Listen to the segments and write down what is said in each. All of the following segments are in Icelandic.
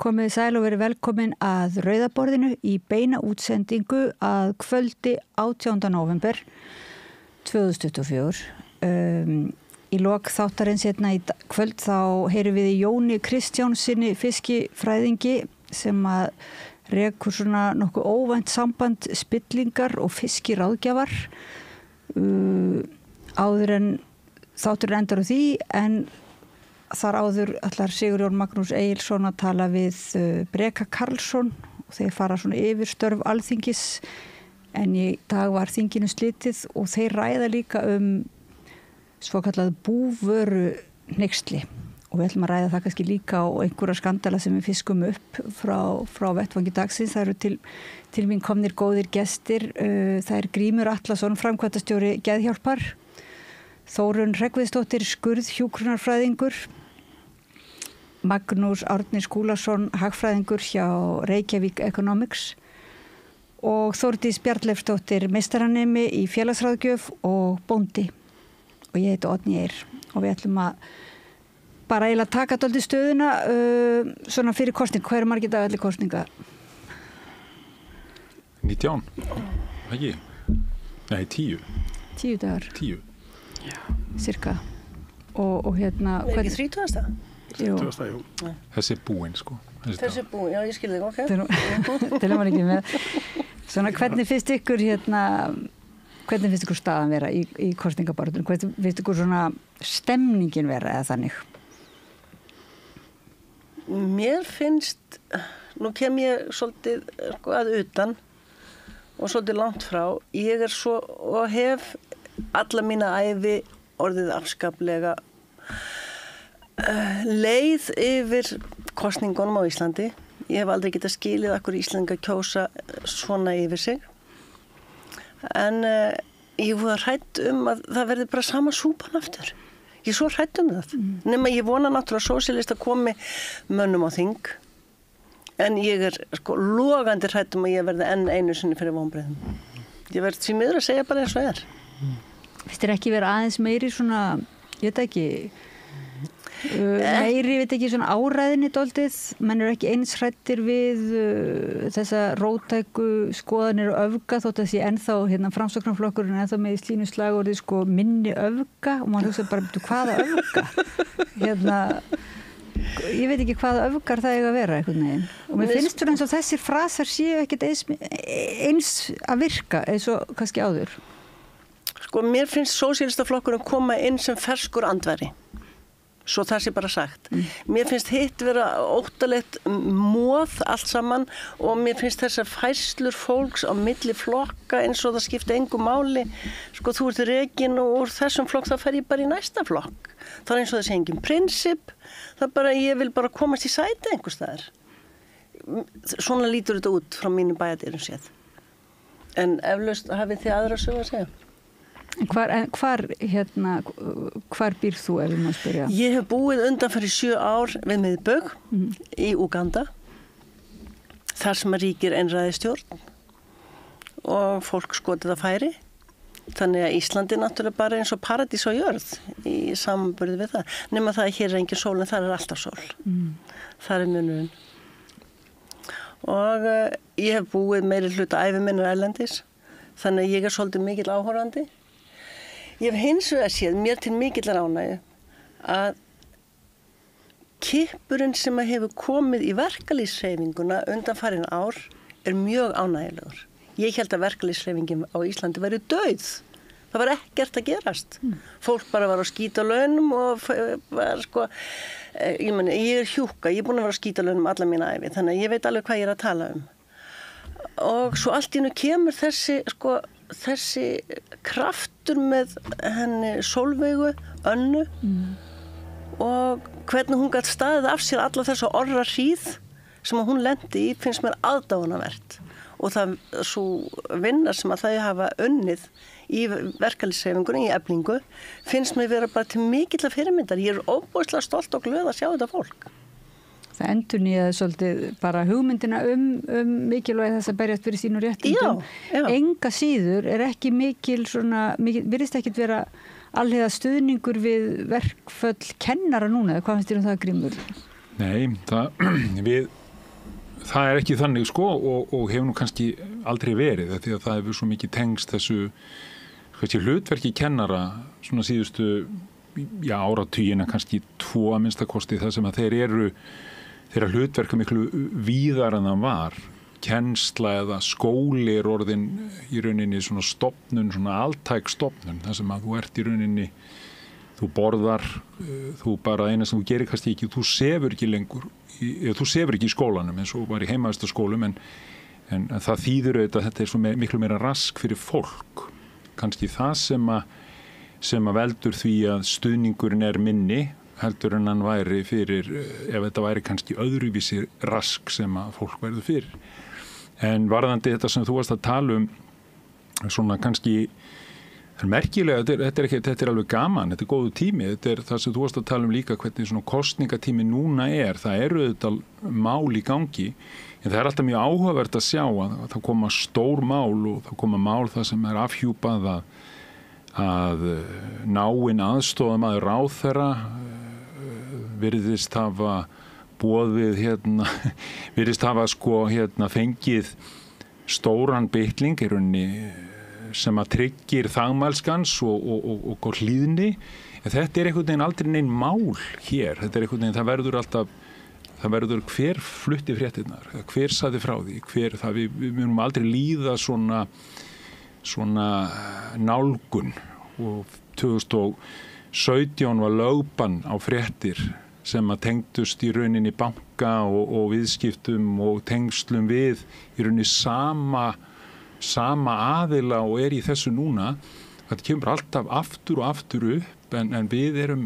Komið sæl og verið velkomin að Rauðaborðinu í beina útsendingu að kvöldi 18. nóvember 2024. Í lok þáttarins hérna í kvöld þá heyrum við í Jóni Kristjánsinni fiskifræðingi sem að rekur svona nokkuð óvænt samband spillingar og fiskiráðgjafar áður en þáttur endar á því, en þar áður ætlar Sigurjón Magnús Egilsson að tala við Breka Karlsson og þeir fara svona yfir störf Alþingis, en í dag var þinginu slitið og þeir ræða líka svokallað búvöru hneyksli og við ætlum að ræða það kannski líka á einhverja skandala sem við fiskum upp frá vettvangi dagsins. Það eru til mín komnir góðir gestir. Það er Grímur Atlason, framkvæmdastjóri Geðhjálpar, Þórunn Hreggviðsdóttir, skurðhjúkrunarfræðingur, Magnús Árni Skúlason, hagfræðingur hjá Reykjavík Economics og Þórdís Bjarnleifsdóttir, meistaranemi í félagsráðgjöf og bóndi. Og ég heiti Oddný Eir og við ætlum að bara eiginlega taka dálítið stöðuna svona fyrir kosning. Hvað eru margir dagar allir kosninga? 19, ekki? Nei, 10. 10 dagar? 10. Já. Cirka. Og hérna... Er ekki 30. Jú. 30, jú. Þessi er búinn, sko. Þessi er búinn, já, ég skil þig, ok. Til maður ekki með. Svona, hvernig finnst ykkur staðan vera í kosningabaráttunum? Hvernig finnst ykkur svona stemningin vera eða þannig? Mér finnst, nú kem ég svolítið að utan og svolítið langt frá. Ég er svo og hef alla mína ævi orðið afskaplega leið yfir kosningunum á Íslandi. Ég hef aldrei getað skilið akkur Íslendingar kjósa svona yfir sig. En ég var hrædd að það verði bara sama súpan aftur. Ég er svo hrædd það. Nema ég vona náttúrulega sósíalista komi mönnum á þing. En ég er logandi hrædd að ég verði enn einu sinni fyrir vonbrigðum. Ég verð því miður að segja bara eins og er. Finnst þér ekki vera aðeins meiri svona, ég veit ekki, meiri, veit ekki, svona áræðinni dálítið? Menn eru ekki eins hræddir við þessa róttæku skoðanir og öfga, þótt að sé ennþá framsóknarflokkurinn ennþá með í slínu slagorðið minni öfga og maður hugsa bara, hvaða öfga? Ég veit ekki hvaða öfgar það eiga að vera einhvern veginn. Og mér finnst þú eins og þessir frasar séu ekkert eins að virka eins og kannski áður. Mér finnst sósíalistaflokkurinn koma inn sem ferskur andvari. Svo það sé bara sagt. Mér finnst hitt vera óttalegt móð allt saman og mér finnst þessar færslur fólks á milli flokka eins og það skipti engu máli. Þú ert rekin og úr þessum flokk þá fer ég bara í næsta flokk. Það er eins og það sé engin prinsip. Það er bara, ég vil bara komast í sæti einhvers staðar. Svona lítur þetta út frá mínu bæjardyrum séð. En eflaust hafið þið aðra sögu að segja. Hvar býr þú ef við má spyrja? Ég hef búið undanfari 7 ár við Miðbögg í Úganda, þar sem að ríkir einræðisstjórn og fólk skotið að færi. Þannig að Íslandi náttúrulega bara eins og paradís á jörð í samanburði við það. Nema það að hér er engin sól en það er alltaf sól. Það er munurinn. Og ég hef búið meiri hluta ævi minnar erlendis, þannig að ég er svolítið mikill áhorfandi. Ég hef hins vegar séð mér til mikillar ánægju að kippurinn sem að hefur komið í verkalýðshreyfinguna undanfarin ár er mjög ánægjulegur. Ég held að verkalýðshreyfingin á Íslandi væri dauð. Það var ekkert að gerast. Fólk bara var að skýta launum og var ég er hjúkka, ég er búin að vera að skýta launum alla mína ævi, þannig að ég veit alveg hvað ég er að tala um. Og svo allt í einu kemur þessi kraftur með henni Sólveigu, Önnu og hvernig hún gat staðið af sér alla þessa orra hríð sem hún lendi í finnst mér aðdáunarvert og það svo vinna sem að þau hafa unnið í verkalýðshreyfingunni, í Eflingu finnst mér vera bara til mikilla fyrirmyndar. Ég er óbúslega stolt og glöð að sjá þetta fólk. Það endurnýjaði svolítið bara hugmyndina mikilvægi þess að berjast fyrir sínu réttindum. Já. Enga síður er ekki virðist ekkit vera alhliða stuðningur við verkföll kennara núna, eða hvað finnst þér það, Grímur? Nei, við það ekki þannig sko og hefur nú kannski aldrei verið því að það hefur svo mikið tengst þessu hlutverki kennara svona síðustu áratugina kannski 2 að minnstakosti það sem að þeirra hlutverka miklu víðar en það var kennsla eða skóli orðin í rauninni svona stofnun, svona altæk stofnun þar sem að þú ert í rauninni þú borðar, þú bara eina sem þú gerir kannski ekki, þú sefur ekki lengur þú sefur ekki í skólanum eins og var í heimavistarskólum en það þýðir auðvitað að þetta svo miklu meira rask fyrir fólk kannski það sem að veldur því að stuðningurinn minni heldur en hann væri fyrir ef þetta væri kannski öðruvísi rask sem að fólk verður fyrir en varðandi þetta sem þú varst að tala svona kannski það merkilega, þetta er alveg gaman, þetta góðu tími, þetta það sem þú varst að tala líka hvernig svona kosningatími núna það auðvitað mál í gangi, en það alltaf mjög áhugavert að sjá að það koma stór mál og það koma mál það sem afhjúpað að náinn aðstoðamaður ráðherra virðist hafa boðið virðist hafa fengið stóran bitling í rauninni sem að tryggir þagmælskans og hlýðni en þetta einhvern veginn aldrei neinn mál hér, þetta einhvern veginn það verður hver flutti fréttirnar, hver sagði frá því við munum aldrei líða svona nálgun og 2017 var lögbann á fréttir sem að tengdust í rauninni banka og viðskiptum og tengslum við í rauninni sama aðila og í þessu núna þetta kemur alltaf aftur og aftur upp en við erum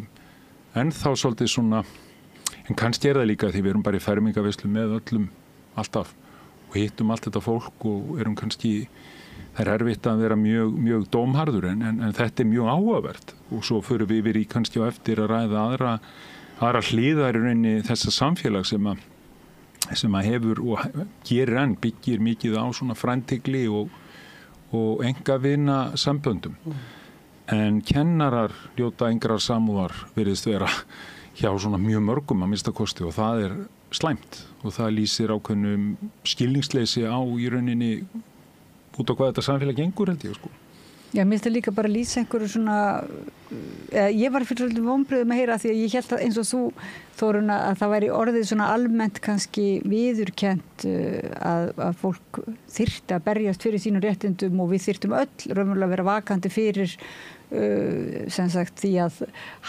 ennþá svolítið svona en kannski það líka því við erum bara í fermingaveislu með öllum alltaf og hittum allt þetta fólk og erum kannski það erfitt að vera mjög dómharður en þetta mjög áhugavert og svo förum við yfir í kannski á eftir að ræða aðra hliðar í rauninni þessa samfélag sem að hefur og gerir byggir mikið á svona fræntegli og engavina samböndum. En kennarar hljóta engrar samúðar virðist vera hjá svona mjög mörgum að minnsta kosti og það slæmt og það lýsir ákveðnum skilningsleysi á í rauninni út á hvað þetta samfélag gengur held ég sko. Já, mér finnst það líka bara að lýsa einhverju svona ég var fyrir svolítið vonbrigðum að heyra því að ég hélt að eins og þú Þórunn að það væri orðið svona almennt kannski viðurkennt að fólk þyrfti að berjast fyrir sínum réttindum og við þyrftum öll raunverulega að vera vakandi fyrir sem sagt því að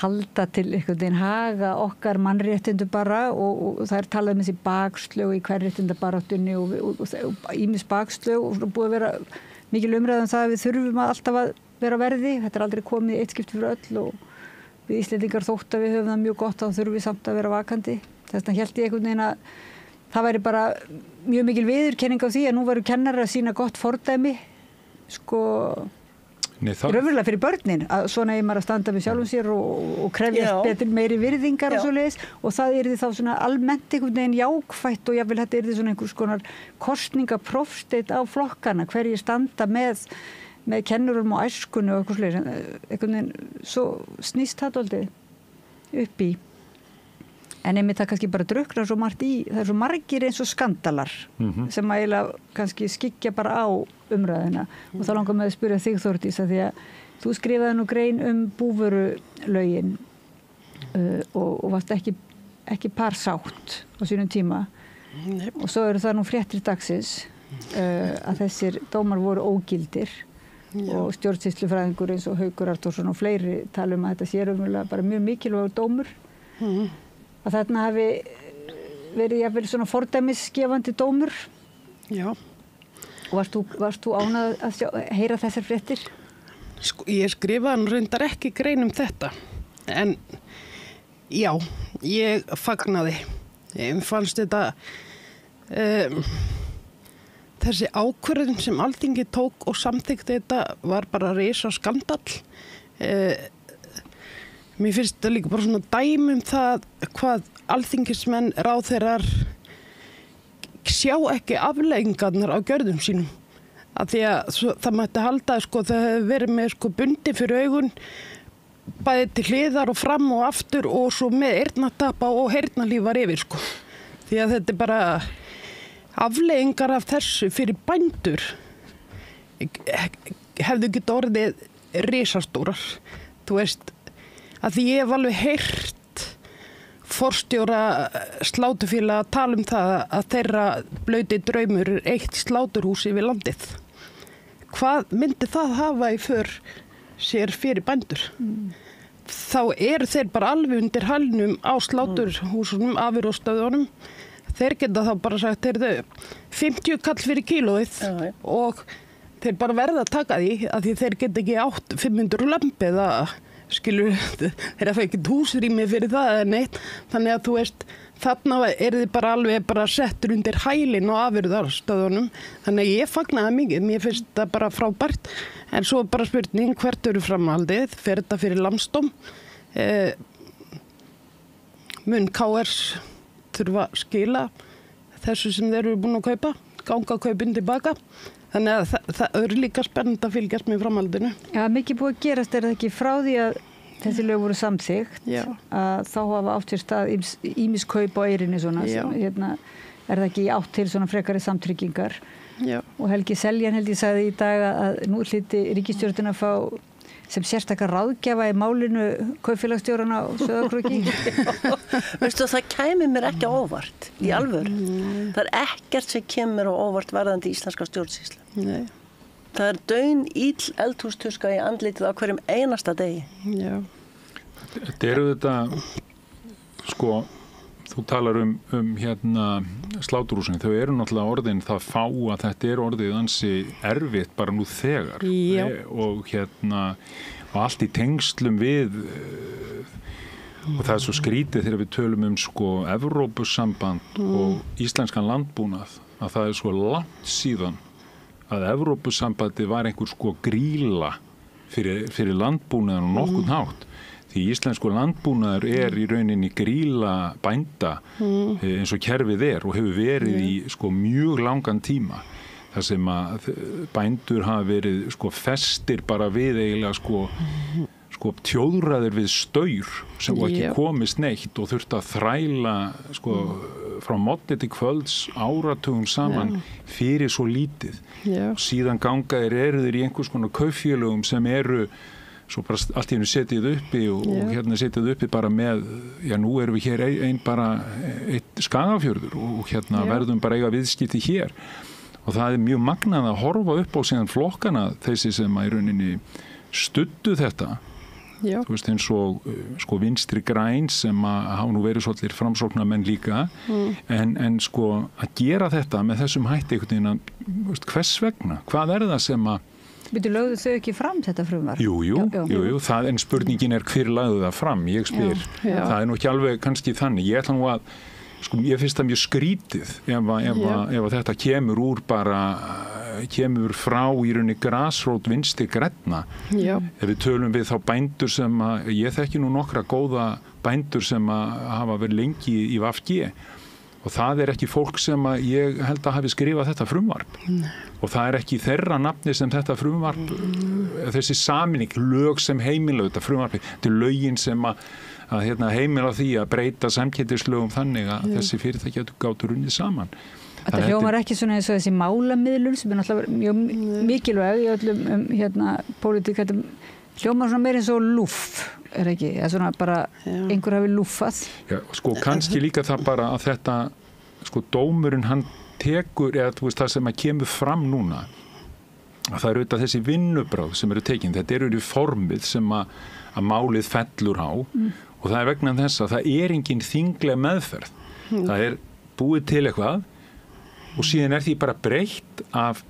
halda til einhvern veginn haga okkar mannréttindu bara og það talað um þessi bakslög í kvenréttindabaráttunni og ýmis bakslög og búið að vera mikil umræðum það að við þurfum alltaf að vera verði, þetta aldrei komið eitt skipti fyrir öll og við Íslendingar þótt að við höfum það mjög gott þá þurfum við samt að vera vakandi. Þess vegna hélt ég einhvern veginn að það væri bara mjög mikil viðurkenning á því að nú væru kennarar að sýna gott fordæmi sko raunverulega fyrir börnin að svona maður að standa með sjálfum sér og krefjast betur meiri virðingar og svoleiðis og það yrði þá svona almennt einhvern veginn jákvætt og jafnvel þetta yrði svona einhvers konar kosningaprófsteit á flokkana hverjir standa með kennurum og æskunni og eitthvað slegis einhvern veginn svo snýst það aldrei upp í en einmitt það kannski bara drukknar svo margt í það svo margir eins og skandalar sem að eiginlega kannski skyggja bara á umræðina og þá langar með að spyrja þig Þórdís að því að þú skrifaði nú grein búvörulögin og varst ekki parsátt á sínum tíma og svo eru það nú fréttir dagsins að þessir dómar voru ógildir og stjórnsýslufræðingur eins og Haukur Arnþórsson og fleiri tala að þetta sé raunverulega bara mjög mikilvægur dómur að þarna hafi verið jafnvel svona fordæmisgefandi dómur. Já. Og varst þú ánað að heyra þessar fréttir? Sko, ég skrifaði reyndar ekki grein þetta en já, ég fagnaði. Ég fannst þetta þessi ákvörðun sem Alþingi tók og samþykkti þetta var bara risa skandall. Mér finnst þetta líka bara svona dæmi það hvað alþingismenn ráðherrar sjá ekki afleiðingarnar á gjörðum sínum. Af því að það mætti halda það hefur verið með bundi fyrir augun bæði til hliðar og fram og aftur og svo með eyrnatappa og heyrnarlíf var yfir Því að þetta bara afleiðingar af þessu fyrir bændur hefðu ekki orðið risastórar. Þú veist, að því ég hef alveg heyrt forstjóra slátufélaga að tala það að þeirra blauti draumur eitt sláturhús yfir landið. Hvað myndi það hafa í för sér fyrir bændur? Þá eru þeir bara alveg undir hælnum á sláturhúsunum, afurðastöðunum. Þeir geta þá bara sagt, 50 kall fyrir kílóið og þeir bara verða að taka því að því þeir geta ekki átt 500 lömp eða skilur, þeir fá ekki húsrými fyrir það eða neitt. Þannig að þú veist, þarna þið bara alveg settur undir hælinn á afurðastöðunum. Þannig að ég fagnaði mikið, mér finnst það bara frábært. En svo bara spurning, hvert eru framhaldið? Fer þetta fyrir Landsdóm? Mun KRs þurfa að skila þessu sem þeir eru búin að kaupa, ganga kaupin tilbaka. Þannig að það eru líka spennandi að fylgjast með framhaldinu. Já, mikið búið að gerast, það ekki frá því að þessi lög voru samþykkt, að þá hafa átt sér stað ýmis kaup á eyrinni svona, sem, það ekki átt til svona frekari samtryggingar. Já. Og Helgi Seljan held ég sagði í dag að nú hlyti ríkisstjórnin að fá sem sérstakar ráðgjafa í málinu kaupfélagsstjórana á Sauðárkróki. Veistu, það kæmi mér ekki á óvart í alvöru. Það er ekkert sem kemur á óvart varðandi íslenska stjórnsýslu. Nei. Það er daun íll eldhústuska í andlitið á hverjum einasta degi. Já. Þetta eru þetta, sko, þú talar sláturhúsin, þau eru náttúrulega orðin það fá að þetta er orðið ansi erfitt bara nú þegar. Og og allt í tengslum við og það er svo skrítið þegar við tölum sko Evrópusamband og íslenskan landbúnað að það er svo langt síðan að Evrópusambandi var einhver sko gríla fyrir landbúnaðan og nokkurn hátt. Því íslensku landbúnaður í rauninni gríla bænda eins og kerfið og hefur verið í sko mjög langan tíma. þar sem að bændur hafa verið sko festir bara við eiginlega sko tjóðraðir við staur sem var ekki komist neitt og þurfti að þræla sko frá morgni til kvölds áratugum saman fyrir svo lítið. Síðan gangaðir eru þeir í einhvers konar kaupfélögum sem eru svo bara allt í einu setið uppi og hérna setið uppi bara með, nú erum við hér bara eitt Skagafjörður og hérna verðum bara eiga viðskipti hér. Og það er mjög magnað að horfa upp á síðan flokkana þessi sem að í rauninni studdu þetta. Þú veist eins og sko Vinstri græn sem að hafa nú verið svolítið framsóknarmenn líka en sko að gera þetta með þessum hætti einhvern veginn að hvers vegna? Hvað er það sem að Byrju, lögðu þau ekki fram þetta frumvarp? Jú, en spurningin er hver lagði það fram, ég spyr. Það er nú ekki alveg kannski þannig. Ég ætla nú að, sko, ég finnst það mjög skrítið ef þetta kemur frá í rauninni grasrót Vinstri grænna. Ef við tölum við þá bændur sem að, ég þekki nú nokkra góða bændur sem að hafa verið lengi í VFG. Og það er ekki fólk sem að ég held að hafi skrifað þetta frumvarp. Og það er ekki þeirra nafni sem þetta frumvarp, þessi sameining, lög sem heimila þetta frumvarpi, þetta er lögin sem að heimila því að breyta samkeppnislögum þannig að þessi fyrirtæki gátu runnið saman. Þetta hljómar ekki svona eins og þessi málamiðlun sem er náttúrulega mjög mikilvæg í öllum pólitík, þetta hljómar svona meira eins og lúff. Er ekki, það er svona bara einhver hafi lúffað. Já, sko kannski líka það bara að þetta, sko dómurinn hann tekur, eða þú veist það sem að kemur fram núna, að það eru auðvitað þessi vinnubrögð sem eru tekin, þetta eru í formið sem að málið fellur á og það er vegna þess að það er engin þingleg meðferð. Það er búið til eitthvað og síðan er því bara breytt af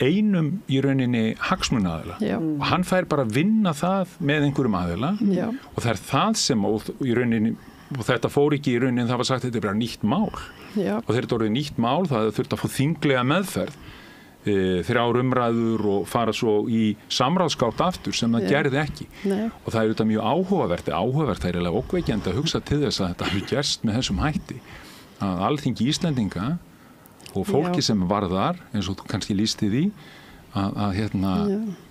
einum í rauninni hagsmunaaðila og hann fær bara að vinna það með einhverjum aðila og það er það sem í rauninni, og þetta fór ekki í rauninni, það var sagt að þetta er bara nýtt mál og þegar þetta orðið nýtt mál það þurfti að fá þinglega meðferð 3 umræður og fara svo í samráðsgátt aftur sem það gerði ekki og það er þetta mjög áhugavert það er eiginlega ókveikjandi að hugsa til þess að þetta hafi gerst með þessum hætti að Alþingi Íslendinga og fólki sem var þar, eins og þú kannski lýsti því, að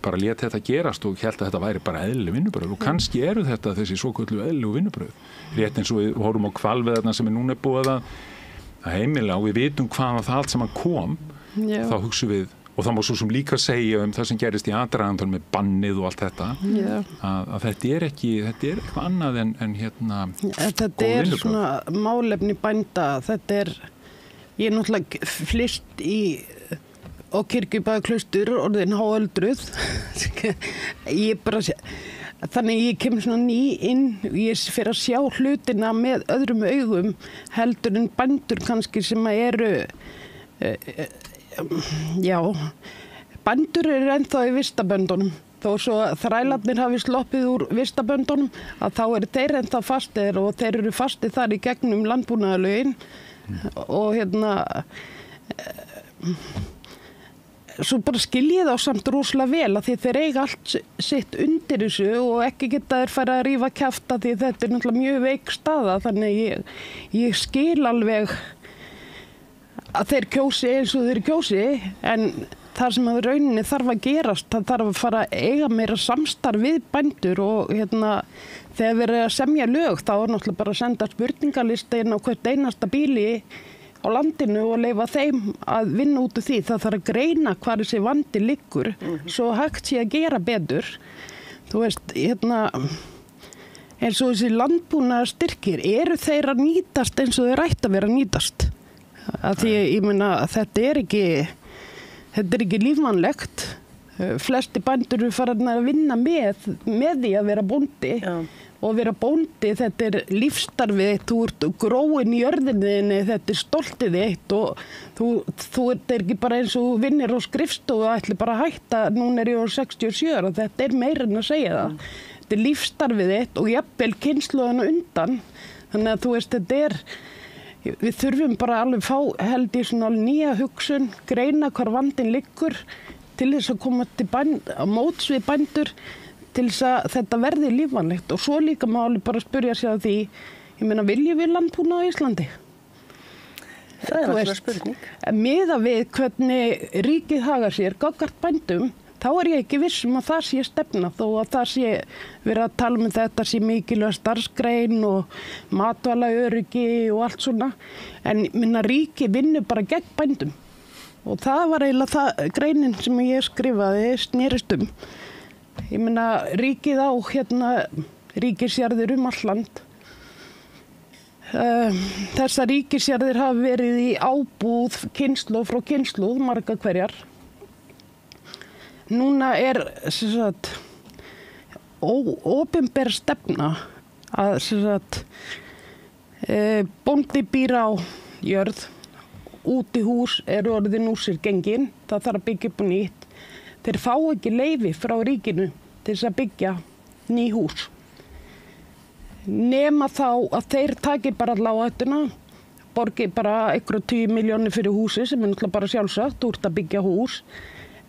bara lét þetta gerast og held að þetta væri bara eðlileg vinnubrögð og kannski eru þetta þessi svoköllu eðlilegu vinnubrögð. Rétt eins og við horfum á hvalveiðarnar sem núna búið heimilega og við vitum hvaðan það allt saman kom, þá hugsum við, og það má svo sem líka segja það sem gerist í aðdragandanum með bannið og allt þetta, að þetta er eitthvað annað en þetta er svona málefni bænda, ég er náttúrulega flyst á Kirkjubæjarklaustur, orðin háöldruð, þannig ég kem svona ný inn, ég fyrir að sjá hlutina með öðrum augum heldur en bændur kannski sem eru, bændur eru ennþá í vistaböndunum, þó svo þrælarnir hafi sloppið úr vistaböndunum, að þá eru þeir ennþá fastir og þeir eru fastir þar í gegnum landbúnaðarlögin og svo bara skilji þá samt rosalega vel að því þeir eiga allt sitt undir þessu og ekki geta þeir fara að rífa kjafta því þetta er náttúrulega mjög veik staða, þannig ég skil alveg að þeir kjósi eins og þeir kjósi, en það sem að rauninni þarf að gerast, það þarf að fara að eiga meira samstarf við bændur og þegar við erum að semja lög þá er náttúrulega bara að senda spurningalista inn á hvert einasta bíli á landinu og leyfa þeim að vinna út úr því. Það þarf að greina hvar þessi vandi liggur, svo hægt sé að gera betur. Þú veist, eins og þessi landbúnaðarstyrkir, eru þeir að nýtast eins og þeir ætti að vera að nýtast? Að því, ég meina, þetta er ekki lífvænlegt. Flesti bændur eru farin að vinna með því að vera bóndi. Og vera bóndi, þetta er lífstarfið þitt, þú ert gróin í jörðinni, þetta er stoltið þitt og þú ert ekki bara eins og vinnir á skrifstofu og ætli bara að hætta, núna er ég á 67 og þetta er meira en að segja það. Þetta er lífstarfið þitt og jafnvel kynslóðina undan, þannig að þú veist, við þurfum bara alveg held í svona nýja hugsun, greina hvar vandinn liggur til þess að koma á móts við bændur, til þess að þetta verði lífvænlegt og svo líka má alveg bara spyrja sig að því, ég meina, viljum við landbúnað á Íslandi? Það er alltaf spurning. Miðað við hvernig ríkið hagar sér gagnvart bændum, þá er ég ekki viss að það sé stefna, þó að það sé verið að tala um þetta sé mikilvæg starfsgrein og matvælaöryggi og allt svona, en minna ríkið vinnur bara gegn bændum og það var eiginlega greinin sem ég skrifaði snerist um. Ég meina, ríkið á ríkisjarðir all land. Þessar ríkisjarðir hafa verið í ábúð kynslóð frá kynslóð, marga hverjar. Núna er opinber stefna að bóndi býr á jörð, útihús eru orðin úr sér gengin, það þarf að byggja upp á nýtt. Þeir fá ekki leyfi frá ríkinu til þess að byggja ný hús. Nema þá að þeir taki bara lágættuna, borgi bara einhverja 10 milljónir fyrir húsi sem er náttúrulega bara sjálfsagt, úr að byggja hús.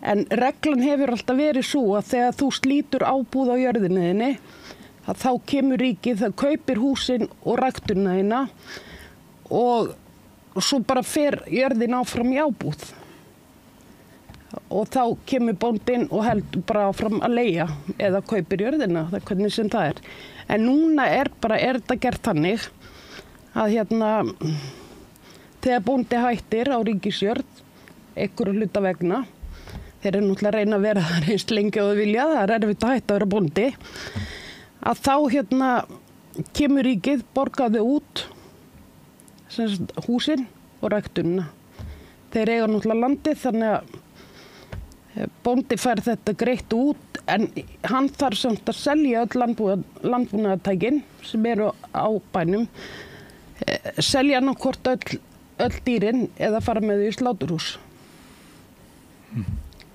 En reglan hefur alltaf verið svo að þegar þú slítur ábúð á jörðinni þinni, að þá kemur ríkið, það kaupir húsin og ræktunina þína og svo bara fer jörðin áfram í ábúð. Og þá kemur bóndinn og heldur bara áfram að leigja eða kaupir jörðina, það er hvernig sem það er. En núna er þetta gert þannig að þegar bóndi hættir á ríkisjörð, einhverju hluta vegna, þeir eru náttúrulega að reyna að vera þar eins lengi og þau vilja, það er erfitt að hætta að vera bóndi, að þá kemur ríkið, borgaði út húsin og ræktunina. Þeir eiga náttúrulega landið, þannig að bóndi fær þetta greitt út en hann þarf samt að selja öll landbúnaðartækin sem eru á bænum, selja annarkvort öll dýrin eða fara með þau í sláturhús.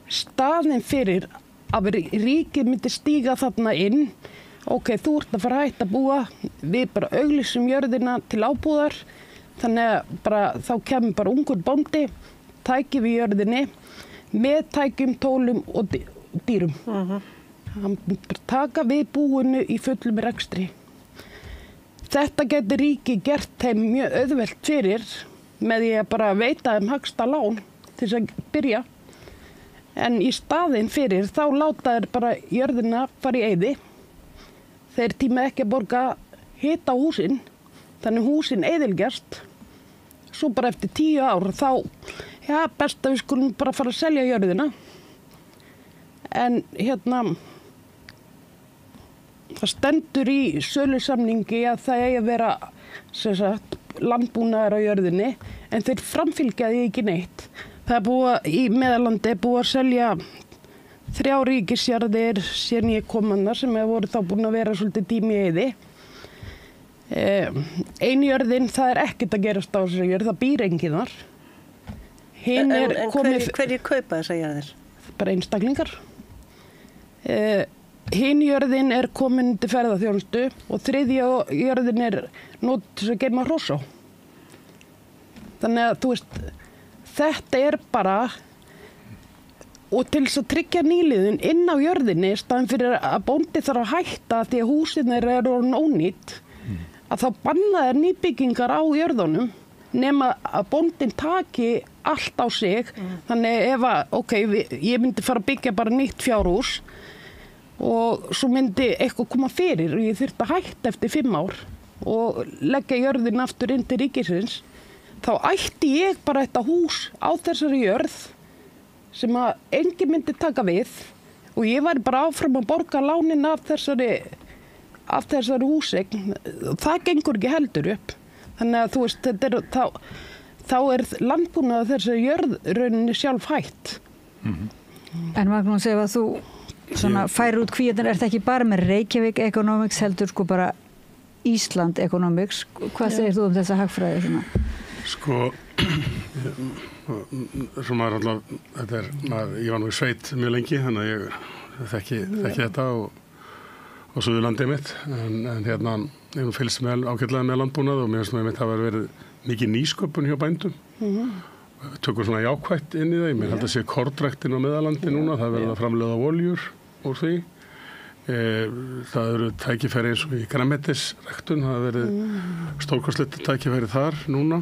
Staðinn fyrir að ríkið myndi stíga þarna inn, ok, þú ert að fara að hætta að búa, við bara auglýsum jörðina til ábúðar, þannig að þá kemur bara ungur bóndi, tæki við jörðinni, með tækjum, tólum og dýrum. Hann taka við búinu í fullum rekstri. Þetta getur ríkið gert þeim mjög auðvelt fyrir með því að bara veita þeim hagsta lán til þess að byrja. En í staðinn fyrir þá láta þeir bara jörðina fara í eyði. Þeir tíma ekki að borga hita húsin, þannig húsin eyðilgjast. svo bara eftir 10 ár þá, já, best að við skulum bara fara að selja jörðina. En það stendur í sölusamningi að það eigi að vera sem sagt, landbúnaður á jörðinni, en þeir framfylgja því ekki neitt. Það búið í Meðallandi búið að selja 3 ríkisjarðir síðan ég kom þarna sem voru þá búin að vera svolítið tími í eyði. Ein jörðin, það er ekkert að gerast á þessari jörð, það býr enginn þar. En hverjir kaupa þessar jarðir? Bara einstaklingar. Hin jörðin er komin til ferðaþjónustu og 3. jörðin er notuð til að geyma hross á. Þannig að þú veist, þetta er bara, og til þess að tryggja nýliðun inn á jörðinni, staðan fyrir að bóndi þarf að hætta því að húsin eru orðin ónýtt, að þá banna þær nýbyggingar á jörðunum, nema að bóndin taki allt á sig. Þannig ef að, ég myndi fara að byggja bara nýtt fjárhús og svo myndi eitthvað koma fyrir og ég þyrfti að hætta eftir 5 ár og leggja jörðin aftur inn til ríkisins, þá ætti ég bara þetta hús á þessari jörð sem að enginn myndi taka við og ég væri bara áfram að borga lánin af þessari húseign. Það gengur ekki heldur upp. Þannig að þú veist, þá er landbúnaður þessari jörð rauninni sjálf hætt. En Magnús, ef að þú færir út kvíðan, er þetta ekki bara með Reykjavík Economics heldur bara Ísland Economics? Hvað segir þú þessa hagfræði svona? Svo maður alltaf, ég var nú í sveit mjög lengi, þannig að ég þekki þetta og Suðurlandið mitt, en ég fylgst ágætlega með landbúnað og mér finnst mitt hafa verið mikið nýsköpun hjá bændum. Við tökum svona jákvætt inn í það, ég held að sé kornræktin á Meðallandi núna, það verður að framleiða oljur úr því. Það eru tækifæri eins og í grænmetisræktun, það verður stórkostlegt tækifæri þar núna.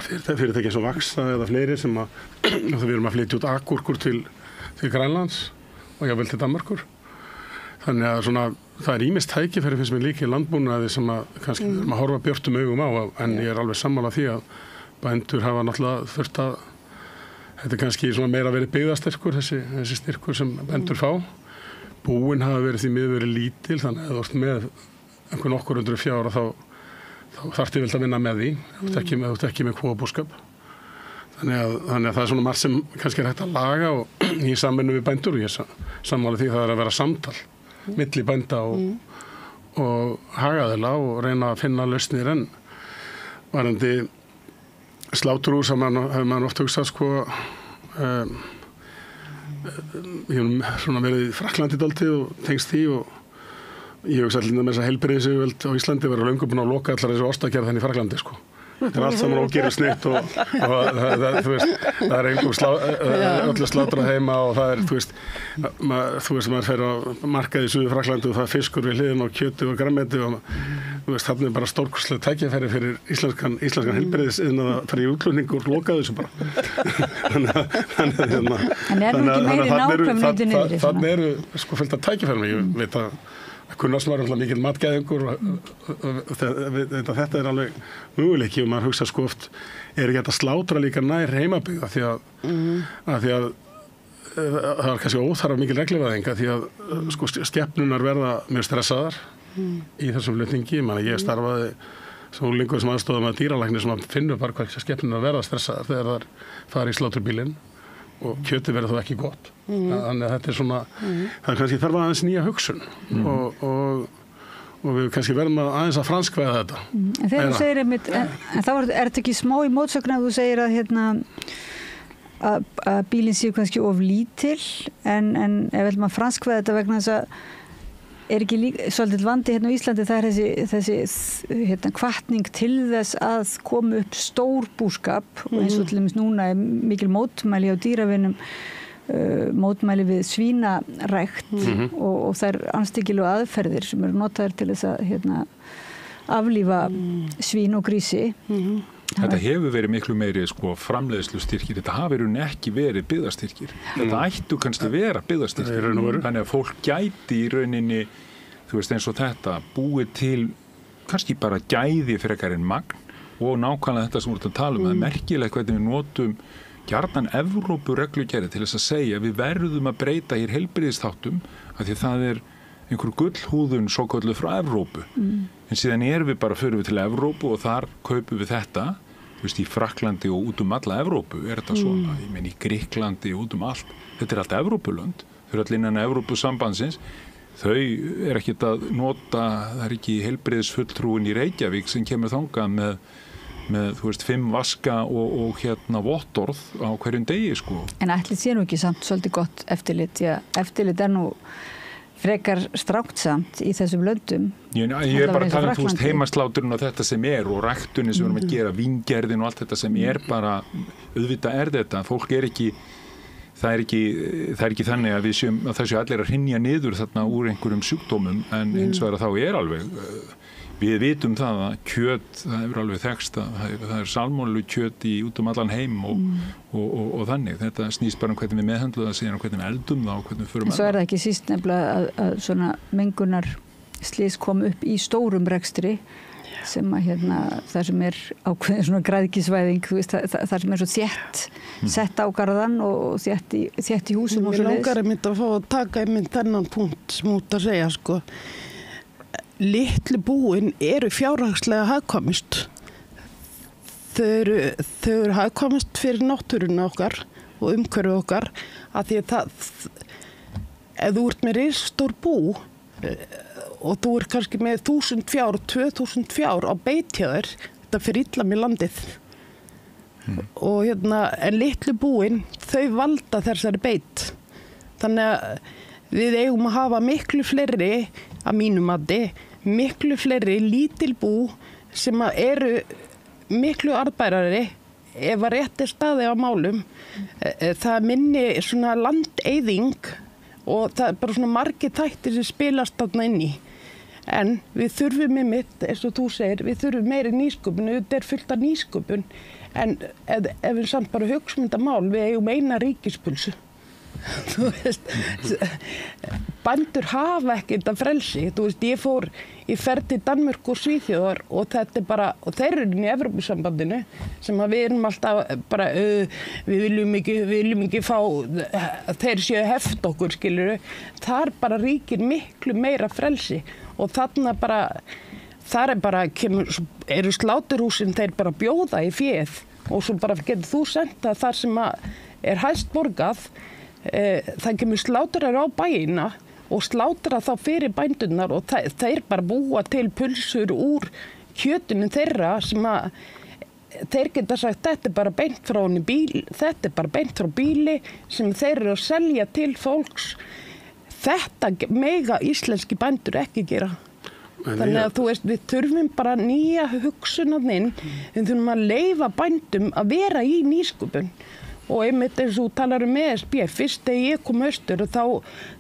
Fyrirtæki eins og Vaxa eða fleiri sem við erum að flytja út agúrkur til Grænlands og jafnvel til Danmerkur. Þannig að það er ýmist tækifæri finnst mér líka í landbúnaði sem að kannski við erum að horfa björtum augum á, en ég er alveg sammála því að bændur hafa náttúrulega þurft að, þetta er kannski meira verið byggðastyrkur, þessi styrkur sem bændur fá. Búin hafa verið því miður verið lítil, þannig að þú ert með einhvern okkur 100 fjár þá þarftu vel að vinna með því, þú ert ekki með kúabúskap. Þannig að það er margt sem kannski er hægt að laga og í samvinnu við bændur og ég sammála því það er að vera samtal milli bænda og hagaðila og reyna að finna lausnir en varandi sláturhús hefur maður oft hugsað ég hef verið í Frakklandi dálítið og tengst því og ég hugsa allir með þess að heilbrigðisyfirvöld á Íslandi verður löngu búin að loka allar þessu ostagerð henni í Frakklandi Þetta er allt saman ógerir snitt og það er öllu slátrað heima og það er, maður fer á markað í Suður Frakklandi og það er fiskur við hliðin og kjöti og grænmeti og þarna er bara stórkostleg tækifæri fyrir íslenskan heilbrigðisiðnað að fara í útflutning og loka þessu bara. Þannig eru fullt af tækifærum, ég veit að Kunnast var alltaf mikil matgæðingur og þetta er alveg möguleiki og maður hugsa oft er ekki hægt að slátra líka nær heimabyggð af því að það er kannski óþarf mikil regluvæðing af því að skepnunar verða mjög stressaðar í þessum flutningi. Ég starfaði sem unglingur sem aðstoðamaður dýralæknir sem finnur bara hvað skepnunar verða stressaðar þegar það fara í sláturbílinn og kjöti verður þá ekki gott. Þannig að þetta er það er kannski þarf aðeins nýja hugsun og við kannski verðum aðeins að franskvæða þetta. En þegar þú segir einmitt, en þá er þetta ekki smá í mótsögn að þú segir að bílinn séu kannski of lítil en ef við ætlum að franskvæða þetta vegna þess að er ekki svolítið vandi á Íslandi, það er þessi hvatning til þess að koma upp stór búskap og eins og til dæmis núna er mikil mótmæli á dýravinum, mótmæli við svínarækt og þær anstíkilegu aðferðir sem eru notaðar til þess að aflífa svín og grísi. Þetta hefur verið miklu meiri framleiðslustyrkir, þetta hafi ekki verið byggðastyrkir. Þetta ættu kannski vera byggðastyrkir. Þannig að fólk gæti í rauninni, þú veist eins og þetta, búið til kannski bara gæði frekar en magn og nákvæmlega þetta sem við erum að tala það er merkilegt hvernig við notum gjarnan Evrópureglugerðir til þess að segja við verðum að breyta hér heilbrigðisþáttum af því það einhver gullhúðun svo kölluð frá Evrópu en síðan við bara fyrir við til Evrópu og þar kaupum við þetta í Frakklandi og út alla Evrópu þetta svona, ég meina í Grikklandi og út allt, þetta allt Evrópulönd þau allir innan Evrópusambandsins þau ekkert að nota það ekki heilbrigðisfulltrúin í Reykjavík sem kemur þangað með þú veist 5 vaska og vottorð á hverjum degi sko. En ætli sé nú ekki samt svolítið gott eftirlit, eftirlit nú frekar strákt samt í þessum löndum. Ég bara að tala þú veist heimasláturinn og þetta sem og ræktunni sem við erum að gera, víngerðin og allt þetta sem bara, auðvitað þetta, fólk ekki það er ekki þannig að það séu allir að hrynja niður þarna úr einhverjum sjúkdómum en hins vegar þá alveg við vitum það að kjöt það hefur alveg þekkst að það salmonellu kjöt út allan heim og þannig, þetta snýst bara hvernig við meðhöndlum það síðan og hvernig við eldum það og hvernig við förum en svo það ekki síst nefnilega að svona mengunar slys kom upp í stórum rekstri sem að það sem ákveðin svona græðgisvæðing, þú veist, það sem svo sett á garðan og þétt í húsum og svo leiðis. Mér langar að fá að taka þennan punkt sem út að segja, sko. Litlu búin eru fjárhagslega hagkvæmust. Þau eru hagkvæmust fyrir náttúruna okkar og umhverfið okkar að því að ef þú ert með risastór bú og þú er kannski með 1000 fjár, 2000 fjár á beitjaður, þetta fyrir illa með landið. Og en litlu búin, þau valda þessari beit. Þannig að við eigum að hafa miklu fleiri, að mínu mati, miklu fleiri lítil bú sem eru miklu arðbærari ef að rétt staði á málum. Það minni svona landeyðing og það bara svona margir þættir sem spilast þarna inn í. En við þurfum eins og þú segir, við þurfum meiri nýsköpun, þetta fullt af nýsköpun. En ef við samt bara hugsum þetta mál, við eigum eina ríkispulsu. Þú veist, bændur hafa ekki þetta frelsi. Þú veist, ég fer til Danmörku og Svíþjóðar og þetta bara, og þeir eru inn í Evrópusambandinu sem að við erum alltaf bara, við viljum ekki fá, þeir séu heft okkur, skilurðu. Þar bara ríkir miklu meira frelsi og þarna bara, þar eru sláturhúsin þeir bara bjóða í féð og svo bara getur þú senda þar sem að hæst borgað, það kemur sláturar á bæina og slátara þá fyrir bændurnar og þeir bara búa til pulsur úr kjötinu þeirra sem að þeir geta sagt þetta bara beint frá þetta bara beint frá bíli sem þeir eru að selja til fólks. Þetta mega íslenski bændur ekki gera. Þannig að þú veist, við þurfum bara nýja hugsunarinn, við þurfum að leyfa bændum að vera í nýsköpun. Og einmitt eins og talar ESB, fyrst þegar ég kom austur og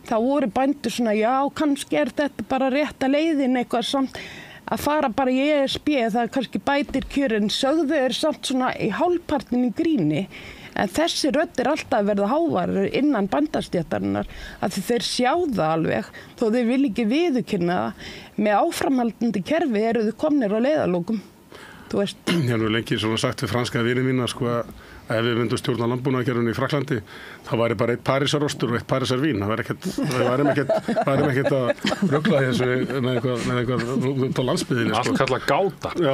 þá voru bændur svona, já, kannski þetta bara rétta leiðin eitthvað samt að fara bara í ESB, það kannski bætir kjörin, sögðu samt svona í hálfpartin í gríni. En þessi rödd alltaf að verða hávarar innan bændastéttarinnar að þeir sjá það alveg, þó þeir vil ekki viðurkenna það. Með áframhaldandi kerfi eru þau komnir á leiðarlokum, þú veist. Ég hef nú lengi svona sagt við franska vini mína, sko, að ef við myndum stjórna landbúnaðarkerfinu í Frakklandi, þá væri bara eitt Parísarostur og eitt Parísarvín. Það væri ekkert að rugla þessu með eitthvað út á landsbyggðinni. Allt kallað gáta. Já,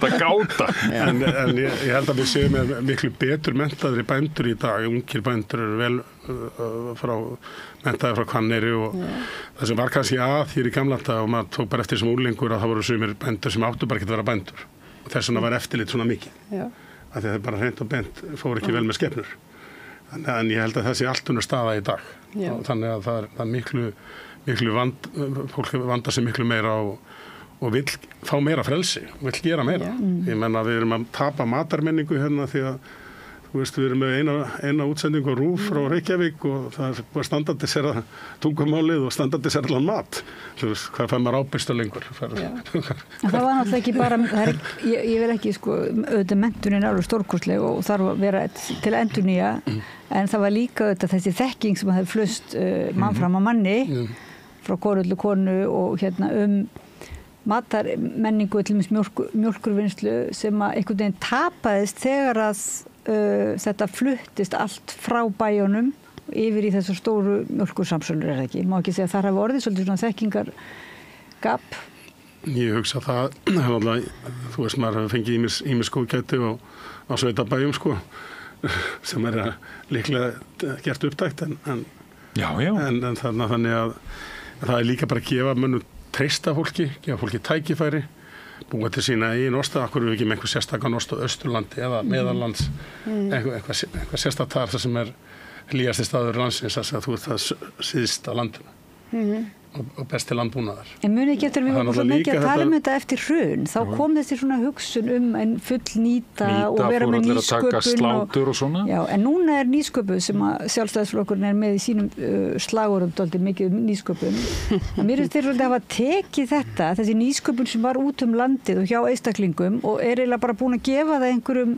bara gáta. En ég held að við séum með miklu betur menntaðri bændur í dag. Ungir bændur eru vel menntaðir frá Hvanneyri og það sem var kannski hér í gamla daga og maður tók bara eftir sem úrlingur að það voru sumir bændur sem áttu bara ekki að vera bændur. Og þess vegna var eftirlit svona mikið. Já. Að þeir bara hreint og bent fóru ekki vel með skepnur. En ég held að það sé allt unnur staða í dag. Þannig að það er miklu fólk vandar sig miklu meira og vill fá meira frelsi, vill gera meira. Ég menna við erum að tapa matarmenningu hérna því að þú veist, við erum með eina útsendingu á RÚV frá Reykjavík og það er búið að standardisera tungumálið og standardisera allan mat. Þú veist, hvað fær maður ábyrgstu lengur? Það var náttúrulega ekki bara, ég vil ekki, sko, auðvitað menntunin alveg stórkostleg og þarf að vera til að endurnýja, en það var líka auðvitað þessi þekking sem hefði flust mann fram á manni, frá konu til konu og matarmenningu til mjólkurvinnslu sem að einhvern veginn tapaðist þegar að þetta fluttist allt frá bæjunum yfir í þessu stóru mjólkursamsölur það ekki. Má ekki segja að það hafi orðið svolítið svona þekkingargap. Ég hugsa það, þú veist maður hefur fengið ýmis góðgæti á sveitabæjum sko, sem líklega gert upptækt en þannig að það líka bara að gefa mönnum treysta fólki, gefa fólki tækifæri, búa til sína eigin osta, akkur við ekki með einhver sérstakann ost á Austurlandi eða Meðallands, eitthvað sérstatar það sem hlýjasti staður landsins, þess að þú ert það síðst á landinu og besti landbúnaðar. En muni ekki eftir við vorum svo mikið að tala þetta eftir hrun, þá kom þessi svona hugsun en fullnýta og vera með nýsköpun og svona. Já, en núna nýsköpun sem að Sjálfstæðisflokkurinn með í sínum slagorðum dálítið mikið nýsköpun. Mér finnst þeir svolítið að hafa tekið þetta, þessi nýsköpun sem var út landið og hjá einstaklingum og eiginlega bara búin að gefa það einhverjum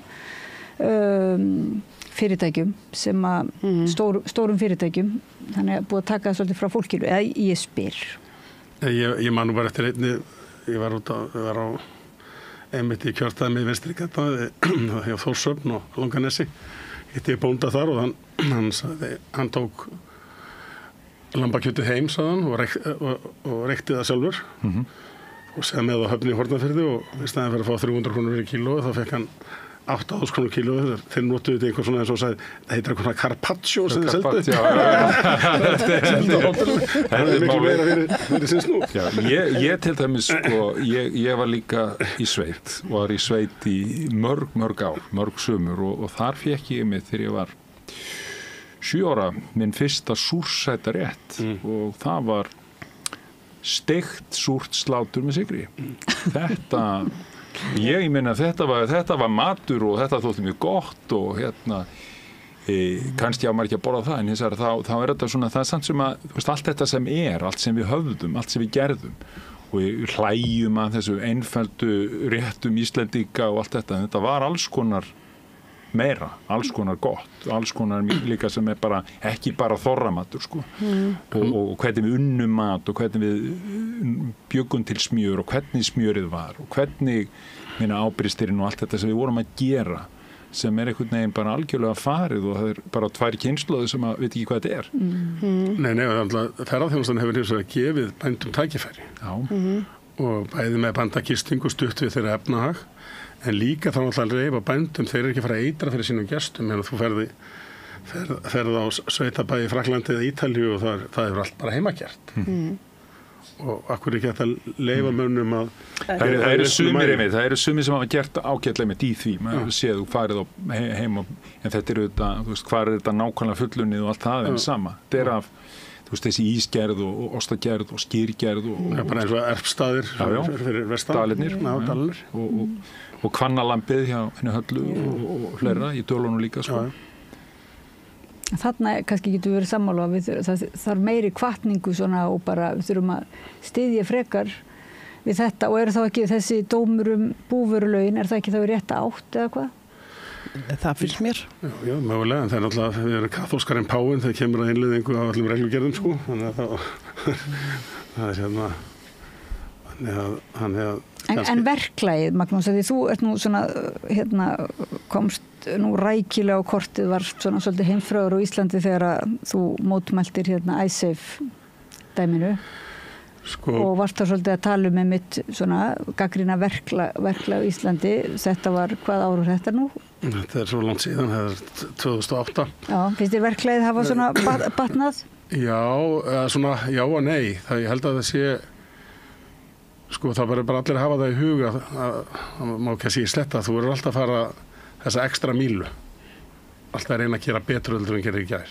fyrirtækjum sem að stórum fyrirtækjum, þannig að búið að taka það svolítið frá fólkinu, eða ég spyr. Ég man nú bara eftir einni, ég var á einmitt í kjörstaðmi Vinstri gata hjá Þórshöfn og Langanesi, hitti ég bónda þar og hann tók lambakjötið heim, sagði hann, og reykti það sjálfur og segði með á Höfni í Hornafirði og í staðinn fyrir að fá 300 krónur fyrir kíló þá fekk hann 8.000 krónur kíló, þeir notuðu þetta einhver svona eins og sagði, það heitir eitthvað svona carpaccio sem þeir seldu. Það er miklu meira fyrir sinns nú. Já, ég til dæmis, sko, ég var líka í sveit, var í sveit í mörg ár, mörg sumur og þar fékk ég mig þegar ég var 7 ára, minn fyrsta súrsætarétt og það var steikt súrt slátur með sykri. Ég meina þetta var matur og þetta þótti mjög gott og kannski á maður ekki að borða það en þá þetta svona, það samt sem að þú veist, allt þetta sem allt sem við höfðum, allt sem við gerðum og við hlæjum að þessu einföldu réttum Íslendinga og allt þetta var alls konar meira, alls konar gott alls konar líka sem bara ekki bara þorramatur sko og hvernig við unnum mat og hvernig við bjöggum til smjör og hvernig smjörið var og hvernig ábristirinn og allt þetta sem við vorum að gera sem einhvern veginn bara algjörlega farið og það bara 2 kynslóðir sem að veit ekki hvað þetta Nei, ferðarþjónustan hefur hins vegar gefið bændum tækifæri og bæði með bandakistingu stutt við þeirra efnahag en líka þá náttúrulega reyfa bændum, þeir ekki að fara að eitra fyrir sínum gestum, en þú ferði á sveitabæi í Fraklandi eða Ítalíu og það er allt bara heimagjert. Og akkur ekki að leyfa mönnum að... Það eru sumir sem hafa gert ágætlega með í því, maður séð þú farið heim en þetta þetta, þú veist, hvað þetta nákvæmlega fullunnið og allt það sama. Þetta af þú veist, þessi ísgerð og ostagerð og skýrgerð og bara eins og erpstaðir fyrir vestan. Dalinir. Og kvannalambið hjá henni Höllu og fleira í Dölunum líka sko. Þarna kannski getur verið sammála það þarf meiri hvatningu svona og bara við þurfum að styðja frekar við þetta og þá ekki þessi dómur búvörulögin, það ekki þá rétt átt eða hvað? Það finnst mér. Já, mögulega, en það náttúrulega við erum kaþólskar en páin þegar kemur að innleiðingu á öllum reglugerðum sko, þannig að það er En verklagið, Magnús, því þú ert nú svona, komst nú rækilega á kortið, var svona svolítið heimfröður á Íslandi þegar að þú mótmæltir Icesave dæminu og varst þá svolítið að tala með mitt svona gagnrýna verklag á Íslandi. Þetta var, hvað ár þetta nú? Þetta er svo langt síðan, það er 2008. Já, finnst þér verklagið hafa svona batnað? Já, svona já og nei. Það ég held að það sé sko það verður bara allir að hafa það í huga að má ekki að sé sletta, þú verður alltaf að fara þessa ekstra mílu alltaf að reyna að gera betur en gerir í gær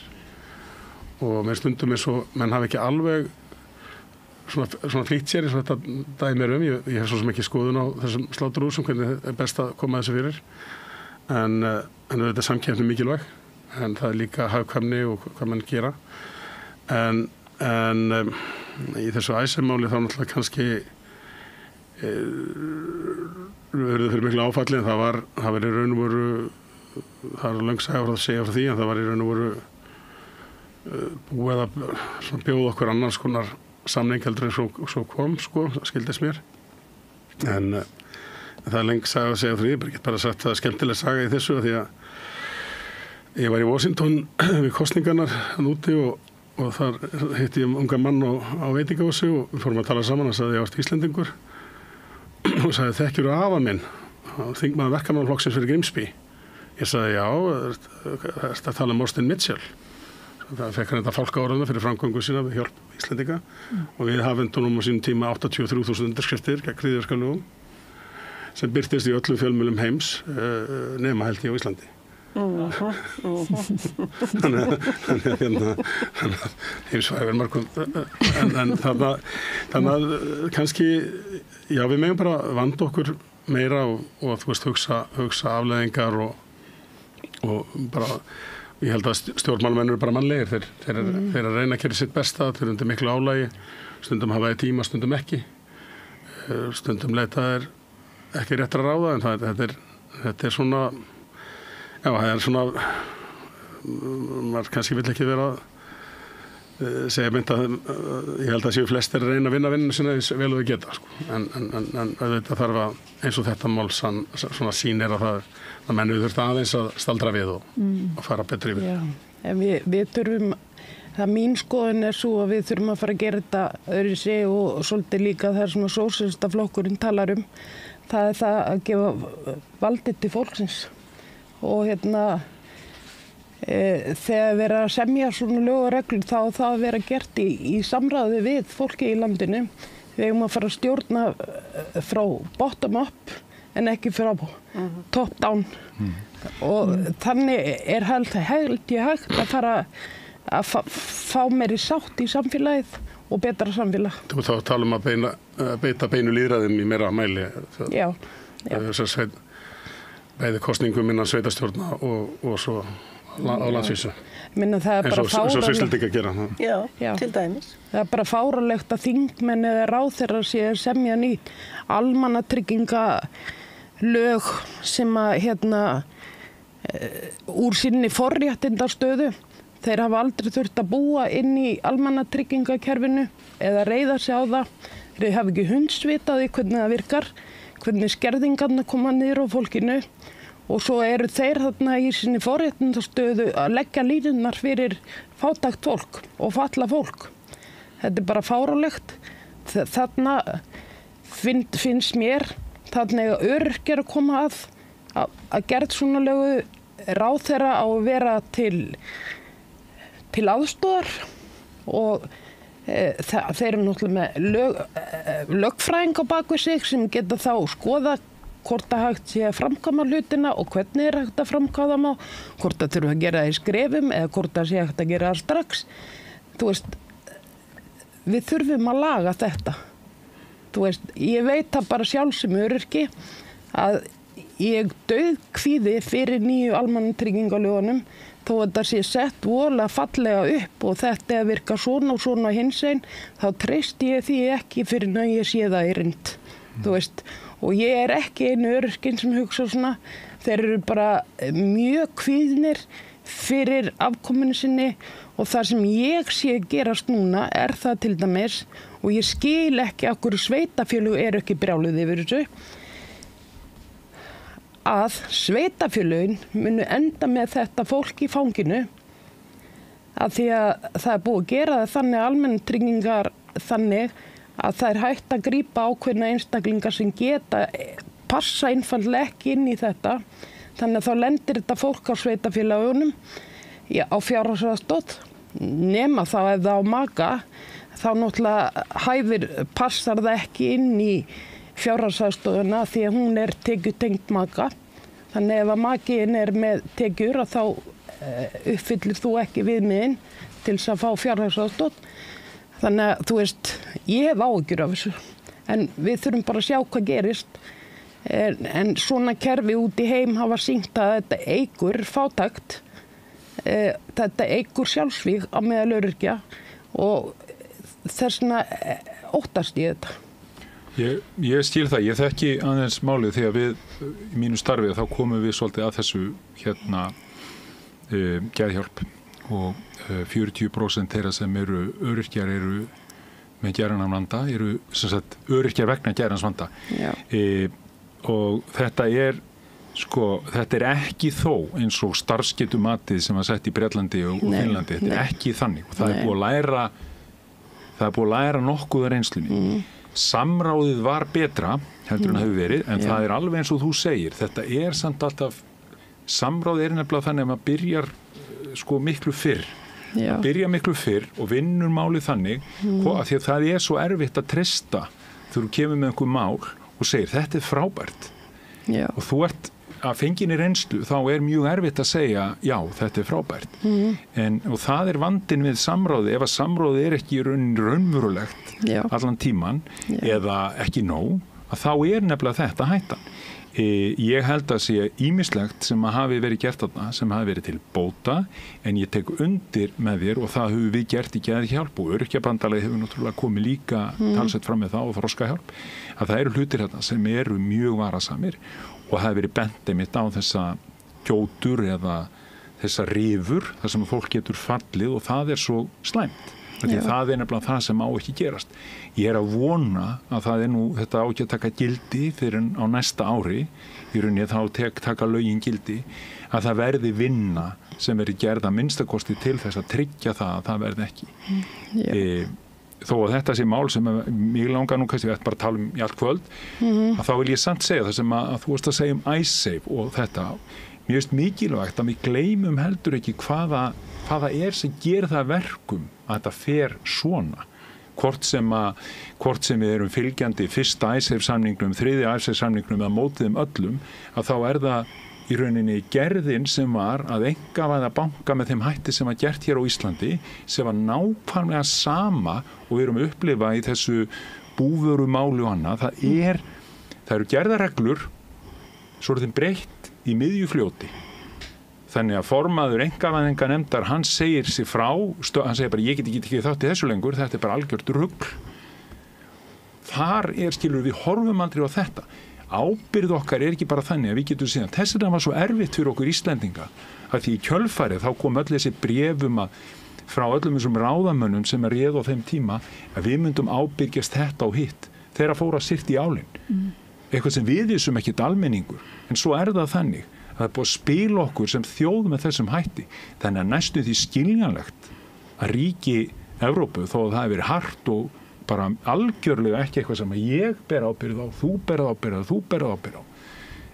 og með stundum eins og menn hafa ekki alveg svona flýtt sér eins og þetta dæmir ég hef svo sem ekki skoðun á þessum sláturhúsum hvernig er best að koma þessu fyrir en þetta er samkeppni mikilvæg en það er líka hagkvæmni og hvað menn gera en í þessu Icesave-máli þá náttúrulega kannski verður fyrir miklu áfalli en það var í raun og veru það er löng saga frá að segja frá því en það var í raun og veru búið að bjóða okkur annars konar samning heldur en svo kom sko, skildist mér En það er lengi saga að segja frá því, ég get bara sagt það skemmtileg saga í þessu því að ég var í Washington við kosningarnar hann úti og þar hitti ég unga mann á veitingahúsi og við fórum að tala saman og sagði ég ást Íslendingur og sagði þekkjur afa minn, þingmaður verkamannaflokksins fyrir Grimsby. Ég sagði já, það er tala um Austin Mitchell. Það fekk hann þetta fálkaorðuna fyrir framgöngu sína við hjálp Íslendinga og við hafendunum á sínum tíma 83.000 underskriftir gegn hryðjuverkalögum sem birtist í öllum fjölmiðlum heims nema held ég á Íslandi. Þannig að heimsvæður margum en þannig að kannski já við megum bara vanda okkur meira og þú veist hugsa afleiðingar og bara ég held að stjórnmálamenn eru bara mannlegir þeir að reyna að gera sitt besta þeir undir miklu álægi stundum hafa í tíma, stundum ekki stundum leita er ekki réttra ráða en þetta er svona já, það er svona maður kannski vill ekki vera að segja mynd að ég held að séu flestir að reyna að vinna vinnuna sinna eins vel og við geta sko. en þetta þarf að eins og þetta mál svona sýnir að það menn við þurft aðeins að staldra við og fara betri yfir. Já, en við þurfum það mín skoðun er svo að við þurfum að fara að gera þetta öðruvísi og svolítið líka það sem að sósíalistaflokkurinn talar um það er það að gefa valdið til fólksins og þegar vera að semja svona lög og reglur þá það vera gert í samráði við fólki í landinu. Við eigum að fara að stjórna frá bottom up en ekki frá top down og þannig er held ég hægt að fara að fá meiri sátt í samfélagið og betra samfélag. Þú þá tala um að beita beinu lýðræðum í meira mæli. Já. Bæði kosningum innan sveitastjórna og svo á landsvísu. Minna það er bara fáránlegt. Eins og Svisslendingar gera. Já, til dæmis. Það er bara fáránlegt að þingmenn eða ráðherrar sé að semja ný almannatrygginga lög sem að úr sinni forréttindastöðu. Þeir hafa aldrei þurft að búa inn í almannatryggingakerfinu eða reiða sig á það. Þeir hafa ekki hundsvitaði hvernig það virkar, hvernig skerðingarna koma niður á fólkinu og svo eru þeir þarna í sinni forréttindastöðu að leggja línurnar fyrir fátækt fólk og falla fólk. Þetta er bara fáránlegt. Þarna finnst mér þannig að öryrkjar að koma að gert svona lögu ráðherra á að vera til aðstoðar og þeir eru náttúrulega með lögfræðing á bak við sig sem geta þá skoða hvort það hægt sé að framkvæma hlutina og hvernig er hægt að framkvæma má, hvort það þurfa að gera það í skrefum eða hvort það sé hægt að gera það strax. Þú veist, við þurfum að laga þetta. Þú veist, ég veit það bara sjálf sem öryrki að ég dauðkvíði fyrir nýju almannatryggingalögunum þó að þetta sé sett voðalega fallega upp og þetta er virka svona og svona hinsegin, þá treysti ég því ekki fyrir að ég sé það í reynd. Þú veist, og ég er ekki einu öryrkinn sem hugsa svona, þeir eru bara mjög kvíðnir fyrir afkominu sinni og það sem ég sé gerast núna er það til dæmis og ég skil ekki af hverju sveitafélög eru ekki brjáluð yfir þessu að sveitafélögin munu enda með þetta fólk í fanginu að því að það er búið að gera það þannig almannatryggingar þannig að það er hægt að grípa ákveðna einstaklingar sem geta passa einfaldlega ekki inn í þetta þannig að þá lendir þetta fólk á sveitafélögunum á fjárhagsaðstoð nema þá ef það á maka þá náttúrulega passar það ekki inn í fjárhagsaðstoðuna því að hún er tekjutengt maka. Þannig ef að makiðin er með tekjur að þá uppfyllir þú ekki viðmiðin til þess að fá fjárhagsaðstoð. Þannig að þú veist, ég hef áhyggjur af þessu. En við þurfum bara að sjá hvað gerist. En svona kerfi út í heim hafa sýnt að þetta eykur fátækt. Þetta eykur sjálfsvíg á meðal öryrkja og þess vegna óttast ég þetta. Ég skil það, ég þekki aðeins málið þegar við í mínu starfi þá komum við svolítið að þessu geðhjálp og 40% þeirra sem eru öryrkjar eru með geðrænan vanda eru sem sagt öryrkjar vegna geðrans vanda. Og þetta er ekki þó eins og starfsgetumatið sem var sett í Bretlandi og Finnlandi. Þetta er ekki þannig og það er búið að læra nokkuð af reynslunni. Samráðið var betra heldur en hefur verið, en það er alveg eins og þú segir. Þetta er samt alltaf, samráðið er nefnilega þannig að maður byrjar miklu fyrr. Byrja miklu fyrr og vinnur málið þannig að því að það er svo erfitt að treysta þegar þú kemur með einhver mál og segir þetta er frábært og þú ert að fenginni reynslu þá er mjög erfitt að segja já, þetta er frábært og það er vandinn við samráði ef að samráði er ekki raunverulegt allan tíman eða ekki nóg, að þá er nefnilega þetta hættan. Ég held að sé ýmislegt sem að hafi verið gert þarna, sem hafi verið til bóta, en ég tek undir með þér og það höfum við gert í Geðhjálp og Öryrkjabandalagið hefur náttúrulega komið líka talsett fram með það og Þroskahjálp, að það eru hlutir þarna sem eru mjög varasamir og það hefur verið bent einmitt á þessa gjótur eða þessa rifur þar sem fólk getur fallið og það er svo slæmt. Því það er nefnilega það sem á ekki gerast. Ég er að vona að það er nú, þetta á ekki að taka gildi fyrir á næsta ári, í rauninni þá taka lögin gildi, að það verði vinna sem verði gerð að minnstakosti til þess að tryggja það að það verði ekki. Þó að þetta sé mál sem mig langar nú kannski, við ætlum bara að tala í allt kvöld, að þá vil ég samt segja það sem að þú varst að segja Icesave og þetta. Mér finnst mikilvægt að við gleymum heldur ekki hvaða er sem gerir það verkum að þetta fer svona. Hvort sem við erum fylgjandi fyrsta Icesave-samningnum, þriðja Icesave-samningnum eða mótið þeim öllum, að þá er það í rauninni gerðin sem var að einkavæða banka með þeim hætti sem var gert hér á Íslandi, sem var nákvæmlega sama og við erum að upplifa í þessu búvörumáli og annað. Það eru gerðarreglur, svo er þeim breytt í miðju fljóti. Þannig að formaður einkavæðingarnefndar, hann segir sig frá, hann segir bara ég get ekki þátt í þessu lengur, þetta er bara algjört rugl. Þar skilur við horfum aldrei á þetta. Ábyrgð okkar er ekki bara þannig að við getum síðan. Þess vegna var svo erfitt fyrir okkur Íslendinga að því í kjölfarið þá kom öll þessi bréfum frá öllum þessum ráðamönnum sem réðu á þeim tíma að við myndum ábyrgjast þetta og hitt þegar fóra sirt í álinn. Eitthvað sem við vissum ekkert almenningur, en svo er það þannig. Það er búið að spila okkur sem þjóð með þessum hætti. Þannig að næstum því skiljanlegt að ríki Evrópu, þó að það hefur verið hart og bara algjörlega ekki eitthvað sem ég ber ábyrgð á, þú ber ábyrgð á, þú ber ábyrgð á.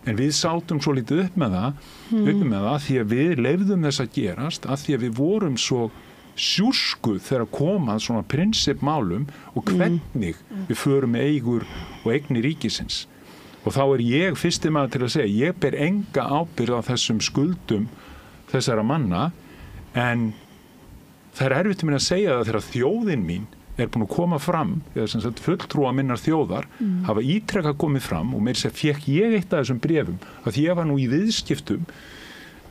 En við sátum svo lítið upp með það því að við leyfðum þess að gerast, að því að við vorum svo sjúskuð þegar komað svona prinsipmálum og hvernig við förum með eigur og eignir ríkisins. Og þá er ég fyrsti maður til að segja, ég ber enga ábyrgð á þessum skuldum þessara manna, en það er erfitt mér að segja það þegar þjóðin mín er búin að koma fram, eða sem sagt fulltrúa minnar þjóðar, hafa ítrekað komið fram og meira sér fékk ég eitt af þessum bréfum, að því ég var nú í viðskiptum,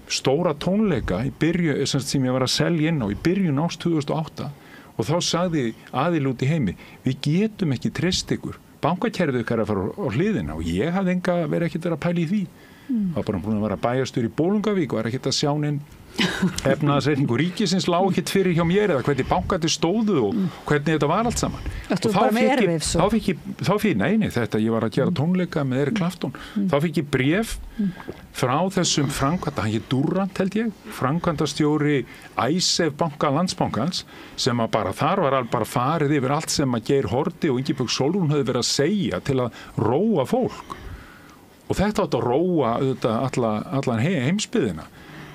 stóra tónleika sem ég var að selja inn á í byrjun árs 2008 og þá sagði aðili út í heimi, við getum ekki treyst ykkur. Bankakerfið ykkar að fara á hliðina og ég hafði verið ekkert að pæla í því. Það var bara búin að vera bæjarstjóri í Bolungarvík og var ekkert að sjá neinn efnahagsreikningu ríkisins lá ekkert fyrir hjá mér eða hvernig bankarnir stóðu og hvernig þetta var allt saman. Þú bara með erfið svo? Þá fikk ég, ég var að gera tónleika með Eric Clapton, þá fikk ég bréf frá þessum hann hét Durant held ég, framkvæmdastjóri Icesave banka Landsbankans, sem að bara þar var bara farið yfir allt sem að Geir Haarde og Ingibjörg Sólrún höfðu verið að segja til að róa fólk. Og þetta átt að róa allan heimsbyggðina.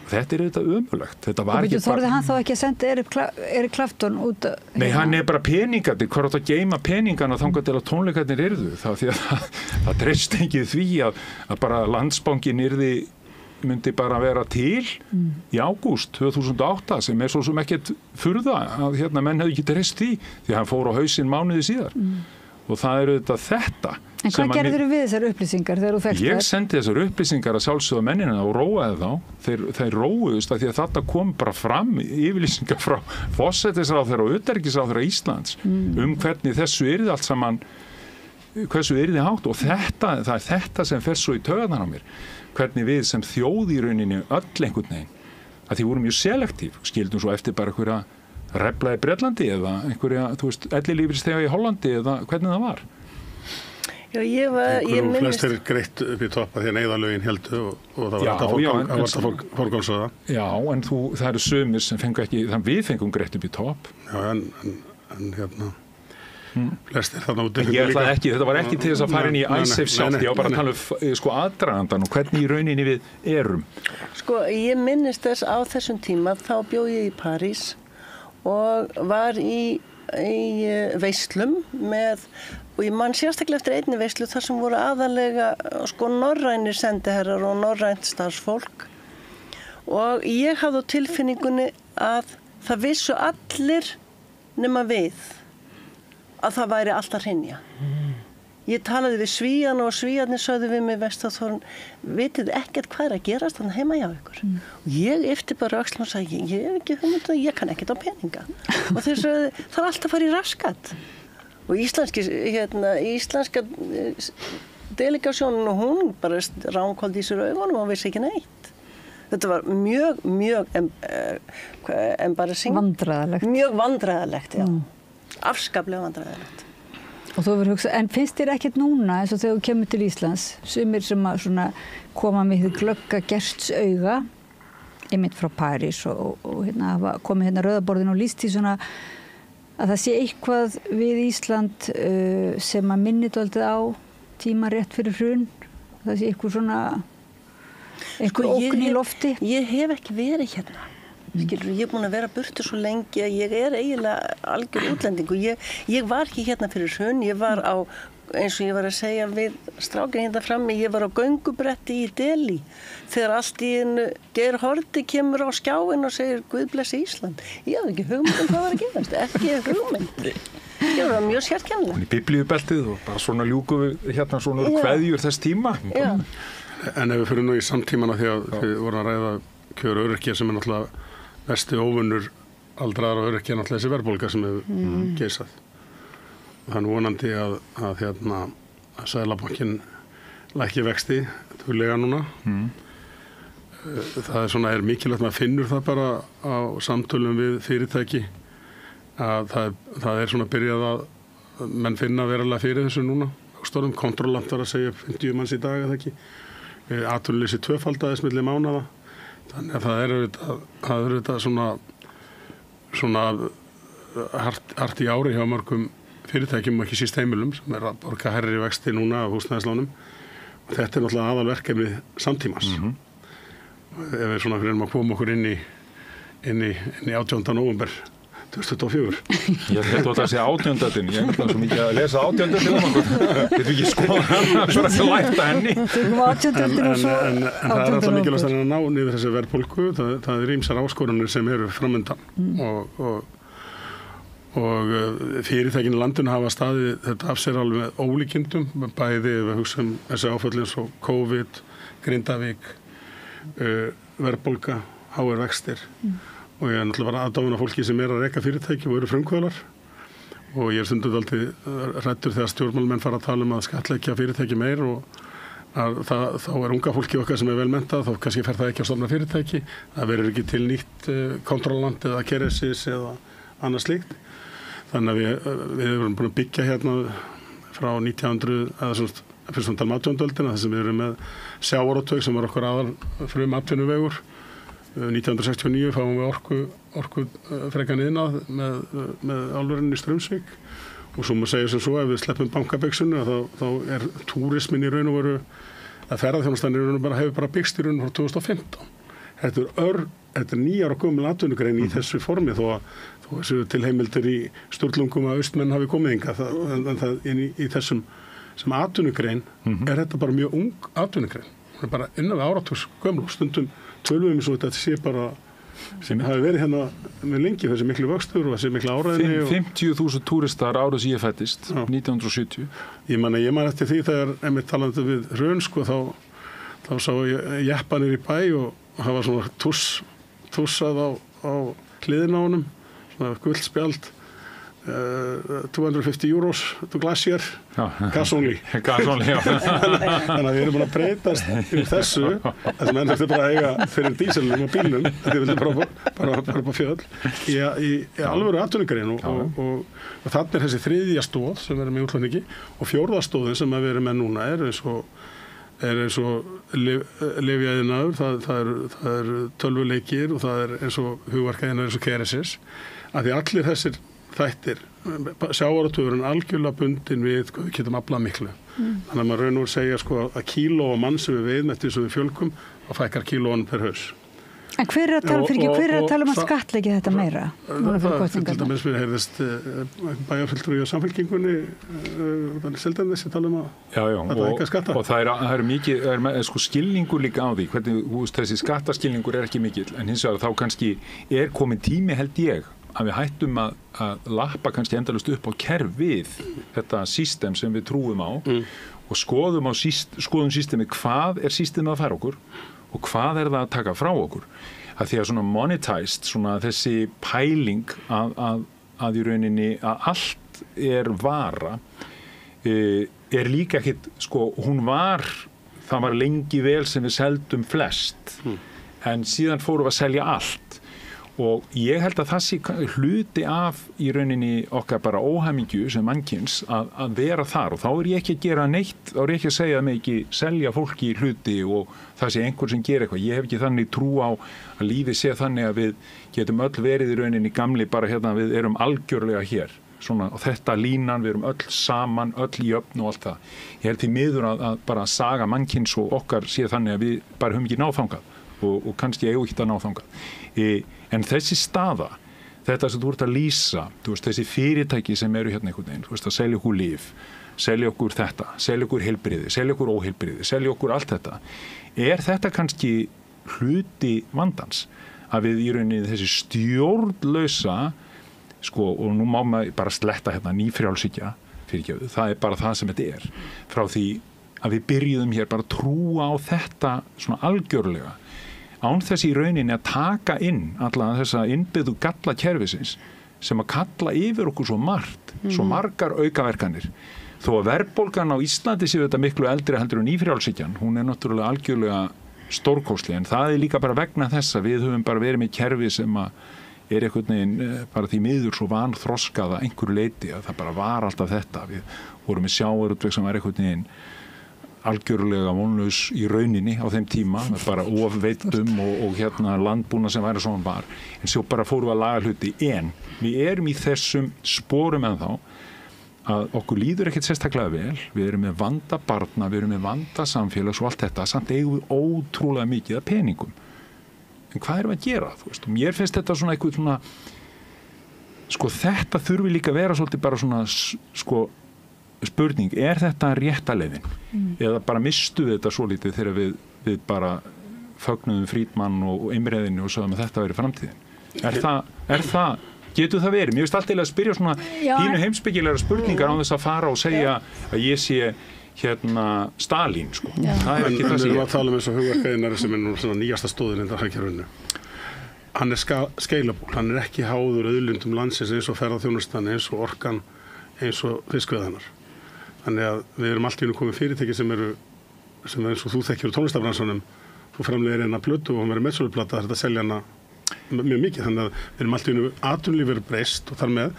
Þetta er auðvitað ömurlegt. Þorði hann þá ekki að senda Eric Clapton út? Nei, hann er bara peningarnir. Hvað átt að geyma peningana þangað til að tónleikarnir yrðu? Því að það treyst ekki því að bara Landsbankinn myndi bara vera til í ágúst 2008 sem er svo sem ekkert furða að menn hefði ekki treyst því hann fór á hausinn mánuði síðar. Og það er auðvitað þetta. En hvað gerður við þessar upplýsingar þegar þú fékkst þær? Ég sendi þessar upplýsingar að sjálfsögða mennina og róaði þá. Þeir róuðust að því að þetta kom bara fram yfirlýsingar frá forsætisráðherra og utanríkisráðherra Íslands hvernig þessu yrði allt saman, hversu yrði hátt og það er þetta sem fer svo í taugarnar á mér. Hvernig við sem þjóð í rauninni öll einhvern veginn, að því vorum mjög selektív, skildum svo eftir bara einhverja refla í Bretlandi eða einhverja, þú veist, ellilífeyrisþega í Hollandi eða hvernig það var? Já, ég minnist... Flestir greitt upp í toppa því að neyðarlögin heldu og það var þetta forgámsraða. Já, en það eru sumir sem fengu ekki, þannig við fengum greitt upp í topp. Já, en hérna, flestir þarna út. Þetta var ekki til þess að fara inn í ISAF sjálf, ég var bara að tala um sko aðdragandan og hvernig í rauninni við erum. Sko, ég minnist þess á þessum tíma, þá bjó ég í París og var í veislum og ég man sérstaklega eftir einni veislu þar sem voru aðalega sko norrænir sendiherrar og norrænt starfsfólk og ég hafði á tilfinningunni að það vissu allir nema við að það væri allt að hrynja. Ég talaði við Svíana og Svíarnir sögðu við mig Vestaþórun, vitið ekkert hvað að gerast þannig heima hjá ykkur. Og ég yfti bara öxlum og sagði, ég hef ekki hugmynd og ég kann ekkert á peninga. Og þeir sögðu, það var alltaf að fara í raskat. Og íslenska delegasjónin og hún bara ránkóldi í sér augunum og vissi ekki neitt. Þetta var mjög embarrassing. Vandræðalegt. Mjög vandræðalegt, já. Afskaplega vandræðalegt. Og þú verður hugsað, en finnst þér ekkert núna eins og þegar þú kemur til Íslands, sumir sem að svona koma með þið glögga gerstauga, einmitt frá París og hérna hafa komið hérna rauðaborðin og lýst því svona að það sé eitthvað við Ísland sem að minnir dálítið á tíma rétt fyrir hrun, það sé eitthvað svona ógn í lofti. Ég hef ekki verið hérna. Skilur, ég er búin að vera burtu svo lengi að ég er eiginlega algjör útlendingu. Ég var ekki hérna fyrir hrun, ég var á, eins og ég var að segja við strákinn hérna frammi, ég var á göngubretti í Delí þegar allt í einu Geir Haarde kemur á skjáinn og segir Guð blessi Ísland. Ég hafði ekki hugmynd hvað var að gerast, ekki hugmynd. Ég var mjög sérkennilegt. Í biblíubeltið og bara svona ljúku við hérna svona kveðjur þess tíma. Já. En ef við fyrir nú í samtímana því að við vorum að ræða kjör öryrkja sem náttúrulega mesti óvunnur aldraðar og öryrkja náttúrulega þessi verðbólga sem hefur geisað. Þannig vonandi að Seðlabankinn lækki vexti þúlega núna. Það er mikilvægt, maður finnur það bara á samtölum við fyrirtæki að það er svona byrjað að menn finna verulega fyrir þessu núna. Stórum kontrollant var að segja 50 manns í dag eða ekki. Atvinnuleysi tvöfaldaðist milli mánaða. Þannig að það er þetta svona hart í ári hjá mörgum fyrirtækjum og ekki síst heimilum sem er að borga hærri vexti núna af húsnæðislánum. Og þetta er náttúrulega aðalverkefni samtímans. Ef við svona fyrir að koma okkur inn í 18. nóvember 2024. Ég held að það sé 18. Ég er svo mikið að lesa 18. Þetta er ekki skoða hana svo að læta henni. En það er alltaf mikilvægt að ná niður þessi verðbólgu. Það er ýmsar áskoranir sem eru framundan og fyrirtækin í landinu hafa staðið þetta af sér alveg með ólíkindum, bæði við hugsaum þessi áföll eins og COVID, Grindavík, verðbólga, háir vextir. Og ég er náttúrulega bara aðdáðun af fólki sem er að reka fyrirtæki og eru frumkvöðlar og ég er stundum alltaf hræddur þegar stjórnmálamenn fara að tala um að skattleggja fyrirtæki meir og þá er unga fólki okkar sem er vel mentað, þá kannski fer það ekki að stofna fyrirtæki, það verður ekki til nýtt kontrollant eða keresis eða annað slíkt. Þannig að við erum búin að byggja hérna frá 1900 eða svona fyrst og talum 18. öldina þar sem við erum með sjávarútveg sem var okkur aðal frum atvinnuvegur. 1969 fáum við orku frekan iðnað með álverinu í Straumsvík og svo má segja sem svo ef við sleppum bankaböksunni þá er túrismin í raun og veru að ferðarþjónustan í raun og hefur bara byggst í raun frá 2015. Þetta er 9 ára gömul atvinnugrein í þessu formi þó þessu til heimildir í Sturlungum að austmenn hafi komið hingað en það í þessum sem atvinnugrein er þetta bara mjög ung atvinnugrein. Það er bara innan við áratugs gömul stundum tölum við svo þetta sé bara sem hafi verið hérna með lengi þessi miklu vöxtur og þessi miklu áræðinni 50.000 túristar árið sem ég fættist 1970. Ég man eftir því þegar einmitt talandi við hrun sko þá sá ég jeppanir í bæ og það var svona tussað á hliðina á honum svona gullspjald 250 euros to glacier, gas only. Gas only, já. Þannig að við erum búin að breytast í þessu, þessum enn þurftu bara að eiga fyrir díselnum og bílnum, því við vildum bara upp á fjöll, í alvöru atvinnugrein og þarna þessi þriðja stóð sem við erum í útflutningi og fjórða stóðin sem við erum með núna er eins og lyfjaiðnaður, það er tölvuleikir og það er eins og hugverkaiðnaður eins og KRSS, að því allir þessir þættir, sjávarútvegurinn algjörlega bundin við hvað við getum aflað miklu. Þannig að maður raun og segja að kíló á mann sem við veiðum eftir sem við fjölgum og fækkar kílóanum per haus. En hver er að tala um að skattleggja þetta meira? Það til dæmis við heyrðist bæjarfulltrúi á Samfylkingunni Seltjarnarnes sem tala um að þetta ekki að skatta. Og það er mikið, skilningur líka á því, hvernig þessi skattaskilningur er ekki mikill, en hins vegar þá kannski er komin tími held ég að við hættum að lappa kannski endalaust upp á kerfið þetta system sem við trúum á og skoðum systemi, hvað er systemið að færa okkur og hvað er það að taka frá okkur. Að því að svona monetized, svona þessi pæling að í rauninni að allt er vara, er líka ekkit, það var lengi vel sem við seldum flest, en síðan fórum við að selja allt. Og ég held að það sé hluti af í rauninni okkar bara óhamingju sem mannkyns að vera þar og þá er ég ekki að gera neitt, þá er ég ekki að segja að mig ekki selja fólki hluti og það sé einhver sem gerir eitthvað. Ég hef ekki þannig trú á að lífið sé þannig að við getum öll verið í rauninni gamli bara hérna við erum algjörlega hér. Svona, og þetta línan, við erum öll saman, öll í jöfn og allt það. Ég held því miður að bara saga mannkyns og okkar sé þannig að við bara höfum ekki náþangað og kannski eigum ekki að náþangað. En þessi staða, þetta sem þú ert að lýsa, þessi fyrirtæki sem eru hérna einhvern veginn, að selja okkur lyf, selja okkur þetta, selja okkur heilbrigði, selja okkur óheilbrigði, selja okkur allt þetta. Er þetta kannski hluti vandans? Að við í rauninni þessi stjórnlausa, og nú má maður bara sletta hérna nýfrjálshyggja, fyrirgefðu, það er bara það sem þetta er. Frá því að við byrjuðum hér bara að trúa á þetta svona algjörlega. Án þess í rauninni að taka inn alla þessa innbyggðu galla kerfisins sem að kalla yfir okkur svo margt, svo margar aukaverkanir. Þó að verðbólgan á Íslandi séu þetta miklu eldri heldur en nýfrjálshyggjan, hún er náttúrulega algjörlega stórkostleg, en það er líka bara vegna þess að við höfum bara verið með kerfi sem að er einhvern veginn bara því miður svo vanþroskað að einhverju leyti að það bara var alltaf þetta. Við vorum með sjávarútveg sem var einhvern veginn algjörlega vonlaus í rauninni á þeim tíma, bara ofveitum og hérna landbúna sem væri svona var, en svo bara fórum við að laga hluti, en við erum í þessum sporum ennþá að okkur líður ekkert sérstaklega vel, við erum með vanda barna, við erum með vanda samfélags og allt þetta, samt eigum við ótrúlega mikið af peningum. En hvað erum við að gera, og mér finnst þetta svona eitthvað svona, þetta þurfi líka að vera svolítið bara svona, spurning, er þetta rétta leiðin? Eða bara mistu þetta svo lítið þegar við bara fögnuðum Frídmann og Imreðinu og sagðum að þetta veri framtíðin? Er það, getur það verið? Mér finnst alltaf að spyrja svona pínu heimspekilegra spurningar á þess að fara og segja að ég sé hérna Stalín, Það er ekki það sem ég. Við erum að tala um eins og hugverkaiðnaður sem er nú svona nýjasta stóðin innan hagkerfinu. Hann er scalable, hann er ekki háður auðlindum landsins eins og ferðaþjónustan, eins og orkan, eins og fiskveiðarnar. Þannig að við erum allt í einu komið fyrirtæki sem er eins og þú þekkir úr tónlistarbransanum, þú framleiðir eina plötu og hann verður meðsöluplata, þetta selja hana mjög mikið. Þannig að við erum allt í einu atvinnulíf breyst og þar með,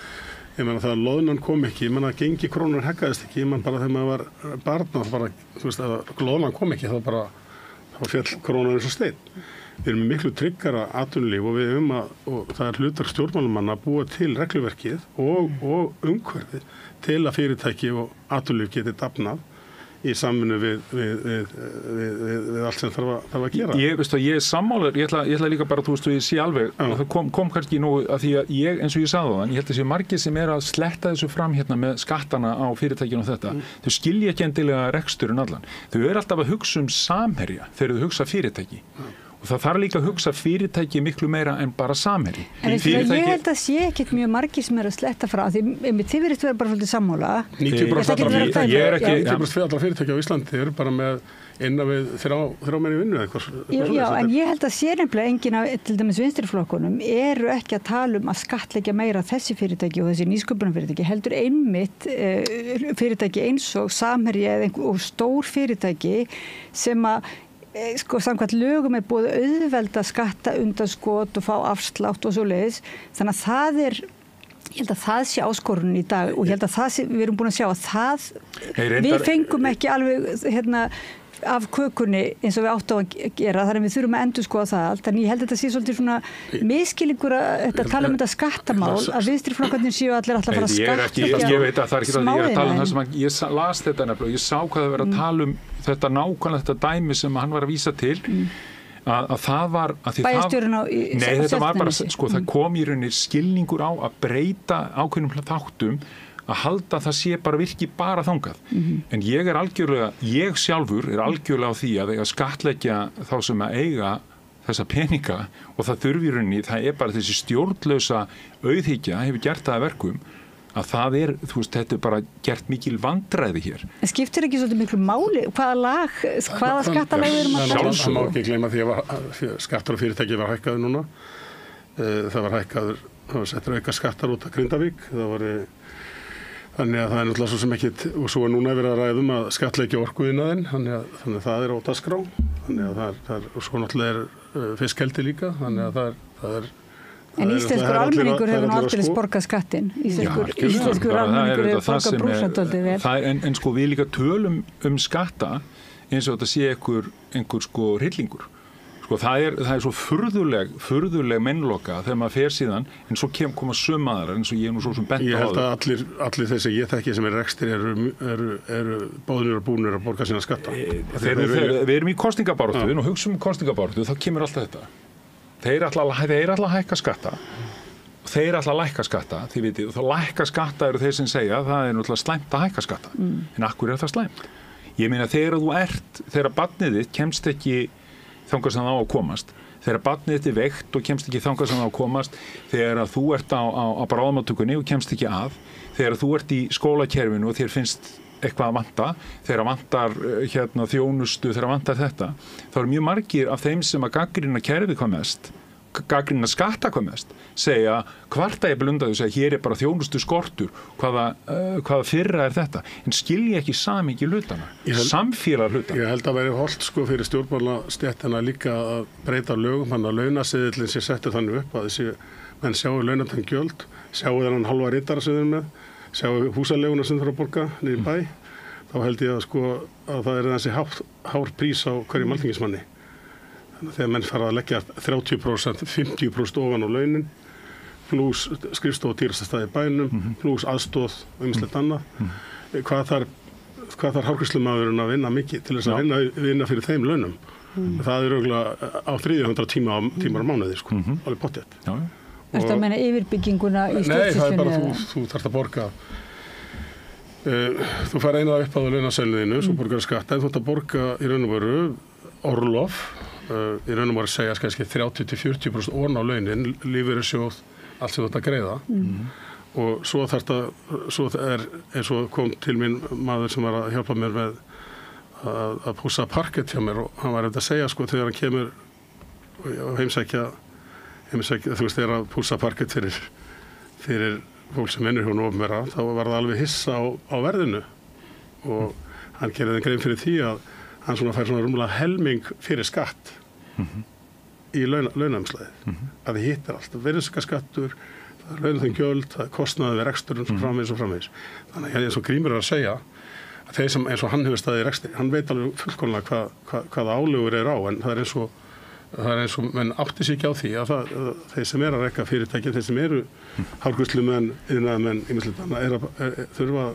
ég meina það að loðnan kom ekki, ég meina að gengi krónur heggaðist ekki, ég meina bara þegar maður var barn, bara, að loðnan kom ekki, þá fjall krónan eins og steinn. Við erum með miklu tryggara atvinnulíf og við og það er hlutverk stjórnmálamanna að búa til regluverkið og umhverfið til að fyrirtæki og atvinnulíf geti dafnað í samvinnu við allt sem þarf að gera. Ég er sammálaður, ég ætla líka bara, ég sé alveg, það kom kannski nú að því að ég, eins og ég sagði á þann, ég held að sé margir sem er að sletta þessu fram hérna með skattana á fyrirtækinu og þetta, þau skilja ekki endilega reksturinn allan. Þau eru alltaf að hugsa samherja þegar þau hugsa fyrirtæki. Og það þarf líka að hugsa fyrirtæki miklu meira en bara Samherji. En ég held að sé ekkert mjög margir sem að sletta frá, því þið virðist vera bara svolítið sammála. 90% allra fyrirtæki á Íslandi eru bara með innan við þrjá menn í vinnu eitthvað. Já, en ég held að sé nefnilega enginn af til dæmis vinstriflokkunum eru ekki að tala að skattleggja meira þessi fyrirtæki og þessi nýsköpunarfyrirtæki, heldur einmitt fyrirtæki eins og Samherji og stór fyrirtæki sem að samkvæmt lögum búið auðvelda skatta undanskot og fá afslátt og svoleiðis, þannig að það ég held að það sé áskorunin í dag og ég held að við erum búin að sjá að við fengum ekki alveg af kökunni eins og við áttum að gera, þannig að við þurfum að endurskoða það allt, en ég held að þetta sé svolítið svona miskilningur að tala þetta skattamál, að vinstriflokkarnir séu allir alltaf að fara að skattleggja. Ég veit að það er ekki það, ég er að tala það sem ég las þetta nefnilega og ég sá hvað það verið að tala þetta nákvæmlega þetta dæmi sem hann var að vísa til, að það var bæjarstjórinn á þetta var bara, það kom í rauninni skilningur á að breyta ákveðnum þáttum að halda það sé bara virki bara þangað. En ég sjálfur er algjörlega á því að skattleggja þá sem að eiga þessa peninga og það þurfi í rauninni, það er bara þessi stjórnlausa auðhyggja hefur gert það að verkum að það þetta er bara gert mikil vandræði hér. En skiptir ekki svolítið miklu máli? Hvaða skattalag við erum að tala? Það má ekki gleyma því að skattar og fyrirtæki var hækkaður núna. Það var hækkaður, það var settur auka skattar út af Grindavík, þannig að það er náttúrulega svo sem ekkit, og svo núna verið að ræðum að skattleggja orkuiðnaðinn, þannig að það er á dagskrá, þannig að það er, og svo náttúrulega er fiskeldi líka, þannig að það er En íslenskur almenningur hefur aldrei borgað skattinn. Íslenskur almenningur hefur borgað brúsandöldi vel. En við líka tölum skatta eins og þetta sé einhver hryllingur. Það er svo furðuleg mennloka þegar maður fer síðan, en svo koma sömaðar eins og ég nú svo sem bent á það. Ég held að allir þessi ég þekki sem er rekstri eru bóðnir og búnir að borga sína skatta. Við erum í kosningabaráttu og hugsaum kosningabaráttu, þá kemur alltaf þetta. Þeir ætla að hækka skatta og þeir ætla að lækka skatta, þið vitið, og þá lækka skatta eru þeir sem segja að það er náttúrulega slæmt að hækka skatta. En af hverju er það slæmt? Ég meina þegar barnið þitt kemst ekki þangað sem það á að komast. Þegar barnið þitt er veikt og kemst ekki þangað sem það á að komast, þegar þú ert á bráðamóttökunni og kemst ekki að, þegar þú ert í skólakerfinu og þér finnst eitthvað að vanta, þegar vantar þjónustu, þegar vantar þetta, þá eru mjög margir af þeim sem að gagnrýna kerfið hvað mest, gagnrýna skatta hvað mest, segja hvarta ég blundaðu, segja hér er bara þjónustu skortur, hvaða fyrra er þetta, en skilja ekki samingi hlutana, samfélag hlutana. Ég held að væri hollt fyrir stjórnmálastéttina líka að breyta lögum, hann að launaseðillin sé settur þannig upp að menn sjáu launatang gjöld, sjáu þennan halva ritara sem þeir með, sjáu húsaleguna sem þarf að borga niður í bæ, þá held ég að það er þessi hár prís á hverjum alþingismanni. Þegar menn fara að leggja 30%, 50% ofan á launin, pluss skrifstof og dýrastastæði bænum, pluss aðstóð og ýmislegt annað. Hvað þarf hárgreiðslumaðurinn að vinna mikið til þess að vinna fyrir þeim launum? Það er auðvitað á 300 tímar á mánuði, alveg pottþétt. Þetta að meina yfirbygginguna í stjórnsýslunni? Nei, það er bara þú þarft að borga. Þú fær eina upphæð á launaseðlinum, svo borgar skatta, en þú þarft að borga í raun og veru orlof, í raun og veru segja kannski 30-40% ofan á launin, lífeyrissjóð, allt sem þú þarft að greiða. Og svo eins og kom til mín maður sem var að hjálpa mér með að pússa parkett hjá mér og hann var eftir að segja þegar hann kemur og heimsækja þú veist, þegar að pússa parkett fyrir fólk sem vinnur hjá opinbera, þá var það alveg hissa á verðinu og hann gerði þeim grein fyrir því að hann fær rúmlega helming fyrir skatt í launaumslagið. Það hittir allt, virðisaukaskattur, það er launatengjöld, það er kostnaður við reksturinn og framvegis. Þannig að eins og Grímur er að segja að þeir sem eins og hann hefur staðið í rekstri, hann veit alveg fullkomlega hvaða álögur er á, en það er eins og menn átti sig ekki á því að þeir sem er að rekka fyrirtæki, þeir sem eru hárgreiðslumenn, iðnaðarmenn, ýmislegt annað, þurfa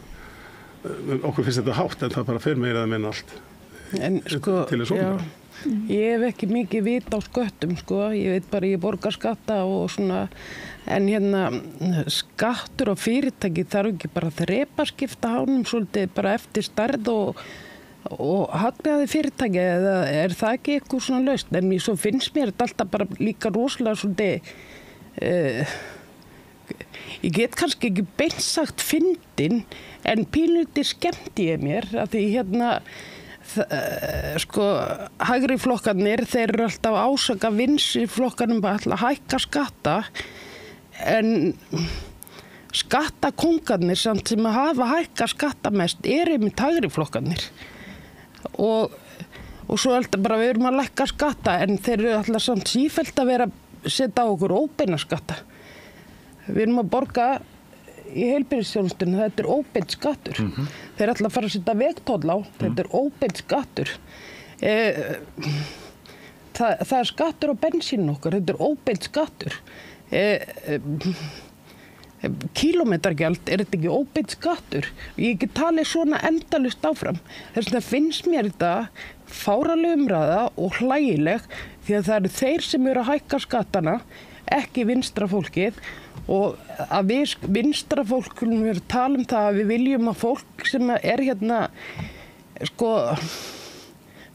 okkur finnst þetta hátt, en það bara fer meira að menna allt til þess ofnbæra. Ég hef ekki mikið vit á sköttum, ég veit bara ég borgar skatta og svona, en skattur á fyrirtæki þarf ekki bara að þrepaskipta hánum svolítið bara eftir stærð og og hagnaði fyrirtæki eða það ekki eitthvað svona lausn, en svo finnst mér þetta alltaf bara líka rosalega svolítið ég get kannski ekki beint sagt fyndin, en pínlítið skemmti ég mér að því sko hægri flokkarnir, þeir eru alltaf ásaka vinstri flokkarnir bara alltaf hækka skatta, en skattakóngarnir samt sem að hafa hækka skatta mest einmitt hægri flokkarnir og svo alltaf bara við erum að lækka skatta, en þeir eru alltaf samt sífellt að vera að setja á okkur óbeina skatta. Við erum að borga í heilbrigðisþjónustunni, þetta óbeinn skattur. Þeir ætla að fara að setja vegtoll á, þetta óbeinn skattur. Það skattur á bensínu okkar, þetta óbeinn skattur. Kílómetragjald, þetta ekki óbeinn skattur? Ég get talið svona endalaust áfram. Þess vegna finnst mér þetta fáraleg umræða og hlægileg, því að það eru þeir sem eru að hækka skattana, ekki vinstra fólkið, og að við vinstra fólk skulum vera að tala um það að við viljum að fólk sem er sko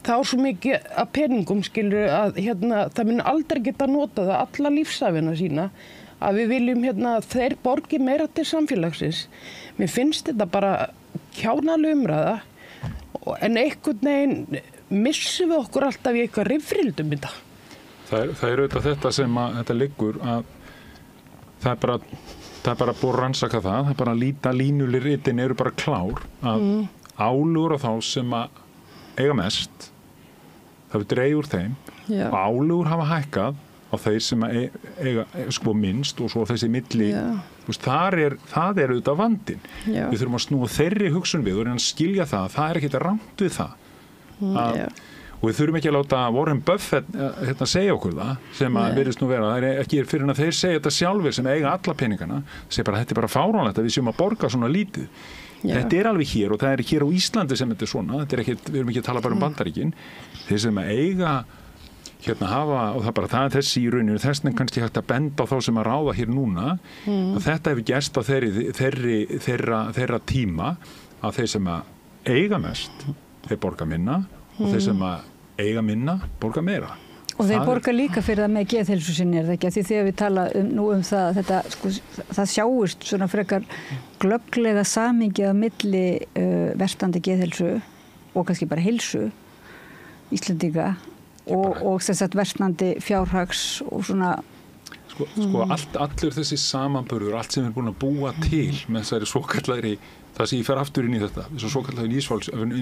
það á svo mikið að peningum skilur að það mun aldrei geta nota það alla lífsæfina sína, að við viljum að þeir borgi meira til samfélagsins. Mér finnst þetta bara kjánaleg umræða, en einhvern veginn missum við okkur alltaf í eitthvað rifrildum þetta. Það er auðvitað þetta sem að þetta liggur að það er bara búið að rannsaka það er bara að líta línuliritin eru bara klár að álögur á þá sem að eiga mest það við dreigja úr þeim og álögur hafa hækkað á þeir sem að eiga sko minnst og svo þessi milli það er auðvitað vandinn. Við þurfum að snúa þeirri hugsun við og reyna að skilja það er ekkert rangt við það og við þurfum ekki að láta Warren Buffett segja okkur það sem að virðist nú vera, það er ekki fyrir en að þeir segja þetta sjálfur sem eiga alla peningana, segja bara þetta er bara fáránlegt að við séum að borga svona lítið. Þetta er alveg hér og það er hér á Íslandi sem þetta er svona, þetta er ekki, við erum ekki að tala bara um Bandaríkin, þeir sem að eiga hafa, og það er þessi í rauninu, þess vegna kannski hægt að benda á þá sem að ráða hér núna, að þetta hefur gerst á þeirra tíma að þeir sem að eiga mest, þeir borga minna og þeir sem að eiga minna borga meira. Og þeir borga líka fyrir það með geðheilsu sinni, er það ekki? Því þegar við tala um það, þetta, sko, það sjáist svona frekar glögglega samhengi að milli verstandi geðheilsu og kannski bara heilsu Íslendinga og sem sagt verstandi fjárhags og svona allur þessi samanburður, allt sem við erum búin að búa til með þessari svokallari, það sem ég fer aftur inn í þetta, þessu svokallari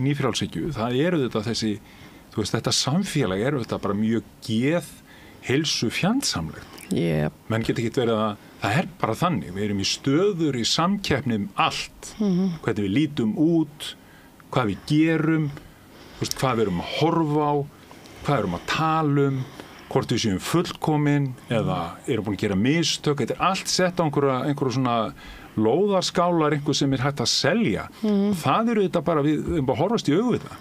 nýfrjálshyggju, það eru þetta þessi, þú veist, þetta samfélag eru þetta bara mjög heilsu fjandsamlegt. Menn geta ekki verið að, það er bara þannig, við erum í stöður í samkeppni allt, hvernig við lítum út, hvað við gerum, þú veist, hvað við erum að horfa á, hvað við erum að tala hvort við séum fullkomin eða erum búin að gera mistök, þetta er allt sett á einhverju svona lóðarskálar, einhver sem er hægt að selja. Það eru þetta bara, við erum bara að horfast í augu við það.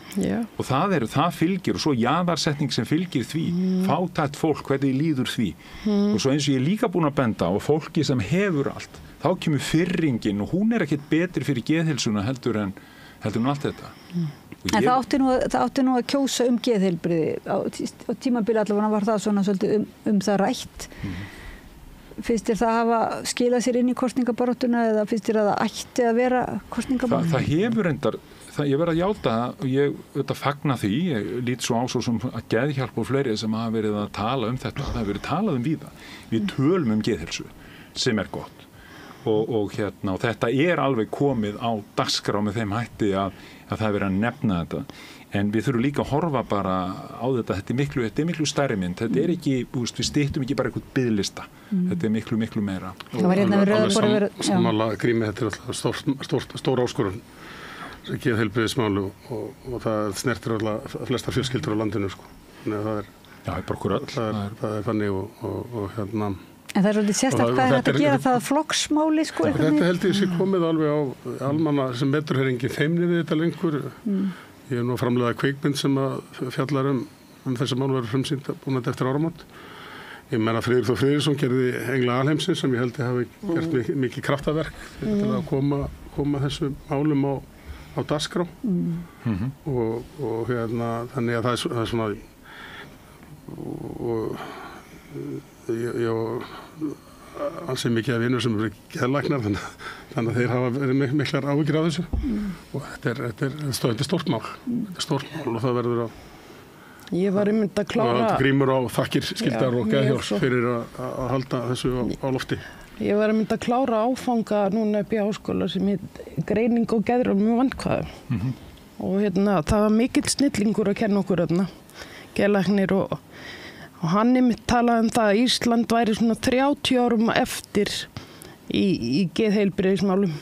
Og það fylgir, og svo jaðarsetning sem fylgir því, fátækt fólk, hvernig líður því. Og svo eins og ég er líka búin að benda á fólki sem hefur allt, þá kemur firringin og hún er ekkert betri fyrir geðheilsuna heldur en allt þetta. En það átti nú að kjósa geðheilbrigði. Á tímabili allavega var það svona svolítið það rætt. Finnst þér það hafa skilað sér inn í kosningabaráttuna eða finnst þér að það ætti að vera kosningabaráttuna? Það hefur reyndar, ég verð að játa og ég fagna því, ég lít svo á svo sem að geðhjálp og fleiri sem hafa verið að tala um þetta, það hefur verið talað um víða. Við tölum geðheilsu sem er gott og þetta er alveg komið á dagskrá með þeim hætti að það er verið að nefna þetta. En við þurfum líka að horfa bara á þetta, þetta er miklu stærri mynd, þetta er ekki, við styttum ekki bara eitthvað biðlista, þetta er miklu meira. Það var hérna við rauðborð að vera... Sammála grími, þetta er alltaf stór áskorun, geðheilbrigðismál og það snertir alltaf flestar fjölskyldur á landinu, sko. Þannig að það er bara okkur öll. Það er fannig og En það er svolítið sérstaklega hvað er þetta að gera það flokksmáli, sko? Þetta held ég sé komið alveg á almanna sem meturheringi feimni við þetta lengur. Ég hef nú framleiðað kvikmynd sem fjallar þessi mál verður frumsýnd búin eftir áramót. Ég meina Friðrik Þór Friðriksson gerði Engla alheimsins sem ég held ég hafi gert mikið kraftaverk til að koma þessu málum á á dagskrá og þannig að það er svona og ég ansi mikið af vinur sem eru geðlæknar þannig að þeir hafa verið miklar áhyggjur af þessu og þetta er stórt mál og það verður að Ég var einmitt að klára grímur á þakkir skildar og geðhjálp fyrir að halda þessu á lofti. Ég var einmitt að klára áfanga núna upp í háskóla sem greining og geðræn með vandkvæðum og það var mikill snillingur að kenna okkur geðlæknir og hann einmitt talaði það að Ísland væri svona 30 árum eftir í geðheilbrigðismálum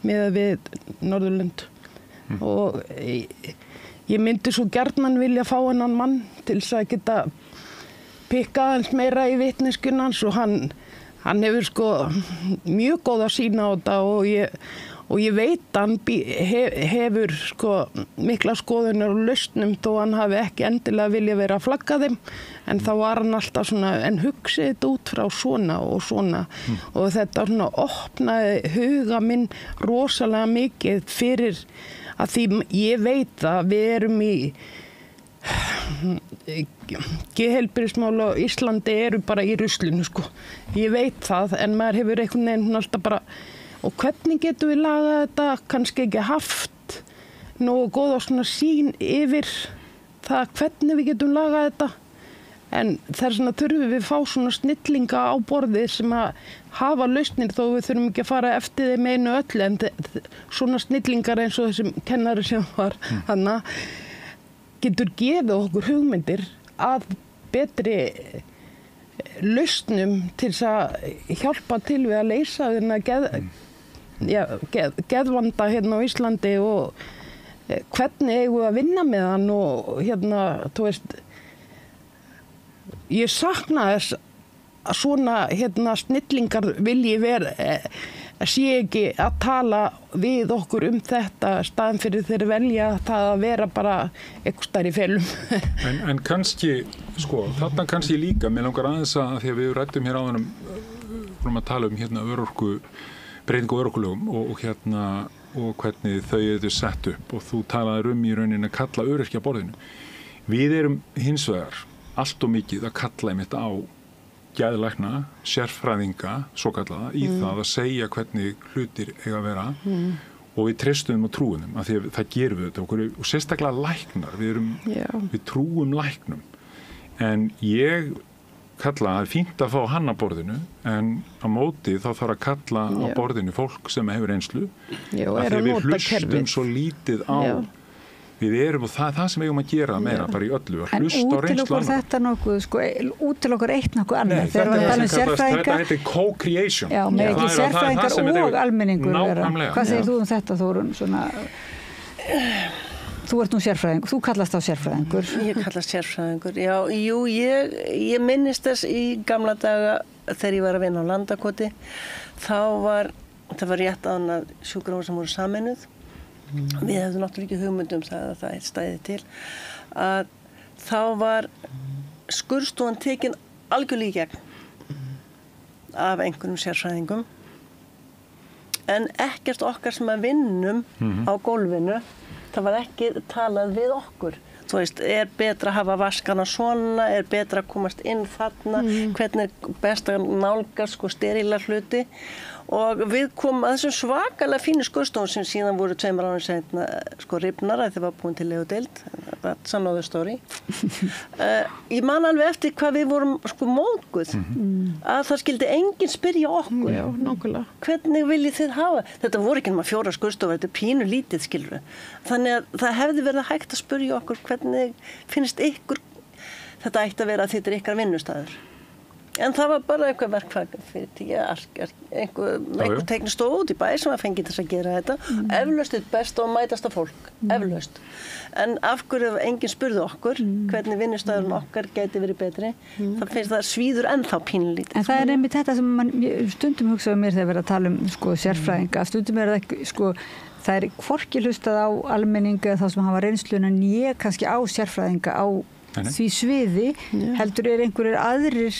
miðað við Norðurlönd og ég myndi svo gjarnan vilja fá hennan mann til þess að geta pikkað hans meira í vitneskjuna hans og hann hefur mjög góða sýn á þetta og ég veit hann hefur mikla skoðunar og lausnum þó hann hafi ekki endilega vilja vera að flagga þeim en þá var hann alltaf svona en hugsið þetta út frá svona og svona og þetta svona opnaði huga minn rosalega mikið fyrir að því ég veit að við erum í geðheilbrigðismál á Íslandi eru bara í ruslinu Ég veit það en maður hefur einhvern veginn alltaf bara og hvernig getum við lagað þetta kannski ekki haft nógu góða svona sýn yfir það hvernig við getum lagað þetta en þess vegna þurfum við fá svona snillinga á borðið sem að hafa lausnir þó við þurfum ekki að fara eftir þeim einu öllu en svona snillingar eins og þessum kennari sem var hana getur gefið okkur hugmyndir að betri lausnum til þess að hjálpa til við að leysa þennan geðvanda á Íslandi og hvernig eigum við að vinna með hann og þú veist ég sakna þess að svona snillingar vilji vera sé ekki að tala við okkur þetta staðan fyrir þeir velja það að vera bara einhvers staðar í felum. En kannski, þarna kannski líka, mér langar aðeins að því að við ræddum hér áðan vorum að tala breytingu á örorkulögum og hvernig þau eru sett upp og þú talaðir í rauninni að kalla öryrkja borðinu. Við erum hins vegar allt og mikið að kalla einmitt á geðlækna, sérfræðinga, svo kallaða, í það að segja hvernig hlutir eiga að vera og við treystum og trúum af því að það gerum við þetta okkur og sérstaklega læknar, við trúum læknum en ég kalla að það er fínt að fá hann að borðinu en á móti þá þarf að kalla á borðinu fólk sem hefur reynslu af því að við hlustum svo lítið á við erum og það sem eigum að gera meira bara í öllu að hlusta á reynslu annað. En þetta nokkuð, útilokkur eitt nokkuð annað. Þegar við talum sérfræðinga. Þetta heitir co-creation. Já, með ekki sérfræðingar og almenningur vera. Hvað segir þú þetta, Þórunn? Þú ert nú sérfræðingur, þú kallast á sérfræðingur. Ég kallast sérfræðingur, já. Jú, ég minnist þess í gamla daga þegar ég var að vinna á Landakoti. Það var rétt áðan að sjúkrahúsin voru sameinuð. Við hefðum náttúrulega ekki hugmyndum það að það stæði til að þá var skurðstofan tekin algjörlega í gegn af einhverjum sérfræðingum en ekkert okkar sem að vinnum á gólfinu það var ekki talað við okkur þú veist, betra að hafa vaskana svona, betra að komast inn þarna hvernig best að nálgast sterilar hluti og við komum að þessum svakalega fínu skurðstofum sem síðan voru 2 árum seinna rifnar að það var búin til legudeild that's another story ég man alveg eftir hvað við vorum móðguð að það skildi enginn spyrja okkur já, nákvæmlega hvernig viljið þið hafa þetta voru ekki nema 4 skurðstofur, þetta pínu lítið skilur þannig að það hefði verið hægt að spyrja okkur hvernig finnst ykkur þetta ætti að vera að þetta ykkar vinnustæður en það var bara eitthvað verkfag fyrir einhver teknistof út í bæ sem að fengi þess að gera þetta eflaust er best og mætasta fólk eflaust en af hverju enginn spurði okkur hvernig vinnustæðurinn okkar gæti verið betri það finnst það svíður ennþá pínlítið en það er einmitt þetta sem stundum hugsaðu mér þegar við að tala sérfræðinga stundum er það ekki það er hvorki hlustað á almenninga þá sem hafa reynsluna en ég kannski á sérfræðinga á því sviði heldur einhverjir aðrir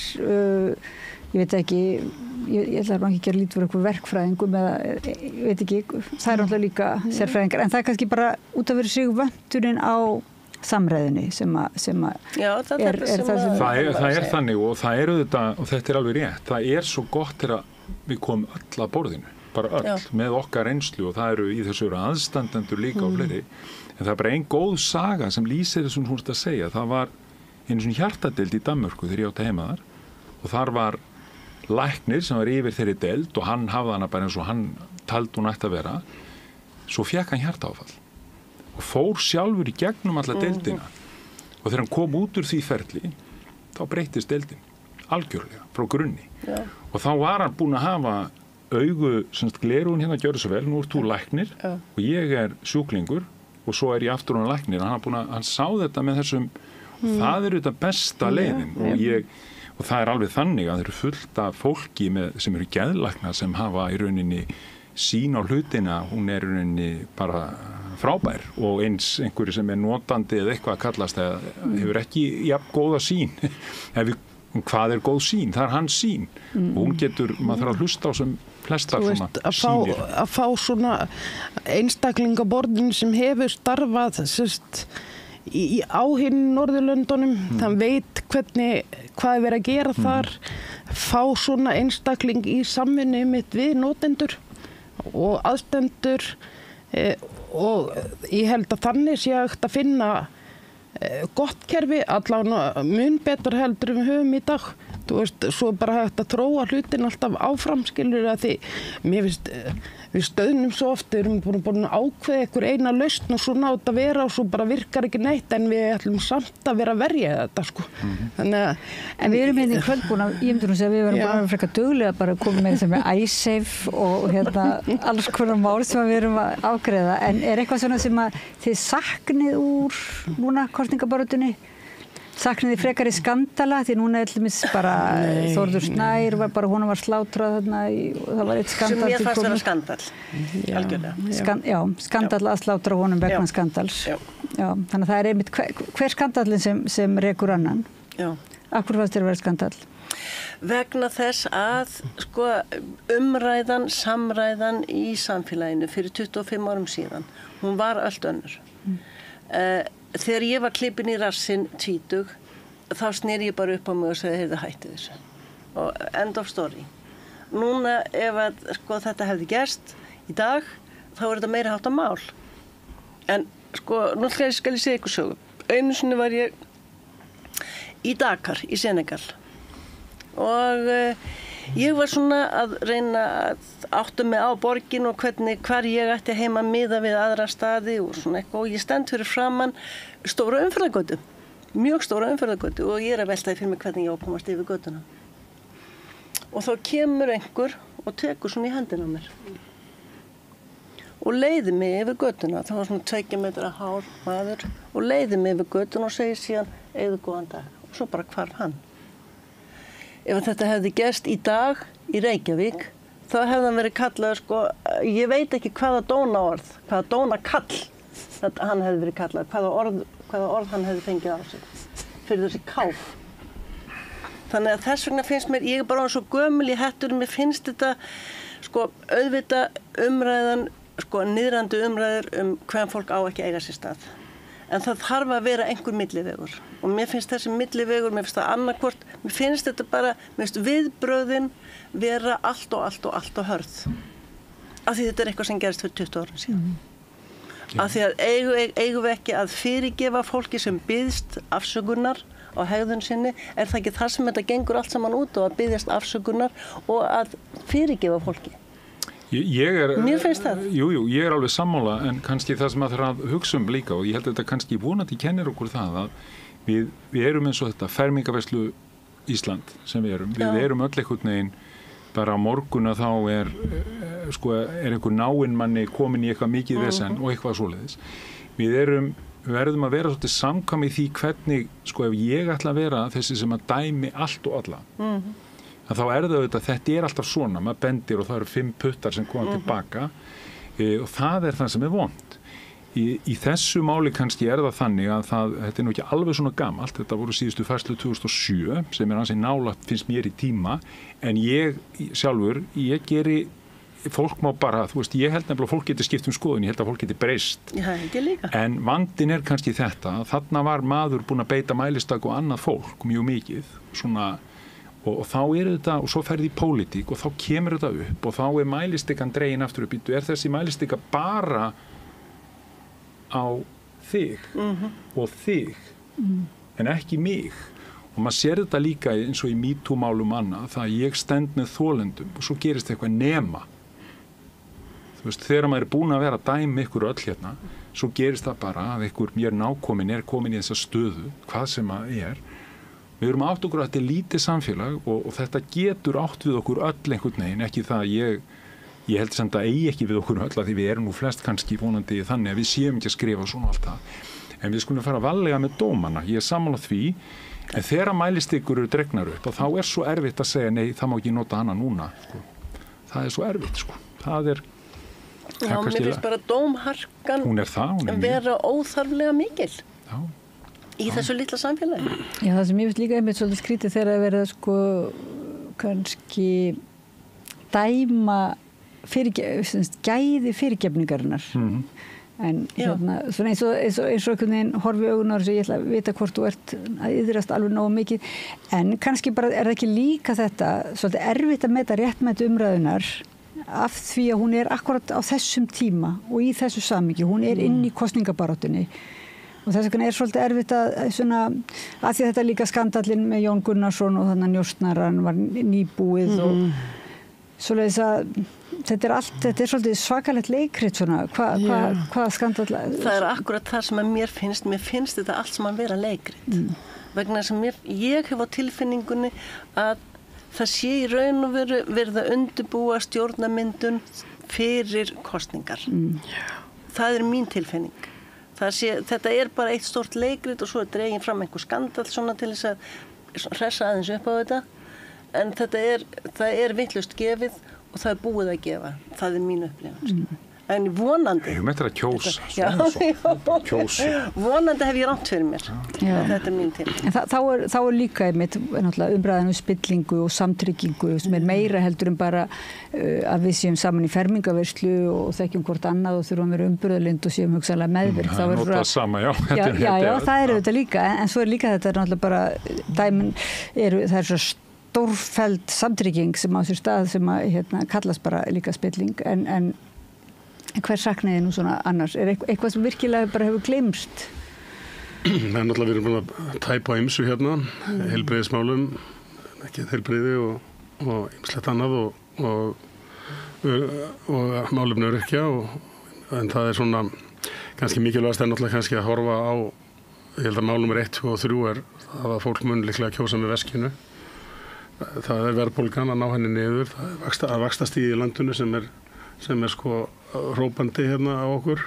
ég veit ekki ég ætla ekki að gera lítið fyrir einhver verkfræðingum eða, ég veit ekki, það alltaf líka sérfræðingar, en það kannski bara út af fyrir sig vöntunin á samræðinni sem er þannig og það þetta, og þetta alveg rétt, það svo gott þegar við komum öll að borðinu, bara öll, með okkar reynslu og það í þessu aðstandendur líka og fleiri, en það bara ein góð saga sem lýsir þessum hún að segja, það var einu svona hjartadeild í Danmörku þegar ég átti heima þar og þar var læknir sem var yfir þeirri deild og hann hafði hana bara eins og hann taldi hún ætti að vera, svo fékk hann hjartaáfall og fór sjálfur í gegnum alla deildina og þegar hann kom út úr því ferli þá breyttist deildin algjörlega frá grunni og þá var hann búinn að hafa glerun hérna gjörðu svo vel, nú ert þú læknir og ég sjúklingur og svo ég aftur hún læknir og hann sá þetta með þessum það þetta besta leiðin og það alveg þannig að þeir fullt af fólki sem geðlæknar sem hafa í rauninni sín á hlutina, hún í rauninni bara frábær og eins einhverju sem notandi eða eitthvað að kallast eða hefur ekki jafn góða sín hvað góð sín, það hans sín og hún getur, maður þarf að hlusta á sem flestar svona sýnir að fá svona einstakling á borðinu sem hefur starfað á hinn Norðurlöndunum þann veit hvað verið að gera þar fá svona einstakling í samvinnu mitt við notendur og aðstendur og ég held að þannig sé hægt að finna gott kerfi, allavega mun betur heldur við höfum í dag. Þú veist, svo bara hægt að þróa hlutin alltaf áfram, skilur að því, mér finnst, við stöðnum svo oft, við erum búin að ákveða einhver eina lausn og svo nátt að vera og svo bara virkar ekki neitt en við ætlum samt að vera að verja þetta, sko. Þannig að... En við erum hérna í kvöld búin að, ég myndi nú segja, við erum bara frekar duglega bara að koma með sem iSafe og alls konar mál sem við erum að afgreiða, en eitthvað svona sem að þið saknið úr núna kosningabaráttunni? Saknaði frekari skandala því núna bara Þórður Snær var bara, hún var slátrað þarna og það var eitt skandal sem mér fannst vera skandal algjörlega skandal að slátra honum vegna skandals þannig að það einmitt hver skandalinn sem rekur annan af hverju fannst þér að vera skandal? Vegna þess að sko, samræðan í samfélaginu fyrir 25 árum síðan hún var allt önnur þegar ég var klippin í rassinn 20, þá sneri ég bara upp á mig og sagði, heyrðu, hætti þessu. Og end of story. Núna, ef þetta hefði gerst í dag, þá þetta meira háttar mál. En, nú skal ég segja ykkur sögu. Einu sinni var ég í Dakar, í Senegal. Og ég var svona að reyna að átta mig á borgin og hvar ég ætti heima miða við aðra staði og svona eitthvað og ég stend fyrir framan stóra umferðargötu, mjög stóra umferðargötu og ég að veltaði fyrir mig hvernig ég á að komast yfir götuna. Og þá kemur einhver og tekur svona í hendina á mér og leiði mig yfir götuna, það var svona 2 metra hár maður og leiði mig yfir götuna og segir síðan, eigðu góðan dag og svo bara hvarf hann. Ef þetta hefði gerst í dag í Reykjavík, þá hefði hann verið kallað, ég veit ekki hvaða dónakall hann hefði verið kallað, hvaða orð hann hefði fengið á sig fyrir þessi káf. Þannig að þess vegna finnst mér, ég bara svo gömul í hettunum, mér finnst þetta, auðvitað umræðan, niðrandi umræður hvern fólk á ekki eiga sér stað. En það þarf að vera einhver millivegur og mér finnst þessi millivegur, mér finnst það annarkvort, mér finnst þetta bara, mér finnst viðbrögðin vera allt og hörð. Af því þetta eitthvað sem gerist fyrir 20 árum síðan. Af því að eigum við ekki að fyrirgefa fólki sem biðst afsökunar á hegðun sinni, það ekki þar sem þetta gengur allt saman út og að biðjast afsökunar og að fyrirgefa fólki. Mér finnst það. Jú, ég alveg sammála en kannski það sem að það að hugsa líka og ég held að þetta kannski vonandi kennir okkur það að við erum eins og þetta fermingaverslu Ísland sem við erum. Við erum öll einhvern veginn bara á morgun að þá er einhver náinn manni komin í eitthvað mikið vesen og eitthvað svoleiðis. Við verðum að vera svolítið samkvæm í því hvernig, ef ég ætla að vera þessi sem að dæmi allt og alla að þá það auðvitað, þetta alltaf svona, maður bendir og það eru 5 puttar sem koma tilbaka og það það sem vont. Í þessu máli kannski það þannig að þetta nú ekki alveg svona gamalt, þetta voru síðustu færslu 2007 sem ansi nálægt finnst mér í tíma, en ég sjálfur, ég geri, fólk má bara, þú veist, ég held nefnilega að fólk geti skipt skoðun, ég held að fólk geti breyst. Já, ekki líka. En vandinn kannski þetta, þarna var maður búinn að beita mælistak og annað fólk mjög mikið, svona, og þá þetta, og svo ferði í pólitík og þá kemur þetta upp og þá mælistikan dregin aftur upp, þessi mælistika bara á þig og þig en ekki mig, og maður sér þetta líka eins og í MeToo-málum annað, það að ég stend með þolendum og svo gerist eitthvað nema, þú veist, þegar maður búin að vera að dæma ykkur öll hérna, svo gerist það bara að ykkur mér nákomin komin í þessa stöðu, hvað sem að við erum átt okkur að þetta lítið samfélag og þetta getur átt við okkur öll einhvern veginn, ekki það að ég held samt að eigi ekki við okkur öll að því við erum nú flest kannski vonandi þannig að við séum ekki að skrifa svona allt það. En við skulum fara varlega með dómana, ég sammála því, en þegar mælistikur eru dregnar upp og þá svo erfitt að segja nei, það má ekki nota hana núna, sko. Það svo erfitt, sko. Það Já, mér finnst bara dómharkan hún vera óþarflega mikil. Já. Í þessu litla samfélagi. Já, það sem ég finnst líka einmitt svolítið skrítið þegar að vera sko kannski dæma gæði fyrirgefningarinnar en hérna, svona eins og einhvern veginn horfi augunar og ég ætla að vita hvort þú ert að yðrast alveg nógu mikið, en kannski bara það ekki líka þetta svolítið erfitt að meta réttmæti umræðunar af því að hún akkurat á þessum tíma og í þessu samhengi, hún inn í kosningabaráttunni og þess vegna svolítið erfitt að svona, að því að þetta líka skandallinn með Jón Gunnarsson og þannig njósnaran var nýbúið og svoleiðis að þetta svolítið svakalegt leikrit svona, hvað skandall? Það akkurat það sem að mér finnst þetta allt sem að vera leikrit. Vegna sem ég hef á tilfinningunni að það sé í raun og veru verið að undirbúa stjórnarmyndun fyrir kosningar. Það mín tilfinning. Þetta bara eitt stórt leikrit og svo dregin fram einhver skandall svona til þess að hressa aðeins upp á þetta. En það vitlaust gefið og það búið að gefa. Það mín upplifun. En vonandi... Ég meitt að kjósa. Vonandi hef ég rangt fyrir mér. Þetta mín til. En þá líka einmitt umræðan spillingu og samtryggingu sem meira heldur en bara að við séum saman í fermingaverslu og þekkjum hvort annað og þurfum að vera umburðarlynd og séum hugsanlega meðvirk. Það notað sama, já. Já, það þetta líka. En svo líka þetta náttúrulega bara dæmin það svo stórfelld samtrygging sem á sér stað sem að kallast bara líka spilling en hver saknaði nú svona annars? Eitthvað sem virkilega bara hefur gleymst? Það náttúrulega við erum búin að tæpa á ýmsu hérna, heilbrigðismálum, ekki heilbrigði og ýmslegt annað og málefni öryrkja en það svona kannski mikilvægast náttúrulega kannski að horfa á, ég held að mál nummer 1, 2 og 3 það að fólk mun líklega kjósa með veskinu. Það verðbólgan að ná henni niður, það vaxtastig í landinu sem sko hrópandi hérna á okkur.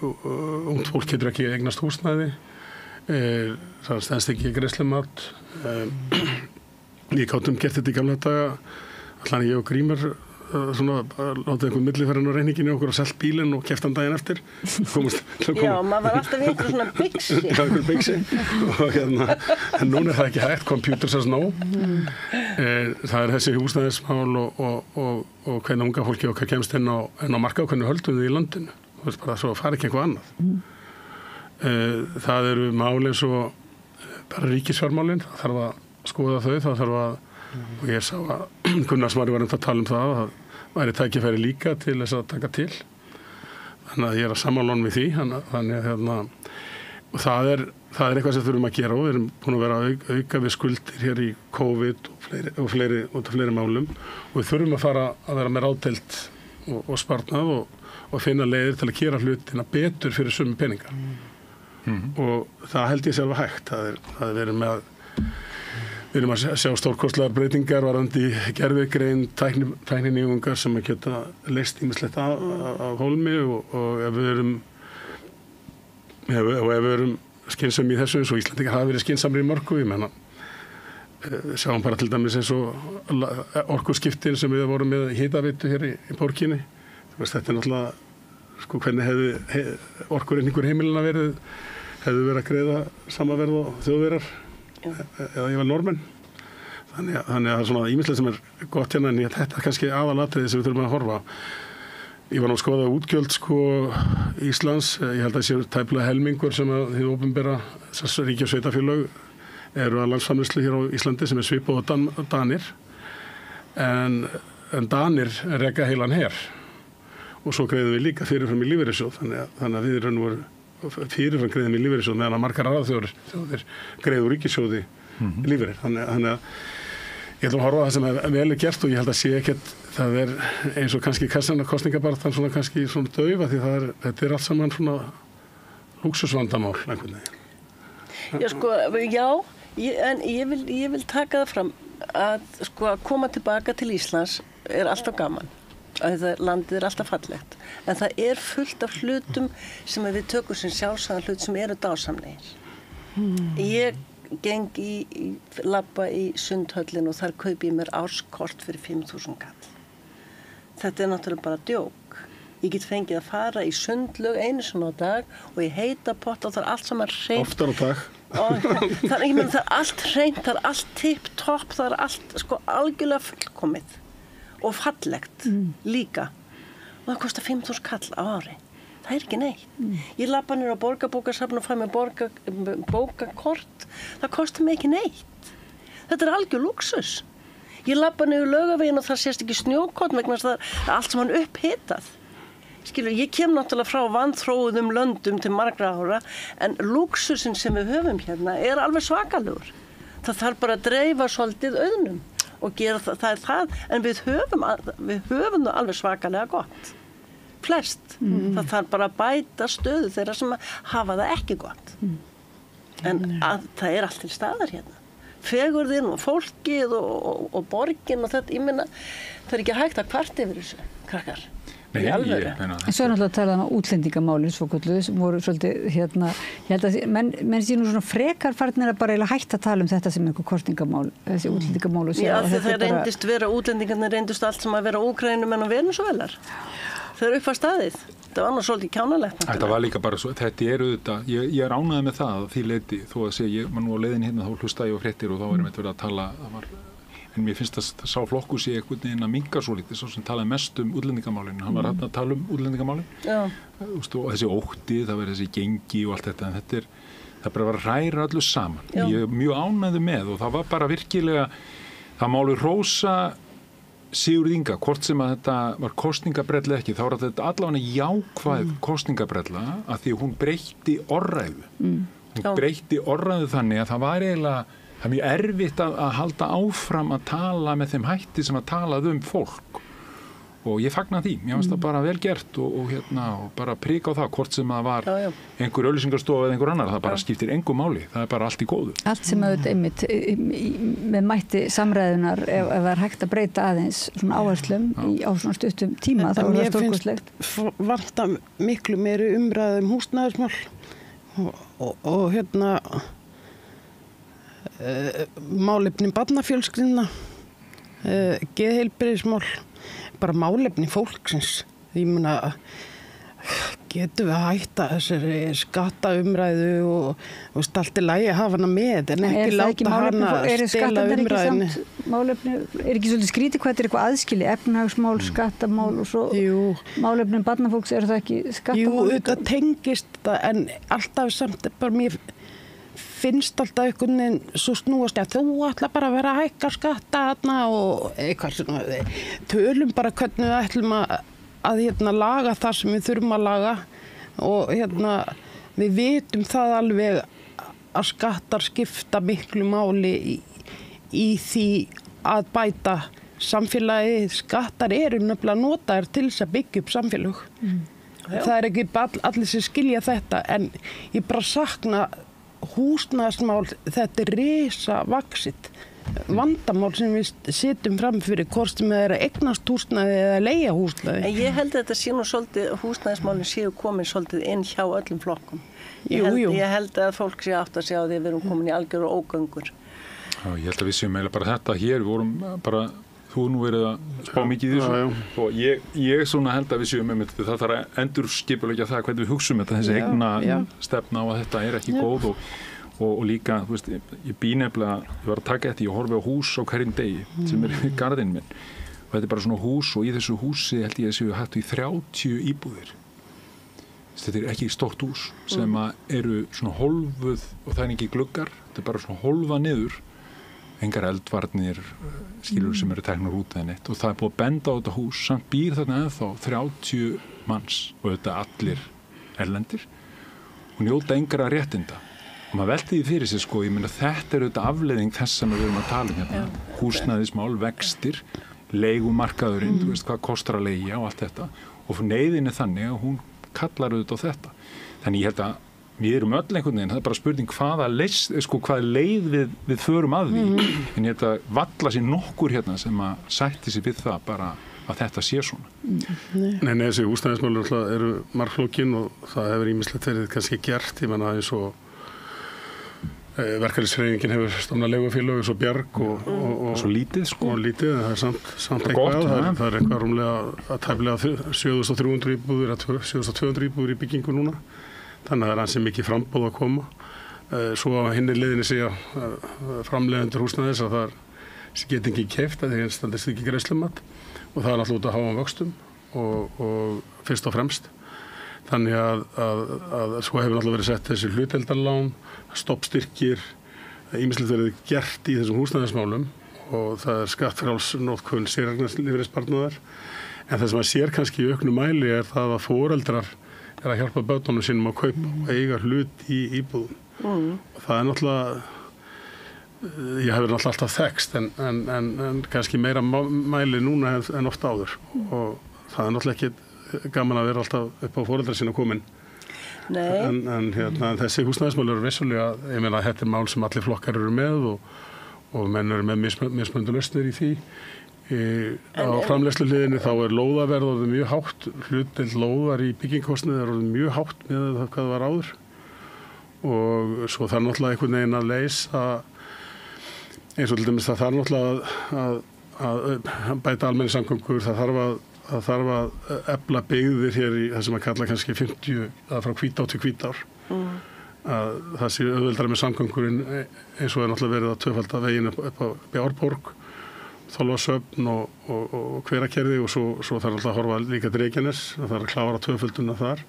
Ungt fólk getur ekki eignast húsnæði, það stendst ekki greiðslumat. Ég gátum gert þetta í gamla daga, allan ég og Grímur svona láta einhver millifærin á reyninginu okkur og selt bílinn og keypt hann daginn eftir. Já, maður var alltaf við einhver svona bixi. Já, einhver bixi. Og en núna það ekki hægt, computers as no. Það þessi húsnæðismál og hvernig unga fólki okkar kemst inn á markað og hvernig höldum við í landinu. Það er bara svo að fara ekki eitthvað annað. Það eru mál eins og bara ríkisfjármálin, það þarf að skoða þau, það þarf að og ég sá að Gunnar Smári var að tala það að væri tækifæri líka til þess að taka til þannig að ég að sammála honum við því þannig að og það er eitthvað sem þurfum að gera og við erum búin að vera að auka við skuldir hér í COVID og fleiri málum og við þurfum að fara að vera með ráðdeild og sparnað og finna leiðir til að gera hlutina betur fyrir sömu peninga og það held ég sjálf hægt það við erum að sjá stórkostlegar breytingar varðandi gervigreind, tækninýjungar sem að geta leyst ýmislegt af hólmi og ef við erum skynsam í þessu eins og Íslandingar hafa verið skynsamri í mörgu, ég menna sjáum bara til dæmis eins og orkuskiptin sem við vorum með hitaveitu hér í borginni. Þetta náttúrulega sko hvernig hefði orkureiningur heimilina hefði verið að greiða sama verð og þjóðverjar eða ég vel normenn. Þannig að það er svona ýmislegt sem gott hérna, en þetta er kannski aðalatriði sem við þurfum að horfa á. Ég var nú að skoða útgjöld Íslands, ég held að sé tæplega helmingur sem að hið opinbera ríki og sveitarfélög eru að landsframleiðslu hér á Íslandi sem svipað á Danir, en Danir reka heilan her og svo greiðum við líka fyrirfram í lífeyrissjóð, þannig að við fyrirfram greiðum í lífeyrissjóð meðan að margar aðþjóðir greiðu ríkissjóði lífeyrir. Þannig að ég ætlum að horfa á það sem vel gert og ég held að sé ekkert, það eins og kannski kostningabaráttan svona kannski svona daufa því þetta allt saman svona lúxusvandamál einhvern veginn. En ég vil taka það fram að að koma tilbaka til Íslands alltaf gaman. Landið alltaf fallegt. En það fullt af hlutum sem við tökum sem sjálfsagðan hlut sem eru dásamlegir. Ég geng labba í Sundhöllin og þar kaupi ég mér árskort fyrir 5.000 kall. Þetta náttúrulega bara djók. Ég get fengið að fara í sundlaug einu svona á dag og í heita pott og það allt saman hreint. Oftar á dag. Það allt hreint, það allt tipp-topp, það allt algjörlega fullkomið og fallegt líka. Og það kostar 5.000 kall á ári. Það ekki neitt. Ég labba niður á Borgarbókasafn og fæ mér bókakort. Það kostar mig ekki neitt. Þetta algjör lúxus. Ég labba niður Laugaveginn og það sést ekki snjókorn vegna þess að það allt sem hann upphitað. Skilur, ég kem náttúrulega frá vanþróuðum löndum til margra ára, en lúxusin sem við höfum hérna alveg svakalegur. Það þarf bara að dreifa svolítið auðnum og gera það, en við höfum það alveg svakalega gott. Flest. Það þarf bara að bæta stöðu þeirra sem hafa það ekki gott. En það allt til staðar hérna. Fegurðin og fólkið og borgin og þetta, ég meina, það ekki hægt að kvart yfir þessu, krakkar. Nei, en svo náttúrulega að tala um útlendingamálin svokölluð sem voru svolítið ég held að menn sé nú svona frekar farnir að bara hætta að tala um þetta sem einhver kosningamál, þessi útlendingamál og Já, það reyndist útlendingarnir reyndust allt sem að vera Úkraínumenn og Venesúelar. Það upp á staðið. Það var nú svolítið kjánalegt. Þetta var líka bara svo, þetta auðvitað, ég ánægði með það því leyti, þó að segja, ég var nú á leiðin hérna þá hlustaði ég á fréttir og þá verið að tala, en mér finnst að sá flokkur sé einhvern veginn að minnka svo lítið, svo sem talaði mest útlendingamálin, hann var að tala útlendingamálin, og þessi ótti, það var þessi gengi og allt þetta, en það bara var að ræra öllu saman. Ég mjög ánægði með og það var bara virkilega, það máli hrósa Sigurð Inga, hvort sem að þetta var kosningabrella ekki, þá var þetta allavega jákvæð kosningabrella að því hún breytti orðræðu. Hún breytti orðræðu þannig að það var eiginlega, það er mjög erfitt að halda áfram að tala með þeim hætti sem að talaði fólk. Og ég fagna því, mér finnst það bara vel gert og bara prika á það, hvort sem það var einhver auglýsingarstofa eða einhver annar, það bara skiptir engu máli, það bara allt í góðu. Allt sem auðvitað einmitt með mætti samræðunar ef það hægt að breyta aðeins svona áherslum á svona stuttum tíma, það var stórkostlegt. Mér finnst vanta miklu meiri umræðu húsnæðismál og málefni barnafjölskyldna, geðheilbrigðismál, bara málefni fólksins. Ég meina, getum við að hætta þessari skattaumræðu og allt í lagi að hafa hana með, en ekki láta hana stela umræðinni. Málefni, ekki svolítið skrítið hvað þetta eitthvað aðskili, efnahagsmál, skattamál og svo málefni barnafólks, það ekki skattamál? Jú, þetta tengist það, en alltaf samt, bara mér finnst alltaf einhvern veginn svo snúast að þú ætla bara að vera að hækka skatta þarna og eitthvað svona, tölum bara hvernig við ætlum að laga það sem við þurfum að laga og við vitum það alveg að skattar skipta miklu máli í því að bæta samfélagi. Skattar eru nefnilega notaðir til þess að byggja upp samfélag. Það er ekki allir sem skilja þetta, en ég bara sakna húsnæðismál, þetta risa vaxið vandamál sem við sitjum fram fyrir, hvort sem það að eignast húsnæði eða leigja húsnæði. En ég held að þetta sé nú svolítið, húsnæðismálin séu komin svolítið inn hjá öllum flokkum. Ég held að fólk sé átt að sjá því að við erum komin í algjör og ógöngur. Já, ég held að við séum eiginlega bara þetta hér, við vorum bara þú nú verið að spá mikið í þessu og ég svona held að við séum með þetta, það þarf að endurskipuleggja það hvernig við hugsum þetta, þessi eigna stefna og þetta er ekki góð og líka, þú veist, ég bý nefnilega, ég var að taka þetta, ég horfi á hús á hverjum degi sem er í garðinn minn og þetta er bara svona hús og í þessu húsi held ég að séu hættu í 30 íbúðir. Þetta er ekki stórt hús sem eru svona hólfuð og það er ekki gluggar, þetta er bara svona hólfa niður, engar eldvarnir skilur sem eru teknar út eða neitt og það er búið að benda á þetta hús, samt býr þarna ennþá 30 manns og þetta allir erlendir og njóta engra réttinda og maður velti því fyrir sig sko, ég meina þetta er auðvitað afleiðing þess sem við erum að tala hérna, húsnæðismál, vextir, leigumarkaðurinn, þú veist hvað kostar að leigja og allt þetta og neyðin er þannig að hún kallar auðvitað á þetta. Þannig ég held að við erum öll einhvern veginn, það er bara spurning hvaða leið við förum að því. En ég held að valla sér nokkur hérna sem að sætti sér við það bara að þetta sé svona. Nei, þessi húsnæðismál eru margflókin og það hefur ýmislegt verið kannski gert, ég menna eins og verkalýðshreyfingin hefur stofnað leigufélög eins og Bjarg og svo lítið sko. Og lítið, en það er samt eitthvað, það er eitthvað rúmlega að tæplega 7300 íbúðir, 7200 íbúðir í byggingu núna, þannig að það er ansið mikið frambóð að koma. Svo á hinni liðinni segja framleiðendur húsnæðis að það get ekki keypt að það standist ekki greiðslumat og það er alltaf út að háa vöxtum og fyrst og fremst. Þannig að svo hefur alltaf verið sett þessi hlutdeildarlán, stoppstyrkir, ýmislegt verið gert í þessum húsnæðismálum og það er skattfrjáls notkun séreignarlífeyrissparnaðar. En það sem að sér kannski í auknu mæli er það að foreldrar er að hjálpa börnunum sínum að kaupa og eiga hlut í íbúðum. Og það er náttúrulega, ég hefur náttúrulega alltaf þekkst en kannski meira mæli núna en oft áður og það er náttúrulega ekki gaman að vera alltaf upp á foreldrar sína komin. En þessi húsnæðismál eru vissulega, ég meina þetta er mál sem allir flokkar eru með og menn eru með mismunandi lausnir í því. Á framleiðsluhliðinni þá er lóðaverð orðið mjög hátt, hlutdeild lóðar í byggingkostnaði er orðið mjög hátt með það hvað það var áður og svo þarf náttúrulega einhvern veginn að leysa eins og til dæmis það þarf náttúrulega að bæta almenni samgöngur, það þarf að efla byggðir hér í það sem að kalla kannski 50 að frá Hvítá til Hvítár að það sé auðveldara með samgöngurinn eins og er náttúrulega verið að tvöfalda veginn upp á Árborg, Þorlákshöfn og Hveragerði og svo þarf alltaf að horfa líka til Reykjanes, það þarf að klára tvöfölduna þar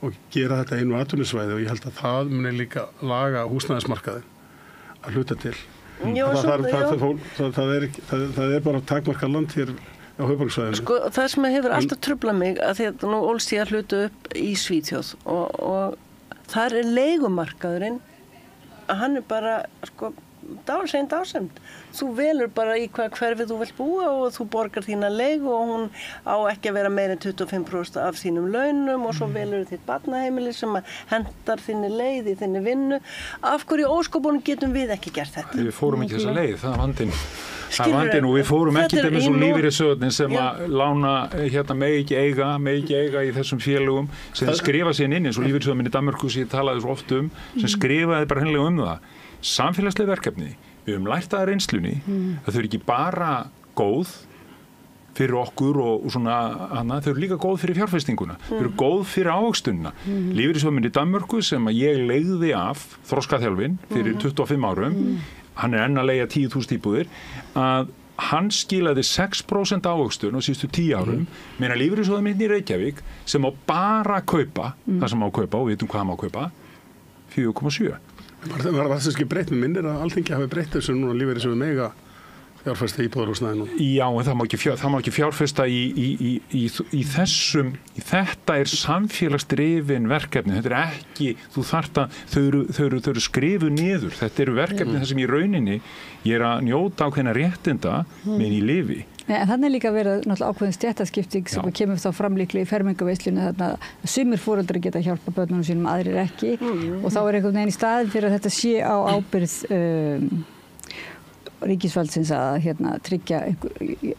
og gera þetta einu atvinnusvæði og ég held að það muni líka laga húsnæðismarkaðinn að hluta til. Það er bara takmarkað land hér á höfuðborgarsvæðinu. Sko, það sem hefur alltaf truflað mig að því að nú ólst ég að hluta upp í Svíþjóð og þar er leigumarkaðurinn að hann er bara sko dásemd. Þú velur bara í hvað hverfi þú vilt búa og þú borgar þína leigu og hún á ekki að vera meira en 25% af þínum launum og svo velur þitt barnaheimili sem hendar þinni leið í þinni vinnu. Af hverju óskopunum getum við ekki gert þetta? Við fórum ekki þessa leið, það er vandinn. Það er vandinn og við fórum ekki til þessu lífeyrissjóðin sem að lána megi ekki eiga í þessum félögum sem skrifa sér inn eins og lífeyrissjóðin í Danmörku sem ég talaði svo oft sem skrifaði bara hreinlega það. Samfélagsleg verkefni, við höfum lært að reynslunni að þau eru ekki bara góð fyrir okkur og svona annað, þau eru líka góð fyrir fjárfestinguna, þau eru góð fyrir ávöxtunina. Lífeyrissjóðurinn í Danmörku sem að ég leigði af þroskaþjálfin fyrir 25 árum, hann er enn að leigja 10.000 íbúðir, að hann skilaði 6% ávöxtun á síðustu 10 árum, meðan lífeyrissjóðurinn í Reykjavík sem á bara kaupa, það sem á kaupa og við vitum hvað hann á kaupa, 4,7. Það var þess ekki breytt með minnir að Alþingi hafi breytt þessu núna lífeyrissjóði mega fjárfesta í íbúðarhúsnæði núna. Já, en það má ekki fjárfesta í þessum, þetta er samfélagsdrifin verkefni, þetta er ekki, þú þarft að, þau eru skrifuð niður, þetta eru verkefni þar sem í rauninni ég er að njóta ákveðna réttinda með í lifi. En þannig er líka verið náttúrulega ákveðin stéttaskipting sem kemur þá framlíklega í fermingarveislunni þarna að sumir foreldrar geta hjálpa börnunum sínum, aðrir ekki og þá er einhvern veginn í staðin fyrir að þetta sé á ábyrgð ríkisvaldsins að tryggja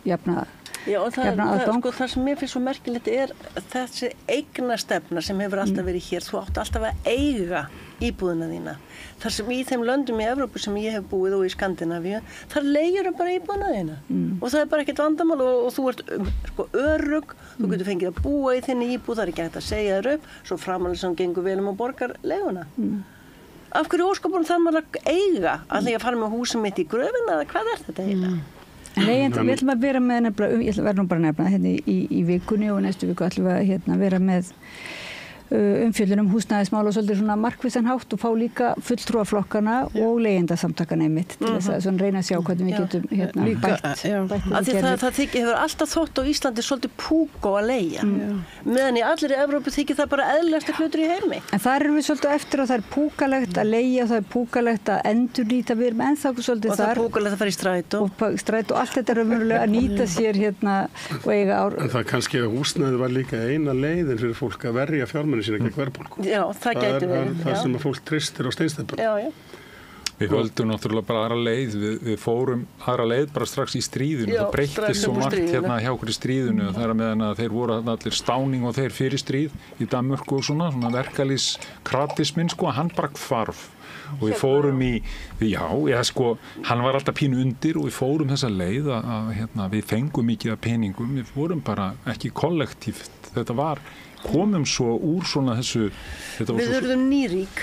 jafna aðgang. Sko, það sem mér finnst svo merkilegt er þessi eignastefna sem hefur alltaf verið hér, þú átt alltaf að eiga íbúðina þína. Þar sem í þeim löndum í Evrópu sem ég hef búið og í Skandinavíu, þar leigurðu bara íbúðina þína. Og það er bara ekkert vandamál og þú ert sko örugg, þú getur fengið að búa í þinni íbúð, það er ekki hægt að segja þér upp, svo framanlega sem gengur vel og borgar leiguna. Af hverju óskopunum þarf maður að eiga? Ætla ég að fara með húsið mitt í gröfina eða hvað er þetta eiginlega? Nei, við ætlum að vera með nefnilega, ég verður nú bara nefnilega hérna í vikunni og næstu viku ætlum við að hérna, vera með umfjöllun húsnæðismál og svolítið svona markvissan hátt og fá líka fulltrúaflokkana og leyendasamtakana einmitt til þess að svona reyna að sjá hvernig við getum hérna bætt. Það hefur alltaf þótt á Íslandi svolítið púkó að leigja. Meðan í allir í Evrópu þykir það bara eðlilegasta hlutur í heimi. En það erum við svolítið eftir og það er púkalegt að leigja og það er púkalegt að endurnýta, við erum ennþá svolítið þar. Og það er púkalegt að fara í strætó. Og strætó, allt þetta er raunverulega að nýta sér hérna og eiga En það kannski að húsnæði var líka eina leiðin fyrir fólk að verja fjármunni sína gegn verðbólgu. Já, það gæti verið. Það sem að fólk tristir á steinsteypur. Já. Við höldum náttúrulega bara aðra leið, við fórum aðra leið bara strax í stríðinu, það breyttist svo margt hérna hjá okkur í stríðinu og það er meðan að þeir voru allir Stáning og þeir fyrir stríð í Danmörku og svona verkalýskratisminn sko, hann bara hvarf og við fórum hann var alltaf pínu undir og við fórum þessa leið að hérna, við fengum mikið af peningum, við vorum bara ekki kollektíft, þetta var komum svo úr svona þessu Við urðum nýrík.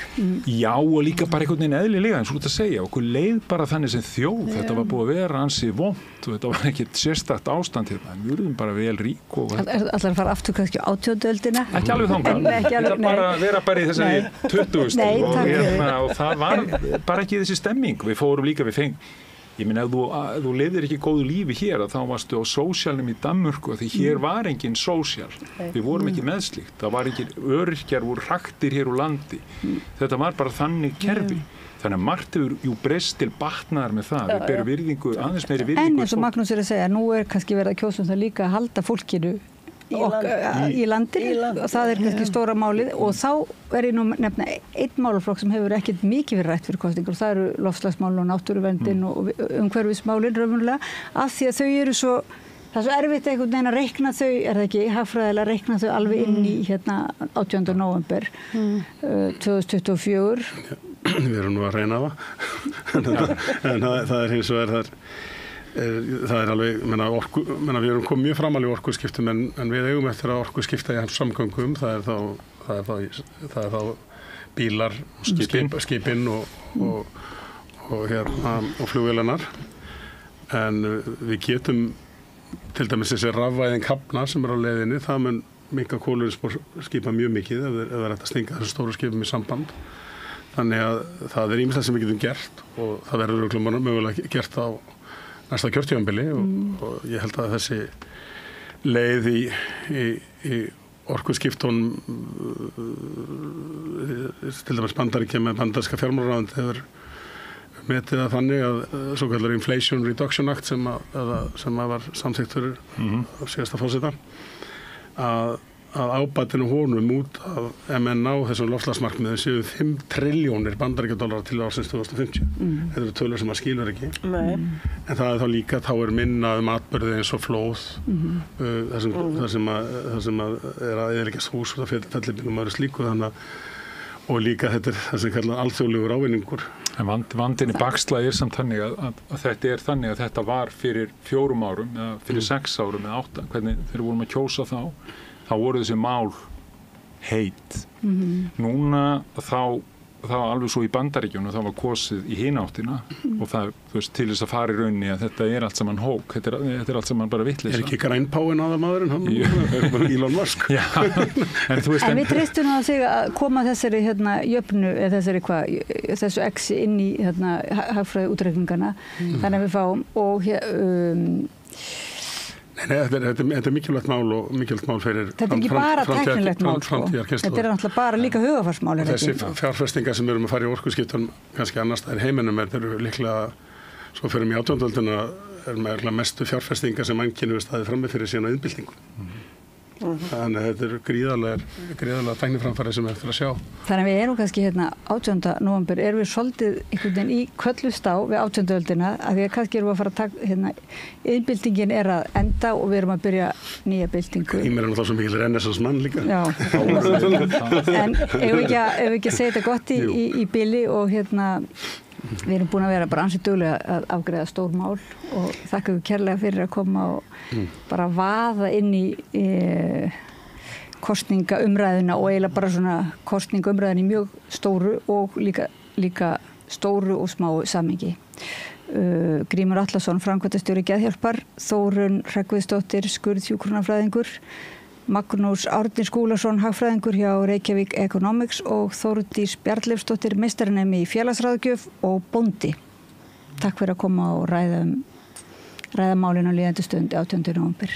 Já og líka bara einhvern veginn eðlilega eins og út að segja okkur leið bara þannig sem þjóð þetta var búið að vera ansi vont og þetta var ekkert sérstakt ástand hérna en við urðum bara vel rík og Ætlar að fara aftur kannski á 18. Ekki alveg þangað þetta bara vera bara í þessari 20. og það var bara ekki þessi stemming við fórum líka Ég meina, ef þú lifðir ekki góðu lífi hér, þá varstu á sósíalnum í Danmörku, því hér var engin sósíal. Við vorum ekki meðslíkt. Það var ekki öryrkjar, voru hraktir hér úr landi. Þetta var bara þannig kerfi. Þannig að margt hefur breyst til batnaðar með það. Við berum virðingu, aðeins meiri virðingu. En eins og Magnús er að segja, nú er kannski verið að kjósa það líka að halda fólkinu í landinu og það er kannski stóra málið og þá er ég nú nefna einn málaflokk sem hefur ekkert mikið verið rætt fyrir kosningar og það eru loftslagsmálin og náttúruverndin og umhverfismálin raunverulega af því að þau eru svo það er svo erfitt einhvern veginn að reikna þau er það ekki hagfræðilega að reikna þau alveg inn í hérna 18. nóvember 2024 Við erum nú að reyna en það er hins vegar það er alveg, við erum komið mjög framalega í orkuskiptum en við eigum eftir að orkuskipta í samgöngum, það er þá bílar, skipin og flugvélarnar en við getum til dæmis þessi rafvæðin kafna sem er á leiðinni, það mun minnka kolefnisspor skipa mjög mikið ef það er hægt að stinga þessu stóru skipum í samband þannig að það er ýmislegt sem við getum gert og það verður mögulega gert á næsta kjörtímabili og ég held að þessi leið í orkuskiptunum til dæmis Bandaríkja með bandaríska fjármálaráðuneyti hefur metið það þannig að svokallar Inflation Reduction Act sem var samþykktur á síðasta forseta að ábatinu honum út af MNA þessum loftslagsmarkmiðum séu 5 trilljónir bandaríkjadollara til ársins 2050. Þetta eru tölur sem maður skilur ekki. En það er þá líka, þá er minnað atburði eins og flóð, það sem er að eyðileggjast hús, það fellibylum og slíku og líka þetta er það sem kallar alþjóðlegur ávinningur. En vandinn í bakslagi samt þannig að þetta er þannig að þetta var fyrir 4 árum, eða fyrir 6 árum eða 8, hvernig þeir vorum að kjósa þá voru þessi mál heit. Núna þá alveg svo í Bandaríkjunum þá var kosið í hináttina og það, til þess að fara í rauninni að þetta er allt saman hók, þetta er allt saman bara vitleysa. Er ekki grænpáin aðalmaðurinn, hann er bara Elon Musk. Já, en við treystum á sig að koma þessari jöfnu, eða þessu X inn í hagfræði útreikningana, þannig að við fáum og Nei, þetta er mikilvægt mál og mikilvægt mál fyrir Þetta er ekki bara tæknilegt mál, þetta er náttúrulega bara líka hugarfarsmál. Þessi fjárfestingar sem erum að fara í orkuskiptum kannski annars staðar í heiminum eru líklega, svo fyrir mig 18. öldina mestu fjárfestingar sem mannkynið staðið frammi fyrir síðan á iðnbyltingu. Þannig að þetta eru gríðarlega tækniframfæri sem eftir að sjá. Þannig að við erum kannski 18. nóvember, erum við svolítið einhvern veginn í köllust á við 18. öldina, að því að kannski erum við að fara að taka, iðnbyltingin að enda og við erum að byrja nýja byltingu. Ímir náttúrulega svo mikil Renaissance mann líka. Já. En ef við ekki að segja þetta gott í bili og við erum búin að vera bara ansið duglega að afgreiða stór mál og þakka ykkur kærlega fyrir að koma og bara vaða inn í kosningaumræðuna og eiginlega bara svona kosningaumræðuna í mjög stóru og líka stóru og smáu samhengi. Grímur Atlason, framkvæmdastjóri Geðhjálpar, Þórunn Hreggviðsdóttir, skurðhjúkrunarfræðingur, Magnús Árni Skúlason, hagfræðingur hjá Reykjavík Economics og Þórdís Bjarnleifsdóttir, meistaranemi í félagsráðgjöf og bóndi. Takk fyrir að koma og ræða málin á líðandi stund 18. nóvember.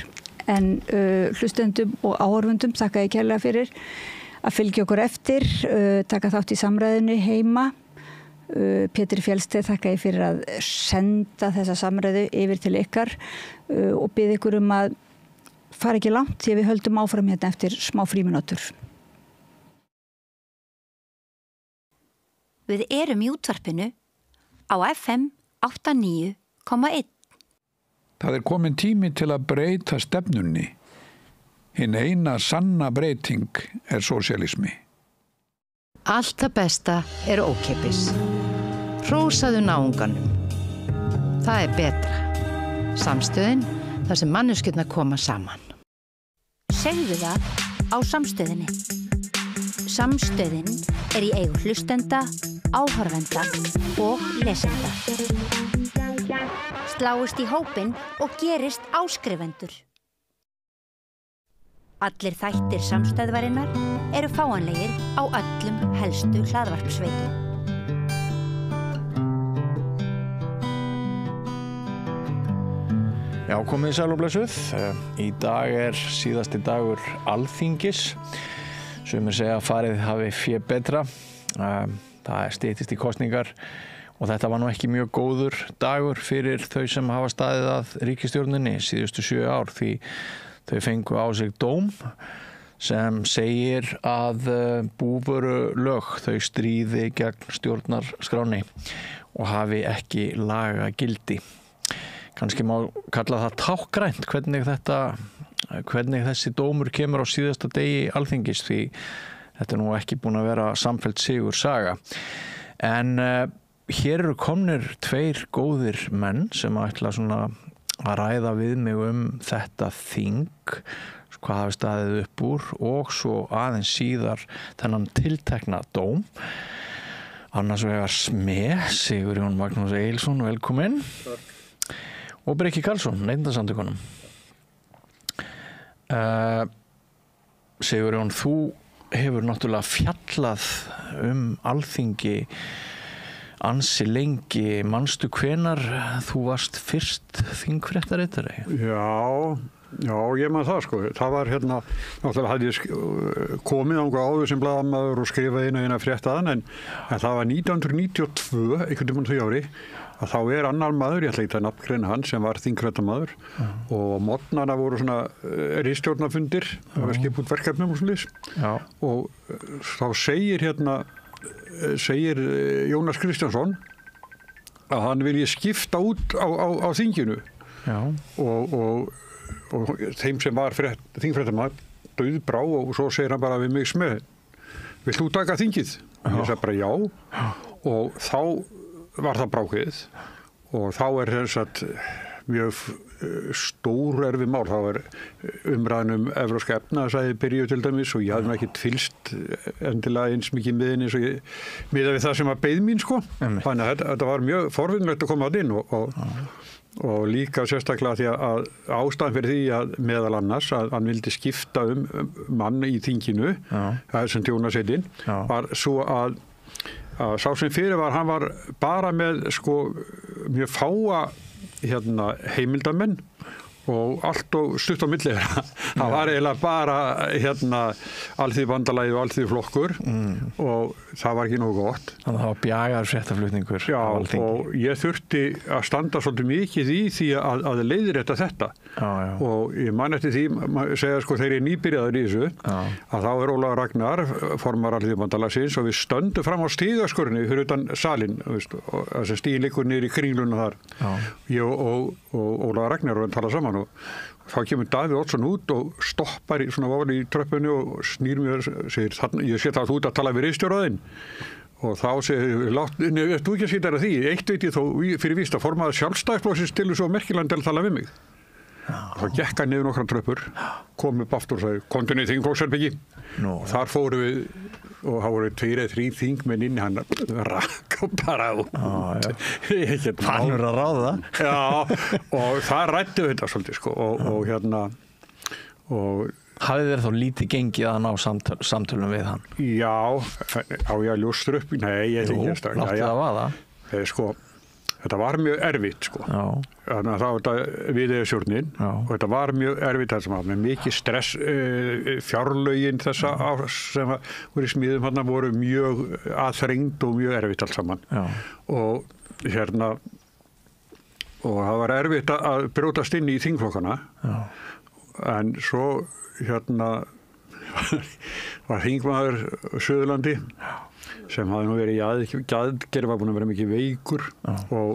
En hlustendum og áhorfundum þakka ég kærlega fyrir að fylgja okkur eftir, taka þátt í samræðinu heima. Pétur Fjellsteð þakka ég fyrir að senda þessa samræðu yfir til ykkar og bið ykkur að fara ekki langt því að við höldum áfram eftir smá frímínútur. Við erum í útvarpinu á FM 89,1. Það komin tími til að breyta stefnunni. Hinn eina sanna breyting sósíalismi. Allt það besta ókeypis. Hrósaðu náunganum. Það betra. Samstöðin, þar sem manneskjurnar koma saman. Segðu það á Samstöðinni. Samstöðin í eigu hlustenda, áhorfenda og lesenda. Sláist í hópinn og gerist áskrifendur. Allir þættir Samstöðvarinnar eru fáanlegir á öllum helstu hlaðvarpsveitum. Já, komið sæl og blessuð. Í dag síðasti dagur Alþingis. Sumir segja að farið hafi fé betra. Það styttist í kosningar og þetta var nú ekki mjög góður dagur fyrir þau sem hafa staðið að ríkisstjórninni síðustu 7 ár því þau fengu á sig dóm sem segir að búvörulög þau stríði gegn stjórnarskránni og hafi ekki lagagildi. Kannski má kalla það tákgrænt hvernig þessi dómur kemur á síðasta degi Alþingis því þetta nú ekki búin að vera samfellt sigur saga. En hér eru komnir 2 góðir menn sem ætla svona að ræða við mig þetta þing, hvað hafi staðið upp úr og svo aðeins síðar þennan tiltekna dóm. Annars vegar Sigurjón Magnús Egilsson, velkominn. Takk. Og Breki Karlsson, Neytendasamtökunum. Sigurjón, þú hefur náttúrulega fjallað Alþingi ansi lengi. Manstu hvenær þú varst fyrst þingfréttaritari? Já, ég man það sko. Það var náttúrulega hafði ég komið áður sem blaðamaður og skrifað eina fréttaðan en það var 1992, einhvern tímann 2 ári, að þá annar maður, ég ætla ekki að nafngreina hann, sem var þingfréttamaður og morgnana voru svona ritstjórnarfundir, það var skipað út verkefnum og svoleiðis. Og þá segir Jónas Kristjánsson að hann vilji skipta út á þinginu. Og þeim sem var þingfréttamaður dauðbrá og svo segir hann bara við mig vilt þú taka þingið? Ég sagði bara já og þá var það brákið og þá þess að mjög stór erfið mál. Þá umræðan evrópska efnahagsæði byrjuð til dæmis og ég hafði ekkert fylgst endilega eins mikið með henni eins og ég miðað við það sem að beið mín sko. Þannig að þetta var mjög forvinnlegt að koma inn og líka sérstaklega því að ástæðan fyrir því að meðal annars að hann vildi skipta mann í þinginu, það sem tjónasettinn, var svo að sá sem fyrir hann var bara með sko mjög fáa heimildamenn og allt og stutt á milli það var eiginlega bara Alþýðubandalagið og Alþýðuflokkur og það var ekki nógu gott. Þannig að það var bjagaður fréttaflutningur. Já, og ég þurfti að standa svolítið mikið í því að leiðrétta þetta. Og ég man eftir því, segja sko þegar ég nýbyrjaður í þessu, að þá Ólafur Ragnar, formar Alþýðubandalagsins og við stöndum fram á stígaskurni fyrir utan salinn, þess að stígin liggur niður í Kringluna þar. Ég og Ólafur Ragnar og hann tala saman og þá kemur Davíð Oddsson út og stoppar svona ofan í tröppunni og snýr mér og segir, ég sé það að þú ert að tala við ritstjóraðinn og þá segir, ert þú ekki að sýta því? Eitt veit ég þó fyrir víst að formaður Sjálfstæðisflokksins til svo merkilega til að tala við mig. Þá gekk hann niður nokkra tröppur, kom upp aftur og sagði, komdu niður þingflokksherbyggi. Þar fórum við og það voru 2 eða 3 þingmenn inn hann rak og bara út. Fannur að ráða. Já, og það ræddi við þetta svolítið sko og hafið þér þá lítið gengið að ná samtölum við hann? Já, á ég að ljóstra upp? Nei, ég er ekki að láttu það vaða. Sko, þetta var mjög erfitt sko. Þannig að það var þetta viðeigastjórnin og þetta var mjög erfitt þess að með mikið stress fjárlögin þessa sem voru í smíðum hann voru mjög aðþrengd og mjög erfitt allt saman. Og og það var erfitt að brjótast inn í þingflokkana en svo var þingmaður Suðurlandi sem hafði nú verið í aðgerð, var búin að vera mikið veikur og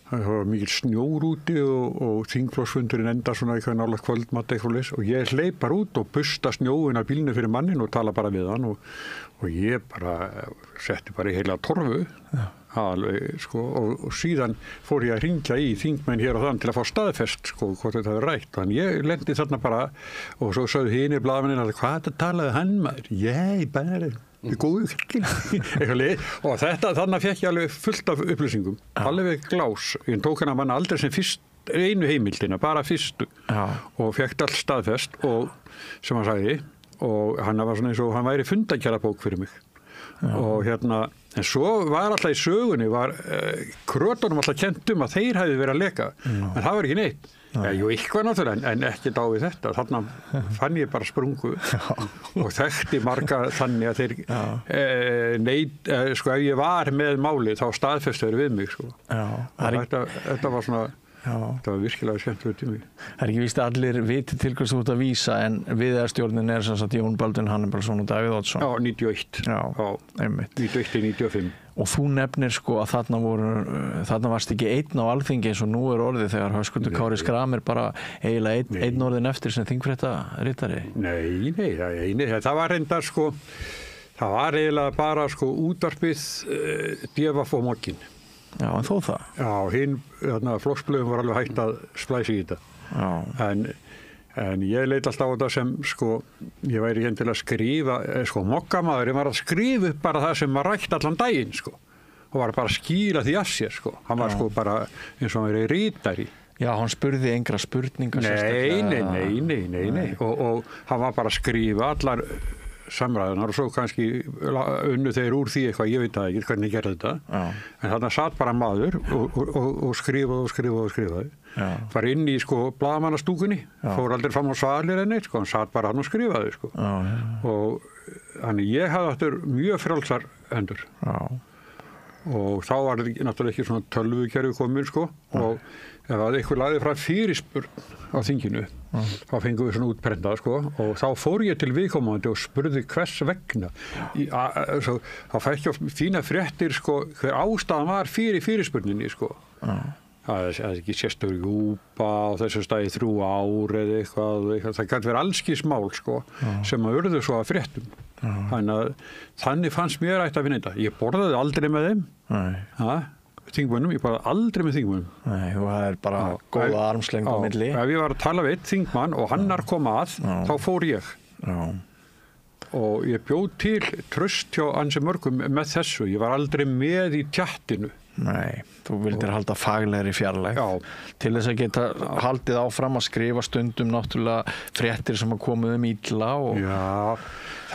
það var mikil snjór úti og þingflokksfundurinn enda svona eitthvað nálægt kvöldmatt eitthvað og ég hleyp bara út og busta snjóin af bílnum fyrir mannin og tala bara við hann og ég bara setti bara í heila torfu alveg sko og síðan fór ég að hringja í þingmenn hér og þann til að fá staðfest sko hvort þetta hefur rætt þannig ég lendi þarna bara og svo sagði hinir blaðamennin að hvað þetta talaði hann maður? Ég bara góðu og þetta þannig fekk ég alveg fullt af upplýsingum alveg glás, ég tók hann að manna aldrei sem fyrst einu heimildina, bara fyrstu og fekk allt staðfest og sem hann sagði og hann var svona eins og hann væri fundakjarabók fyrir mig og en svo var alltaf í sögunni var krötunum alltaf kennt að þeir hefði verið að leka en það var ekki neitt jú, eitthvað náttúrulega en ekki á við þetta þarna fann ég bara sprungu og þekkti marga þannig að þeir sko ef ég var með máli þá staðfestu þeir við mig sko þetta var svona þetta var virkilega skemmtilegt tími. Það er ekki víst að allir viti til hvers þú ert að vísa en viðeigastjórnin sem sagt Jón Baldvin Hannibalsson og Davíð Oddsson. Já, 91. Einmitt. 91 til 95. Og þú nefnir sko að þarna varst ekki einn á Alþingi eins og nú orðið þegar Höskuldur Kári Schramir bara eiginlega einn orðin eftir sem þingfréttaritari. Nei, það var reyndar sko það var eiginlega bara sko útvarpið DFF og Mogginn. Já, en þó það? Já, flokksblöðum var alveg hægt að splæsa í þetta. En ég leit alltaf á þetta sem, sko, ég væri ekki til að skrifa, sko, Moggamaðurinn var að skrifa upp bara það sem var rætt allan daginn, sko. Og var bara að skýra því af sér, sko. Hann var sko bara eins og hann verið ritari. Já, hann spurði engra spurningar sérstaklega. Nei. Og hann var bara að skrifa allar samræðunar og svo kannski unnu þeir úr því eitthvað, ég veit það ekki hvernig gerði þetta en þarna satt bara maður og skrifaði var inn í sko blaðamannastúkunni fór aldrei fram á svalir en neitt sko, hann satt bara hann og skrifaði sko og þannig ég hafði aftur mjög frjálsar hendur og þá var þetta náttúrulega ekki svona tölvukerfi komin sko og ef að eitthvað lagði frá fyrirspurn á þinginu þá fengum við svona útprentað sko og þá fór ég til viðkomandi og spurði hvers vegna þá fætti ég fína fréttir sko hver ástæðan var fyrir fyrirspurninni sko það er ekki sérstökur júpa á þessu staði 3 ár eða eitthvað það gæti verið allskis mál sko sem að urðu svo að fréttum þannig fannst mér ætti að vinna þetta ég borðaði aldrei með þeim þingmönnum, ég bara aldrei með þingmönnum. Nei, það er bara góða armslengd á milli. Ef ég var að tala við einn þingmann og hannar kom að, þá fór ég. Og ég bjóð til traust hjá ansi mörgum með þessu. Ég var aldrei með í tjattinu. Nei, þú vildir halda faglegri fjarlægð. Til þess að geta haldið áfram að skrifa stundum náttúrulega fréttir sem að koma illa og... Já,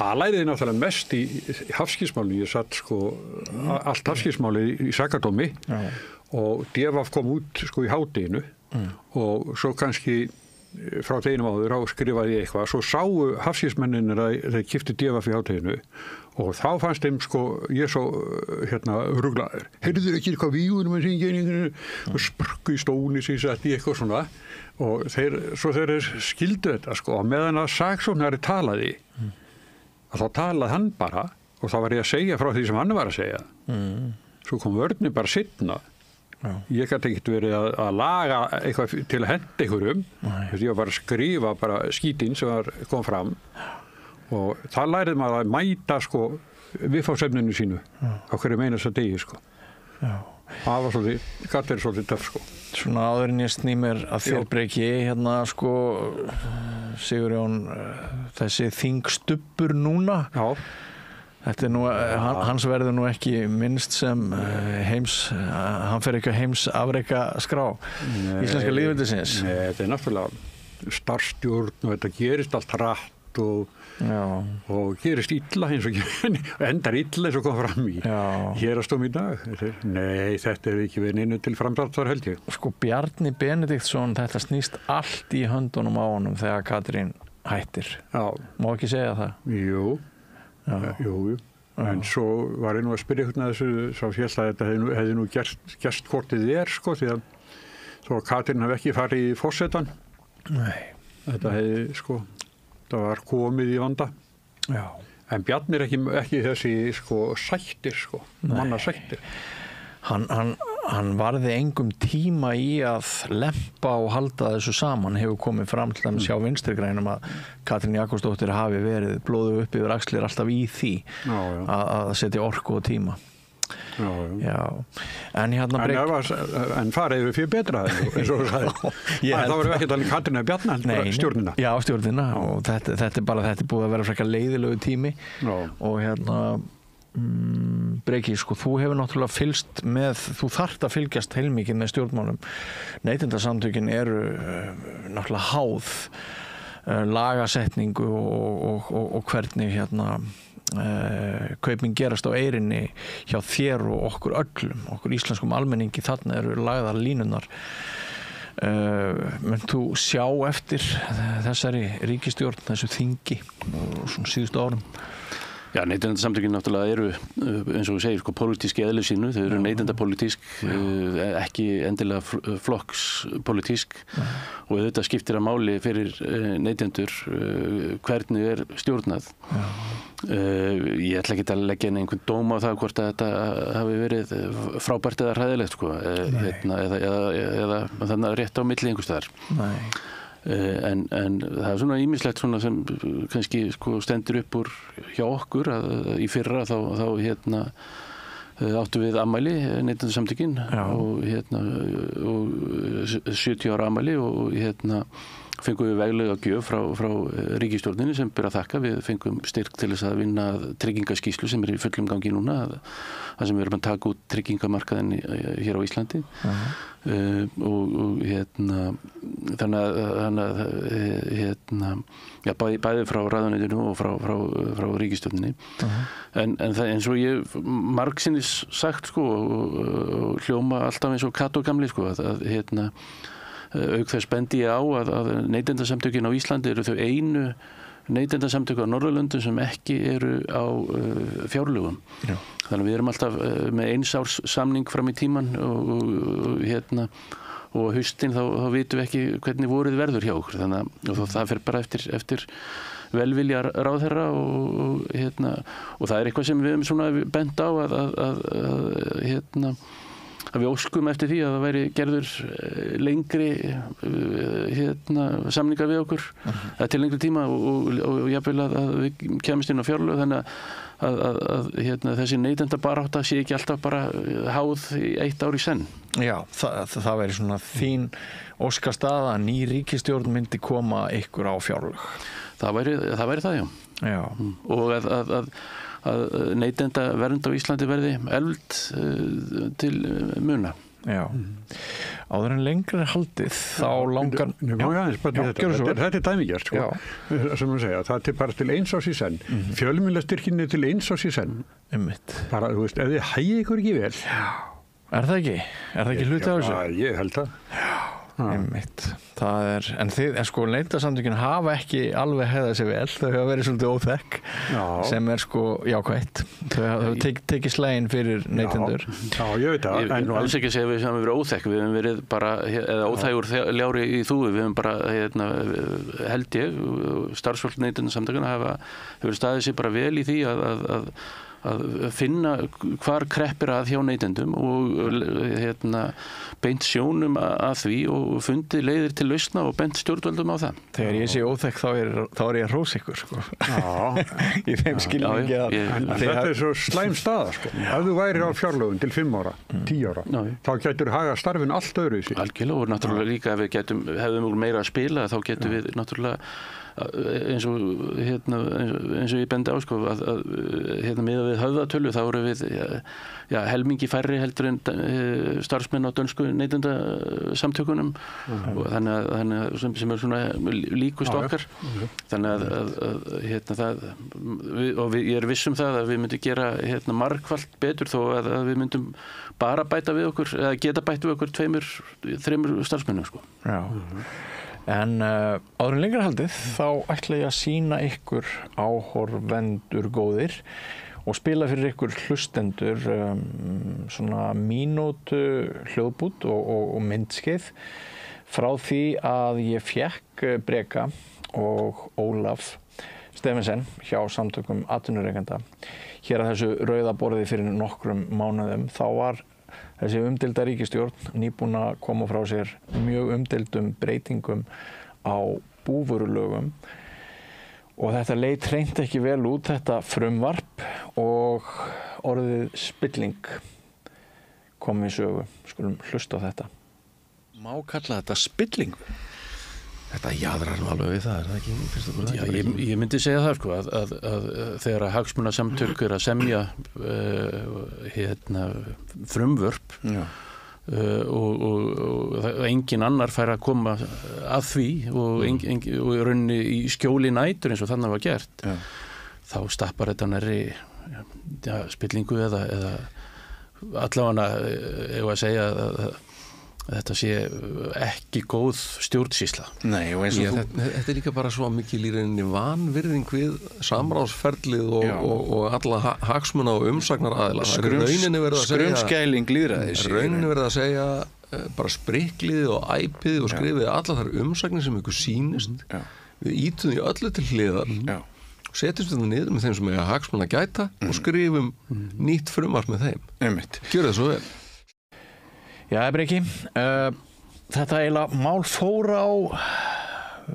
það læriði náttúrulega mest í hafskísmálinu. Ég satt sko allt hafskísmáli í sakadómi og DFF kom út sko í hádeginu og svo kannski frá deginum áður á skrifaði ég eitthvað, svo sáu hafsísmenninir að þeir keyptu DFF í hádeginu og þá fannst þeim ég svo ruglaður, heyrðu ekki eitthvað vígunum að syngja og sprukku í stóni sem sett í eitthvað svona og svo þeir skildu þetta og meðan að saksóknari talaði að þá talaði hann bara og þá var ég að segja frá því sem hann var að segja svo kom vörnni bara seinna. Ég gæti ekkert verið að laga eitthvað til að henda einhverjum ég var bara að skrifa bara skítinn sem kom fram og það lærið maður að mæta viðfangsefninu sínu á hverju meinast að degi það var svolítið töff Svona áður en ég sný mér að þér Breki Sigurjón þessi þingstubbur núna Þetta nú, hans verður nú ekki minnst sem hann fer ekki að heims afreka skrá íslenska lýðveldisins. Nei, þetta náttúrulega starfsstjórn og þetta gerist allt hratt og gerist illa eins og endar illa eins og kom fram í hérastómi í dag. Nei, þetta ekki við neinu til framdráttar held ég. Bjarni Benediktsson, þetta snýst allt í höndunum á honum þegar Katrín hættir. Má ekki segja það? Jú. En svo var ég nú að spyrja hérna þessu sá hélt að þetta hefði nú gerst hvort þið því að svo Katrín hafi ekki farið í forsetan. Nei. Þetta hefði það var komið í vanda. En Bjarni ekki þessi sættir mannasættir. Hann varði engum tíma í að lempa og halda þessu saman hefur komið fram til að sjá vinstrigrænum að Katrín Jakobsdóttir hafi verið blóðu upp yfir axlir alltaf í því að setja orku og tíma En farið yfir fyrir betra eins og þú sagði þá voru ekki talið Katrín að Bjarni heldur stjórnina stjórnina og þetta er búið að vera frekar leiðilegu tími og Breki, þú hefur náttúrulega fylgst með, þú þarft að fylgjast heilmikið með stjórnmálum. Neytendasamtökin eru náttúrulega háð lagasetningu og hvernig kaupin gerast á eyrinni hjá þér og okkur öllum, okkur íslenskum almenningi, þarna eru lagðar línunar. Menn þú sjá eftir þessari ríkisstjórn, þessu þingi og svona síðustu árum? Já, neytendasamtökin náttúrulega eru, eins og þú segir, pólitísk í eðlu sínu. Þau eru neytendapólitísk, ekki endilega flokkspólitísk og þetta skiptir að máli fyrir neytendur hvernig stjórnað. Ég ætla ekki að leggja inn einhvern dóm á það hvort að þetta hafi verið frábært eða hræðilegt, eða þannig rétt á milli einhvers staðar. En það er svona ýmislegt svona sem kannski stendur upp úr hjá okkur að í fyrra þá áttu við afmæli Neytendasamtökin og 70 ára afmæli og fengum við veglega gjöf frá ríkisstjórninni sem ber að þakka. Við fengum styrk til þess að vinna tryggingaskýrslu sem í fullum gangi núna, það sem við erum að taka út tryggingamarkaðin hér á Íslandi. Þannig að bæði frá ráðuneytinu og frá ríkisstjórninni. En eins og ég margsinnis sagt og hljóma alltaf eins og Kató gamli að auk þess bendi ég á að neytendasamtökin á Íslandi eru þau einu neytendasamtök á Norðurlöndum sem ekki eru á fjárlögum. Þannig að við erum alltaf með 1 árs samning fram í tíman og haustinn þá vitum við ekki hvernig vorið verður hjá okkur. Þannig að það fer bara eftir velvilja ráðherra og það er eitthvað sem við höfum svona bent á að við óskum eftir því að það væri gerður lengri samningar við okkur til lengri tíma og jafnvel að við kemumst inn á fjárlög þannig að þessi neytendabarátta sé ekki alltaf bara háð í 1 ár í senn. Já, það væri svona þín óskastaða að ný ríkisstjórn myndi koma ykkur á fjárlög. Það væri það, já. Og að neytendavernd á Íslandi verði efld til muna. Já. Áður en lengra haldið þá langar... Þetta er dæmigjart, sem að segja. Það er bara til 1 árs í senn. Fjölmiðlastyrkinni til 1 árs í senn. Bara, þú veist, ef þið hægir ykkur ekki vel. Er það ekki? Er það ekki hluti á þessu? Já, ég held það. Einmitt. En sko Neytendasamtökin hafa ekki alveg hegðað sér vel, þau hafa verið svolítið óþekk sem sko jákvætt. Þau hafa tekið slægin fyrir neytendur. Já, ég veit það. Ég er nú alls ekki að segja að við höfum verið óþekk, við höfum verið bara, eða óþægur ljári í þúfu, við höfum bara, held ég, starfsfólk Neytendasamtökina hefur staðið sér bara vel í því að finna hvar kreppir að hjá neytendum og beint sjónum að því og fundið leiðir til lausna og beint stjórnvöldum á það. Þegar ég sé óþekk þá er ég að hrósa ykkur sko. Í þeim skilningi en þetta er svo slæm staða sko. Ef þú væri á fjárlögum til 5 ára, 10 ára, þá getur haga starfin allt öðru í sig. Algjörlega, og náttúrulega líka ef við hefðum meira að spila þá getum við náttúrulega eins og ég bendi á sko að miðað við höfðatölu þá eru við helmingi færri heldur en starfsmenn á dönsku neytendasamtökunum og þannig að sem er svona líkust okkar þannig að ég er viss það að við myndum gera margfalt betur þó að við myndum bara bæta við okkur eða geta bætt við okkur 2-3 starfsmennum sko. Já. En áður en lengra haldið þá ætla ég að sýna ykkur áhorfendur góðir og spila fyrir ykkur hlustendur svona mínútu hljóðbút og myndskeið frá því að ég fékk Breka og Ólaf Stephensen hjá samtökum atvinnurekenda hér að þessu rauða borði fyrir nokkrum mánuðum. Þá var þessi umdeilda ríkisstjórn nýbúin að koma frá sér mjög umdeildum breytingum á búvörulögum og þetta leit hreint ekki vel út, þetta frumvarp og orðið spilling kom í sögu. Skulum hlusta á þetta. Má kalla þetta spilling? Þetta jaðrar nú alveg við það, er það ekki? Já, ég myndi segja það sko að þegar hagsmunasamtök að semja frumvörp og engin annar fær að koma að því og í rauninni í skjóli nætur eins og þannig var gert þá stappar þetta nærri spillingu eða allavega ef að segja að þetta sé ekki góð stjórnsýsla. Nei, og eins og þetta líka bara svo mikil í rauninni vanvirðing við samráðsferlið og alla hagsmuna og umsagnaraðila. Skrumskæling lýðræðis. Rauninni verið að segja bara spriklið og æpið og skrifið allar þar umsagnir sem ykkur sýnist. Við ítum því öllu til hliðar og setjumst þetta niður með þeim sem eiga hagsmuna gæta og skrifum nýtt frumvarp með þeim. Gjör það svo vel. Já, Breki, þetta eiginlega mál fór á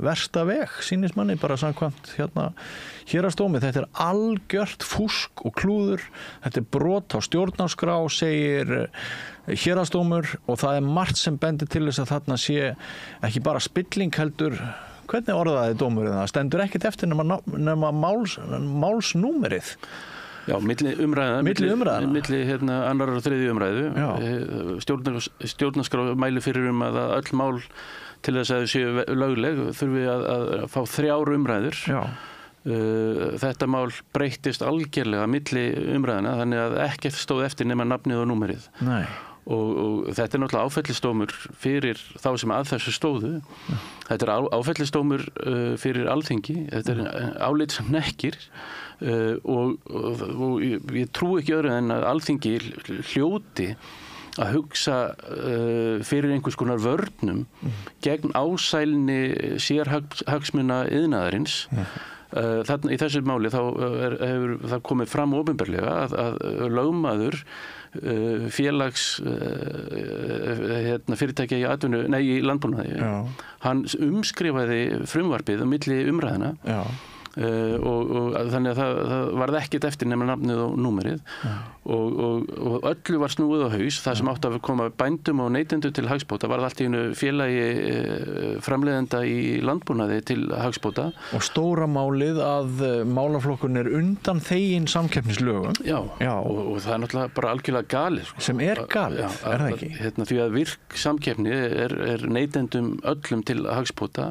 versta veg, sýnist manni bara samkvæmt héraðsdómi. Þetta er algjört fúsk og klúður, þetta er brot á stjórnarskrá, segir héraðsdómur og það er margt sem bendir til þess að þarna sé ekki bara spilling heldur, hvernig orðaði dómurinn það? Stendur ekkert eftir nema málsnúmerið. Já, milli umræðina, milli annar og þriðju umræðu. Stjórnarskrá mæli fyrir að öll mál til þess að þau séu lögleg þurfi að fá 3 umræður. Þetta mál breyttist algerlega milli umræðina þannig að ekkert stóð eftir nema nafnið og númerið. Nei. Og þetta er náttúrulega áfellisdómur fyrir þá sem að þessu stóðu. Þetta er áfellisdómur fyrir Alþingi, þetta er álit sem nekkir og ég trúi ekki öðru en að Alþingi hljóti að hugsa fyrir einhvers konar vörnum gegn ásælni sérhagsmuna iðnaðarins. Í þessu máli þá hefur það komið fram opinberlega að lögmaður félags fyrirtækja í landbúnaði hann umskrifaði frumvarpið á milli umræðina og þannig að það varð ekkert eftir nema nafnið og númerið og öllu var snúið á haus. Það sem átti að koma bændum og neytendur til hagsbóta varð allt í einu félagi framleiðenda í landbúnaði til hagsbóta. Og stóra málið að málaflokkurinn er undan þegin samkeppnislögum. Já. Og það er náttúrulega bara algjörlega galið. Sem er galið, er það ekki? Því að virk samkeppni er neytendum öllum til hagsbóta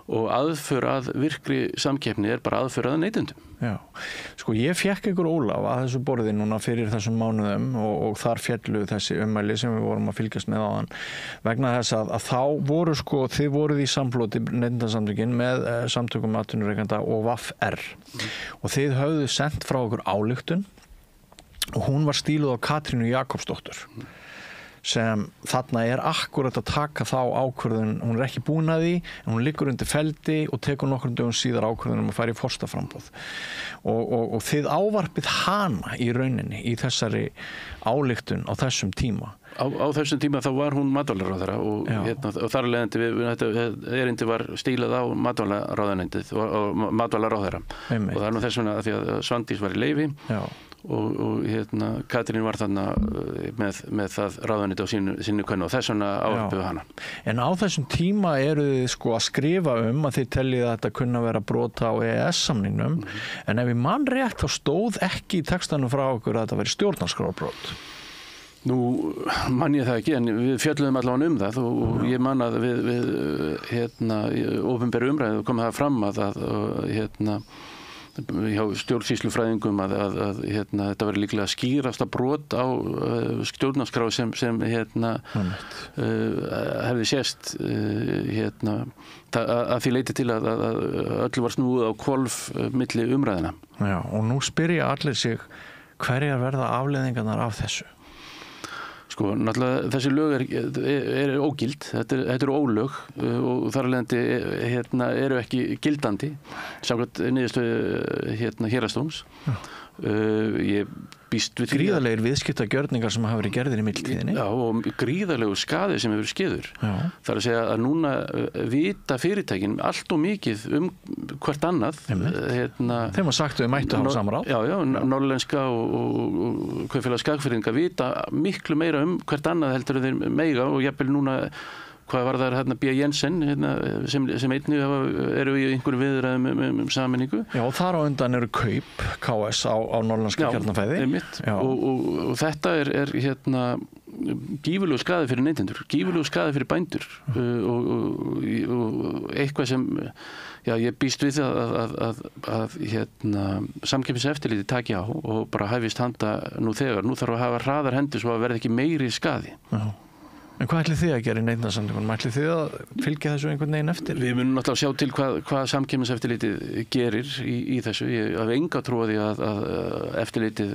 og aðför að virkri samkeppni bara aðför að neytendum. Já, sko ég fekk ykkur Ólaf að þessu borði núna fyrir þessum mánuðum og þar fjallu þessi ummæli sem við vorum að fylgjast með áðan vegna þess að þá voru sko, þið voruð í samfloti Neytendasamtökin með samtökum atvinnurekenda og VFR og þið höfðu sent frá okkur ályktun og hún var stíluð á Katrínu Jakobsdóttur sem þarna akkurat að taka þá ákvörðun, hún ekki búin að því en hún liggur undir feldi og tekur nokkrum dögum síðar ákvörðun að fara í forstaframboð og þið ávarpið hana í rauninni í þessari ályktun á þessum tíma. Á þessum tíma þá var hún matvælaráðherra og þar leiðandi þetta erindi var stílað á matvælaráðuneytið og matvælaráðherra og það nú þess vegna að því að Svandís var í leyfi og Katrín var þarna með það ráðuneytið á sínu könnu og þess vegna ávarpið hana. En á þessum tíma eru þið sko að skrifa að þið teljið að þetta kunna vera brota á EES-samningnum en ef ég man rétt þá stóð ekki í textanum frá okkur að þetta veri stjórnarskrárbrot. Nú man ég það ekki en við fjölluðum allavega það og ég man að við opinberu umræðu kom það fram að hjá stjórnsýslufræðingum að þetta verður líklega skýrasta brot á stjórnarskrá sem hefði sést að því leiti til að öllu var snúið á hvolf milli umræðina. Já, og nú spyrja allir sig hverjar verða afleiðingarnar af þessu? Sko, náttúrulega þessi lög ógild, þetta eru ólög og þar af leiðandi eru ekki gildandi samkvæmt niðurstöðu héraðsdóms. Ég býst við gríðarlegir viðskiptagjörningar sem hafa verið gerðir í millitíðinni. Já, og gríðarlegu skaði sem hefur skeður. Það er að segja að núna vita fyrirtækin allt og mikið hvert annað. Þeim var sagt að þau mættu hafa samráð. Já, Norðlenska og Kaupfélag Skagfirðinga vita miklu meira hvert annað heldur þeir meiga og jafnvel núna hvað var það B. Jensen sem einnig eru í einhverju viðræðum sameiningu. Já, og þar á undan eru kaup KS á Norðlenska Kjarnafæði. Og þetta er gífurlegur skaði fyrir neytendur, gífurlegur skaði fyrir bændur og eitthvað sem ég býst við að samkeppniseftirlitið taki á og bara hæfist handa nú þegar. Nú þarf að hafa hraðar hendur svo að verði ekki meiri skaði. Já. En hvað ætlið þið að gera í Neytendasamtökunum? Ætlið þið að fylgja þessu einhvern veginn eftir? Við munum náttúrulega sjá til hvað samkeppniseftirlitið gerir í þessu. Ég hef enga trú á því að eftirlitið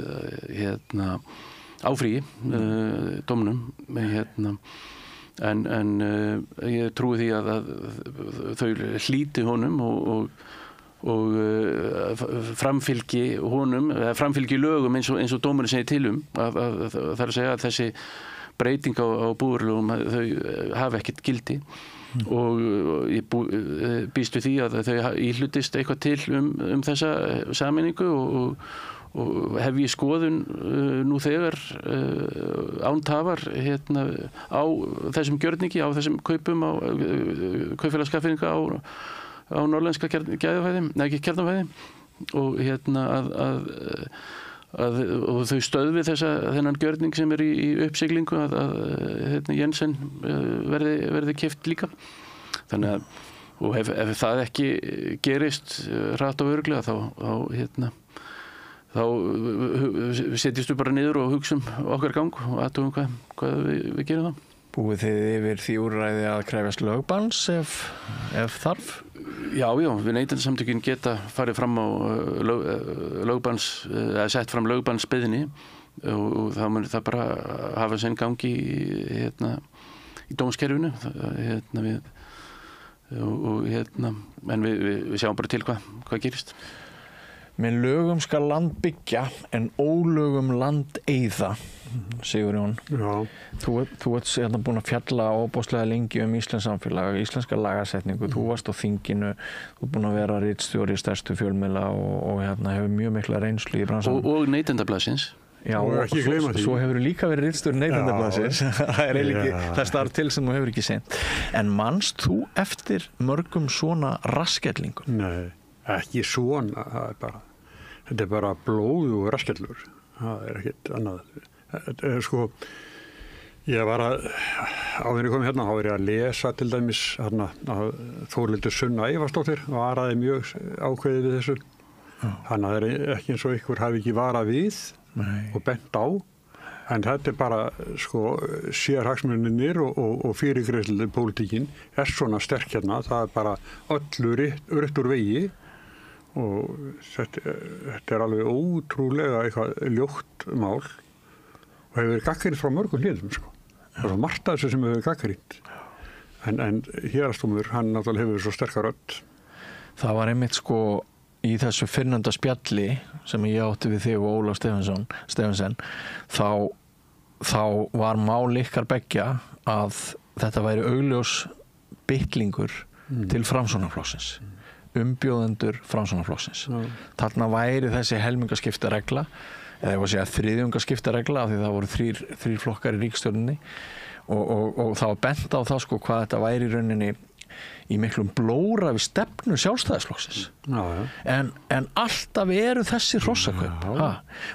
áfríi dómnum. En ég trúi því að þau hlíti honum og framfylgi honum, framfylgi lögum eins og dómurinn segir til það er að segja að þessi breyting á búvörulögum þau hafa ekkert gildi og ég býst við því að þau íhlutist eitthvað til þessa sameiningu og hef ég skoðun nú þegar án tafar á þessum gjörningi, á þessum kaupum á Kaupfélag Skagfirðinga á Norðlenska Kjarnafæði og þau stöðvi þennan gjörning sem í uppsiglingu að Jensen verði keypt líka. Þannig að og ef það ekki gerist hratt og örugglega þá setjumst við bara niður og hugsum okkar gang og athugum hvað við gerum þá. Búið þið yfir því úrræði að krefjast lögbanns ef þarf? Já, við Neytendasamtökin geta farið fram á lögbanns, eða sett fram lögbannsbeiðni og þá mun það bara hafa sinn gangi í dómskerfinu en við sjáum bara til hvað gerist. Með lögum skal land byggja en ólögum land eyða, Sigurjón. Já. Þú ert búin að fjalla óbúslega lengi íslenskt samfélag, íslenska lagasetningu, þú varst á þinginu, þú ert búin að vera ritstjóri í stærstu fjölmiðla og hefur mjög mikla reynslu í bransanum. Og Neytendablaðsins. Já, og svo hefur þú líka verið ritstjóri Neytendablaðsins. Það er starf til sem þú hefur ekki sent. En manst þú eftir mörgum svona raskellingum? Nei. Ekki svona, þetta er bara blóð og raskellur, það er ekkert annað. Þetta er sko, Ég var áður ég kom hérna, þá var ég að lesa til dæmis hérna, Þórhildur Sunna Eyvarsdóttir varaði mjög ákveðið við þessu. Þannig að það er ekki eins og ykkur hafi ekki varað við og bent á. En þetta bara, sérhagsmunirnir og fyrirgreiðslu pólitíkin svona sterk hérna. Það bara öllu rétt úr vegi og þetta alveg ótrúlega eitthvað ljótt mál og hefur verið gagnrýnt frá mörgum hliðum, Það er margt af þessu sem hefur verið gagnrýnt. En héraðsdómur, hann náttúrulega hefur svo sterkar rödd. Það var einmitt í þessu fyrrnefnda spjalli sem ég átti við þig og Ólaf Stephensen þá var mál ykkar beggja að þetta væri augljós bitlingur til Framsóknarflokksins, umbjóðendur Framsóknarflokksins. Þarna væri þessi helmingaskiptaregla, eða ég var að segja þriðjungaskiptaregla af því það voru þrír flokkar í ríkisstjórninni og það var bent á það hvað þetta væri í rauninni í miklum blóra við stefnu Sjálfstæðisflokksins. En alltaf eru þessi hrossakaup.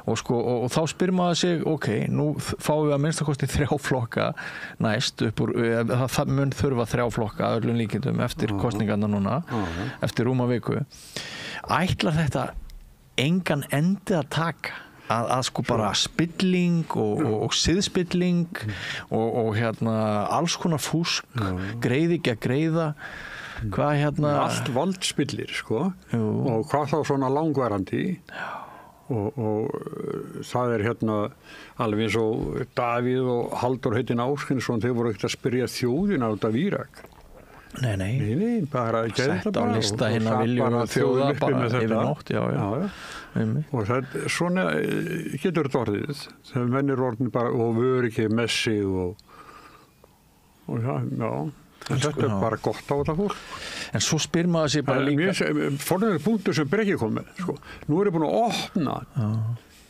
Og þá spyr maður sig, nú fáum við að minnstakosti 3 flokka næst upp úr, það mun þurfa 3 flokka að öllum líkindum eftir kosningarna núna, eftir rúma viku. Ætlar þetta engan endi að taka? Að bara spilling og siðspilling og alls konar fúsk, greiði ekki að greiða, allt vald spillir, og hvað þá svona langvarandi og það er alveg eins og Davíð og Halldór Heitin Áskinsson, þeir voru ekkert að spyrja þjóðina út af Írak. Nei, bara sett á lista hérna viljum þjóða bara yfir nótt, já. Og svona getur þetta orðið þegar menn eru orðin bara og vöru ekki með sig og þetta er bara gott á þetta fólk. En svo spyr maður sig bara líka fornöður punktur sem Breki kom með, nú er ég búin að opna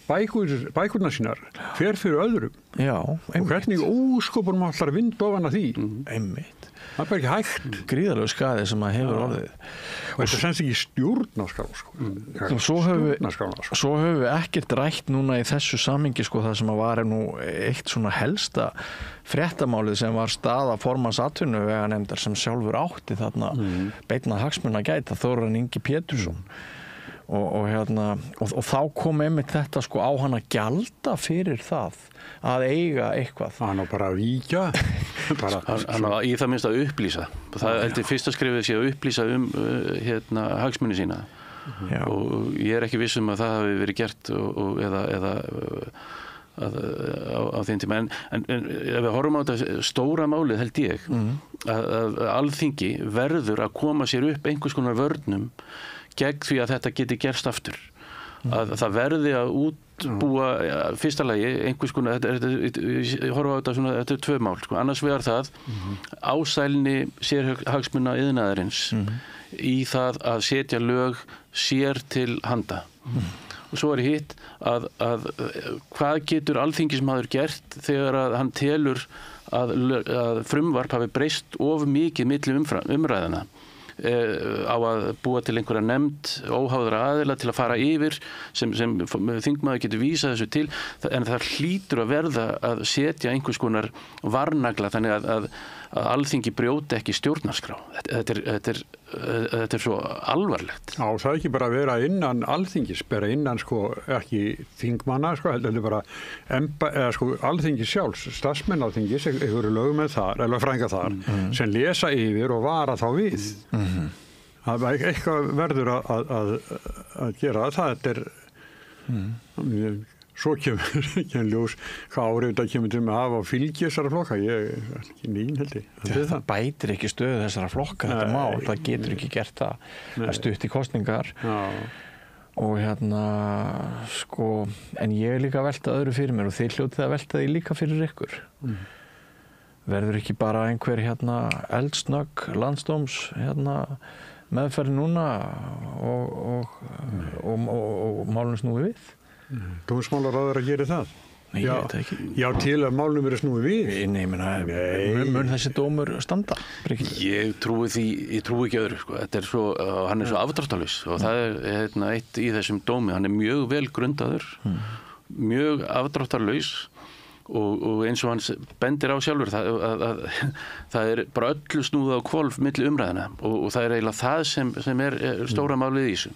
bækurnar sínar hver fyrir öðrum og hvernig óskopunum allar vind ofan að því. Einmitt. Það er bara ekki hægt. Gríðarlegu skaði sem að hefur orðið. Og þetta senst ekki stjórnarskrá. Svo höfum við ekkert rætt núna í þessu samhengi það sem að var nú eitt svona helsta fréttamálið sem var staða formanns atvinnuveganefndar sem sjálfur átti þarna beinna hagsmuna að gæta, Þórarinn Ingi Pétursson. Og þá kom einmitt þetta á hann að gjalda fyrir það að eiga eitthvað. Hann á bara að víkja. Hann á í það minnst að upplýsa. Það heldur fyrsta skrifið sé að upplýsa hagsmuni sína. Og ég er ekki viss að það hafi verið gert eða á þeim tíma. En ef við horfum á þetta stóra málið held ég að Alþingi verður að koma sér upp einhvers konar vörnum gegn því að þetta geti gerst aftur. Að það verði að útbúa fyrsta lagi einhvers konar, ég horfa á þetta svona, þetta 2 mál, annars vegar það ásælni sérhagsmuna iðnaðarins í það að setja lög sér til handa. Og svo er hitt að hvað getur alþingismaður gert þegar að hann telur að frumvarp hafi breyst of mikið milli umræðana. Á að búa til einhverja nefnd óháðra aðila til að fara yfir sem þingmaður getur vísað þessu til, en það hlýtur að verða að setja einhvers konar varnagla þannig að Alþingi brjóti ekki stjórnarskrá. Þetta er svo alvarlegt. Já, það er ekki bara að vera innan Alþingis, bara innan ekki þingmanna, þetta er bara Alþingis sjálfs, starfsmenn Alþingis, einhverju lögmenn þar, eller frænga þar, sem lesa yfir og vara þá við. Það er eitthvað verður að gera það er svo kemur ljós hvað árið þetta kemur til með að hafa fylgi þessara flokka. Ég er ekki nýn held ég. Það bætir ekki stöðu þessara flokka þetta mál, það getur ekki gert það stutt í kosningar. Og en ég er líka að velta öðru fyrir mér og þið hljótið að velta því líka fyrir ykkur. Verður ekki bara einhver eldsnögg landsdóms meðferð núna og málum snúi við? Dómsmálaráðherra gerir það? Ég veit ekki. Já, til að málum verið snúið við? Nei, mun þessi dómur standa? Ég trúi ekki öðru. Þetta er svo, hann er svo afdráttarlaus og það er eitt í þessum dómi. Hann er mjög vel grundaður, mjög afdráttarlaus og eins og hann bendir á sjálfur það bara öllu snúð á hvolf milli umræðina og það eiginlega það sem stóra málið í þessu.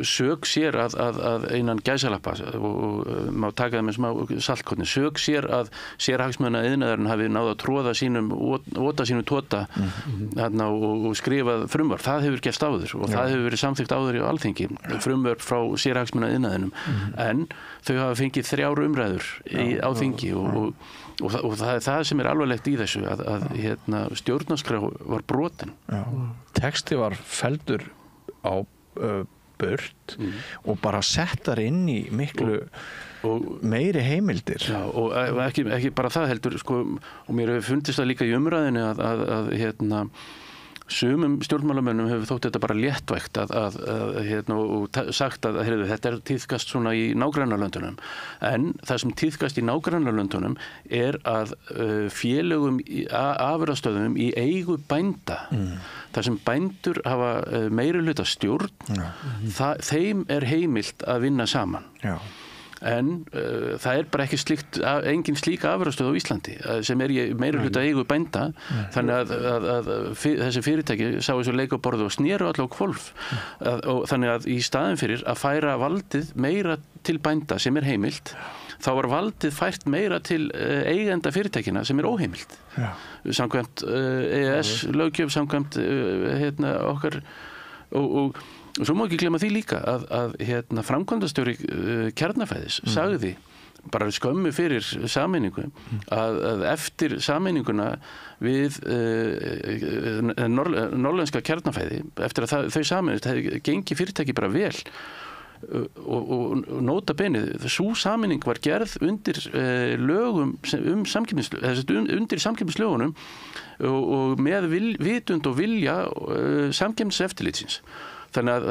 Sök sér að einan gæsalappa og má taka það með smá saltkotni, sök sér að sérhagsmuna iðnaðurinn hafi náð að tróða sínum tóta og skrifað frumvarp. Það hefur gerst áður og það hefur verið samþykkt áður í Alþingi, frumvarp frá sérhagsmuna iðnaðinum, en þau hafa fengið 3 umræður á þingi og það það sem alvarlegt í þessu að stjórnarskrá var brotin. Texti var felldur á burt og bara settar inn í miklu meiri heimildir. Já, og ekki bara það heldur, og mér hefur fundist það líka í umræðinu að sumum stjórnmálamönnum hefur þótt þetta bara léttvægt og sagt að þetta tíðkast svona í nágrannalöndunum, en það sem tíðkast í nágrannalöndunum að félögum afurðastöðvum í eigu bænda, þar sem bændur hafa meirihluta stjórn, þeim heimilt að vinna saman. En það bara ekki engin slík afurðastöð á Íslandi sem í meirihluta eigu bænda, þannig að þessi fyrirtæki sáu þessu leik á borðu og snéru allavega á hvolf, og þannig að í staðinn fyrir að færa valdið meira til bænda sem heimilt, þá var valdið fært meira til eigenda fyrirtækina sem óheimilt. Samkvæmt EES-löggjöf, samkvæmt okkar og svo má ekki glemma því líka að framkvæmdastjóri Kjarnafæðis sagði bara skömmu fyrir sameiningu að eftir sameininguna við norrlenska Kjarnafæði, eftir að þau sameinist, hefði gengið fyrirtæki bara vel og nota benið, sú sameining var gerð undir lögum undir samkeppnislögunum og með vitund og vilja samkeppniseftirlitsins. Þannig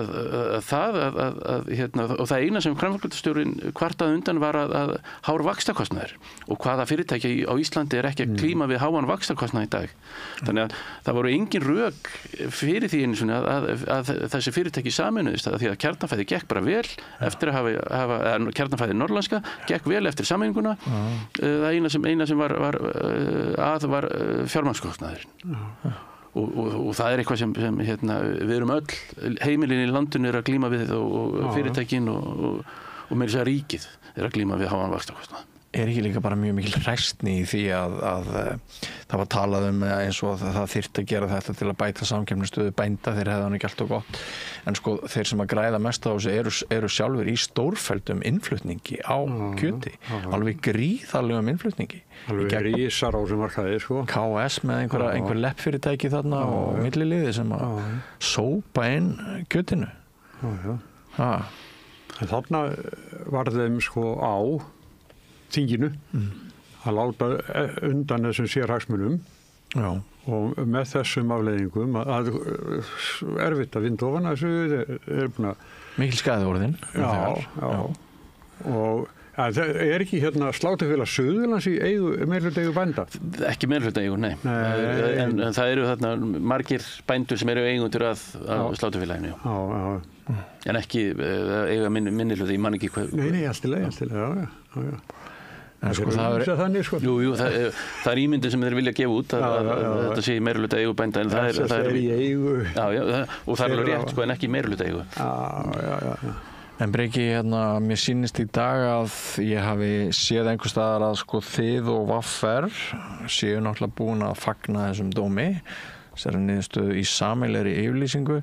og það eina sem framkvæmdastjórinn kvartaði undan var að hár vaxtakostnaður, og hvaða fyrirtæki á Íslandi ekki að klíma við háan vaxtakostnað í dag. Þannig að það voru engin rök fyrir því einu svona að þessi fyrirtæki sameinuðist, því að Kjarnafæði gekk bara vel eftir að hafa Kjarnafæði norrlandska gekk vel eftir sameininguna. Það eina sem var fjármagnskostnaðurinn. Og það eitthvað sem við erum öll heimilin í landinu að glíma við og fyrirtækin og meira þess að ríkið að glíma við háan vaxtakostnað. Ekki líka bara mjög mikil hræstni í því að það var talað eins og það þyrfti að gera þetta til að bæta samkeppnisstöðu bænda, þeir hefðu hann ekki alltaf gott, en þeir sem að græða mest á þessu eru sjálfur í stórfelldum innflutningi á kjöti, alveg gríðarlegum innflutningi. Alveg rísar á sem markaði, KS með einhver leppfyrirtæki þarna og milliliði sem að sópa inn kjötinu. En þarna var þeim á þinginu að láta undan þessum sérhagsmunum og með þessum afleiðingum að erfitt að vinda ofan þessu mikil skaðorðin. Og það ekki Sláturfélag Suðurlands í meirihluta eigu bænda? Ekki meirihluta eigu, nei. En það eru þarna margir bændur sem eru eigundur að Sláturfélaginu. En ekki eiga minnihluta, ég man ekki hvað. Nei, allt í lagi, já. En það ímyndin sem þeir vilja gefa út að þetta sé meirihluta eigu bænda, en það er í eigu. Og það er alveg rétt, en ekki meirihluta eigu. En Breki, mér sýnist í dag að ég hafi séð einhvers staðar að þið og VR séu náttúrulega búin að fagna þessum dómi, þessari niðurstöðu í sameiginlegri yfirlýsingu.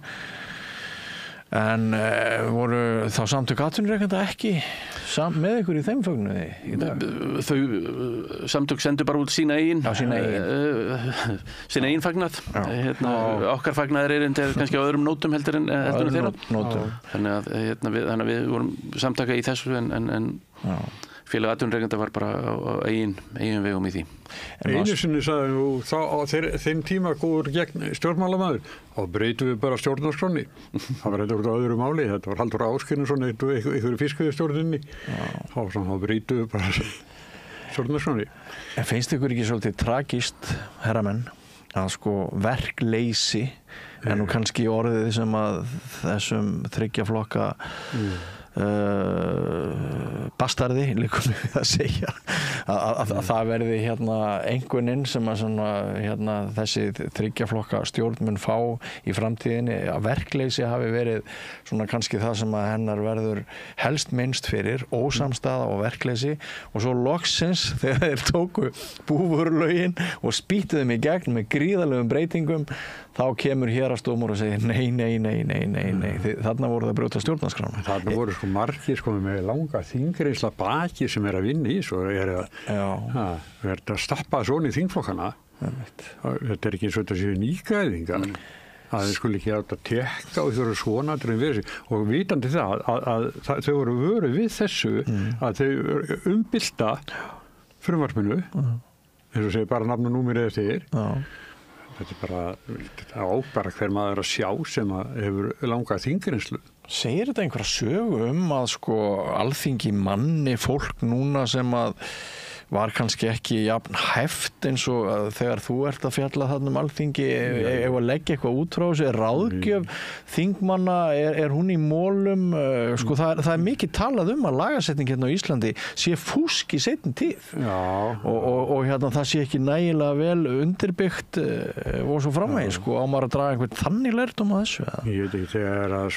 En voru þá samtök atvinnurekenda ekki með ykkur í þeim fögnuði í dag? Þau samtök sendu bara út sína eigin fagnað. Okkar fagnaðir er kannski á öðrum nótum heldur en þeirra. Þannig að við vorum samtaka í þessu en félag atvinnurekenda var bara á eigin vegum í því. Einu sinni sagði nú á þeim tíma góður gegn stjórnmálamaður, þá breytum við bara stjórnarskránni. Það var þetta öðru máli, þetta var Halldór Ásgrímsson einhverju fiskveiðistjórninni, þá breytum við bara stjórnarskránni. En finnst ykkur ekki svolítið tragískt, herramenn, að verkleysi er nú kannski orðið sem að þessum 3 flokka bastarði, líkum við að segja að það verði einkunninn sem að þessi þryggjaflokka stjórn mun fá í framtíðinni, að verkleysi hafi verið svona kannski það sem að hennar verður helst minnst fyrir, ósamstaða og verkleysi, og svo loksins þegar þeir tóku búvörulögin og spýttu þeim í gegn með gríðarlegum breytingum, þá kemur héraðsdómur og segir nei, þarna voru það að brjóta stjórnarskrána. Þarna voru margir með langa þingreynsla baki sem að vinna í svo að stappa svona í þingflokkana. Þetta ekki eins og þetta séu nýgræðingar. Að þeir skuli ekki átt að tekka og þau eru svona og vitandi það að þau voru vöruð við þessu að þau umbylta frumvarpinu eins og segir bara nafn og númer eða þeir. Þetta bara hver maður að sjá sem að hefur langa þingreynslu. Segir þetta einhverja sögu að Alþingi manni fólk núna sem að var kannski ekki jafn hæft eins og þegar þú ert að fjalla þarna Alþingi, ef að leggja eitthvað út frá þessu, ráðgjöf þingmanna, er hún í mólum? Það er mikið talað að lagasetning hérna á Íslandi sé fúsk í seinni tíð og það sé ekki nægilega vel undirbyggt og svo framvegis, á maður að draga einhvern þannig lærdóm á þessu? Ég veit ekki, þegar að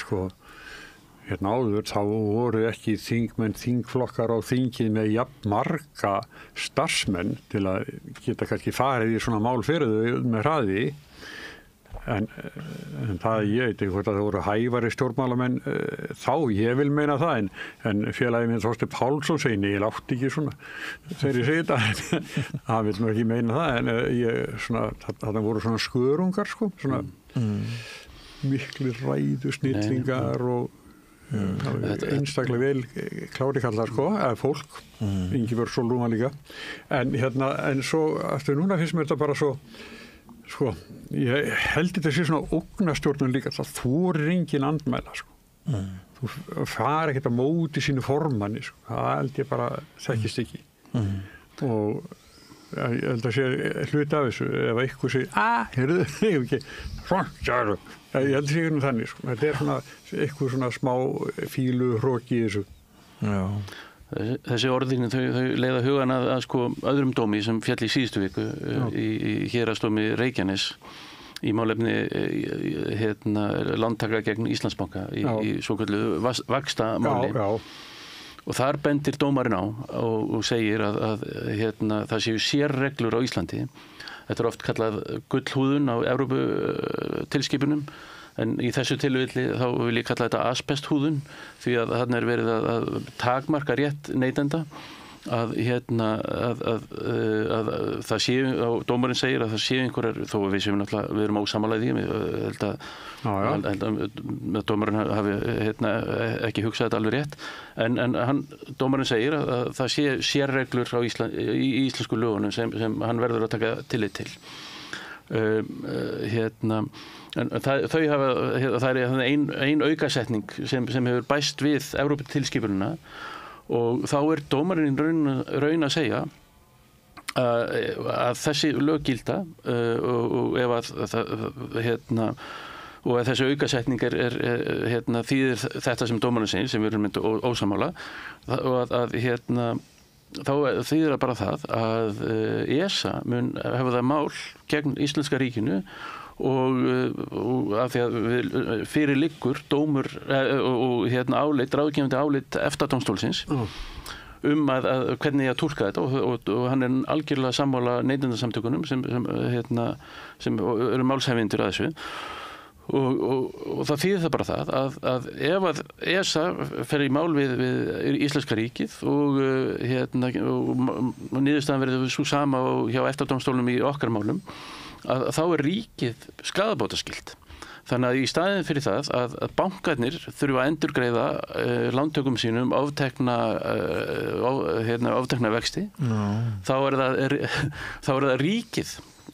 hérna áður, þá voru ekki þingflokkar á þingið með jafn marga starfsmenn til að geta kannski farið í svona mál fyrir þau með hraði en það ég veit ekki hvort að það voru hæfari stjórnmálamenn þá, ég vil meina það en félagi minn Þorsteinn Pálsson segir ég látti ekki svona þegar ég segi þetta hann vil nú ekki meina það en það voru svona skörungar svona miklir ræðu snillingar og einstaklega vel klári kallar eða fólk, Ingibjörg Sólrún líka en svo eftir núna finnst mér þetta bara svo ég held þetta sé svona ógnastjórnun líka, það þorir engin andmæla þú fari ekkert að móti sínu formanni það held ég bara þekkist ekki og ég held að sé hluti af þessu ef eitthvað segir, heyrðu, ég hef ekki ég held að sé þannig þetta er svona eitthvað svona smá fílu hroki í þessu Þessi orðin þau leiða hugan að öðrum dómi sem fjall í síðustu viku í héraðsdómi Reykjanes í málefni lántaka gegn Íslandsbanka í svokölluðu vaxtamáli og þar bendir dómarinn á og segir að það séu sérreglur á Íslandi. Þetta er oft kallað gullhúðun á Evróputilskipunum en í þessu tilfelli þá vil ég kalla þetta asbesthúðun því að þarna er verið að takmarka rétt neytenda að það séu, og dómarinn segir að það séu einhverjar, þó að við séum náttúrulega, við erum ósammála í því, ég held að dómarinn hafi ekki hugsað þetta alveg rétt, en dómarinn segir að það sé sérreglur í íslensku lögunum sem hann verður að taka tillit til. En það er ein aukasetning sem hefur bæst við Evróputilskipunina og þá er dómarinn raun að segja að þessi lög gilda og ef þessi aukasetning þýðir þetta sem dómarinn segir sem við erum myndið ósamála og þá þýðir það bara það að ESA mun hafa það mál gegn Íslenska ríkinu og af því að fyrir liggur dómur og ráðgefandi álit EFTA-dómstólsins að hvernig ég að túlka þetta og hann er algjörlega sammála neytendasamtökunum sem eru málshefjendur að þessu og það þýðir það bara það að ef að ESA fer í mál við Íslenska ríkið og niðurstaðan verður svo sama hjá EFTA-dómstólnum í okkar málum að þá er ríkið skaðabótaskylt. Þannig að í staðinn fyrir það að bankarnir þurfa að endurgreiða lántökum sínum oftekna vexti, þá er það ríkið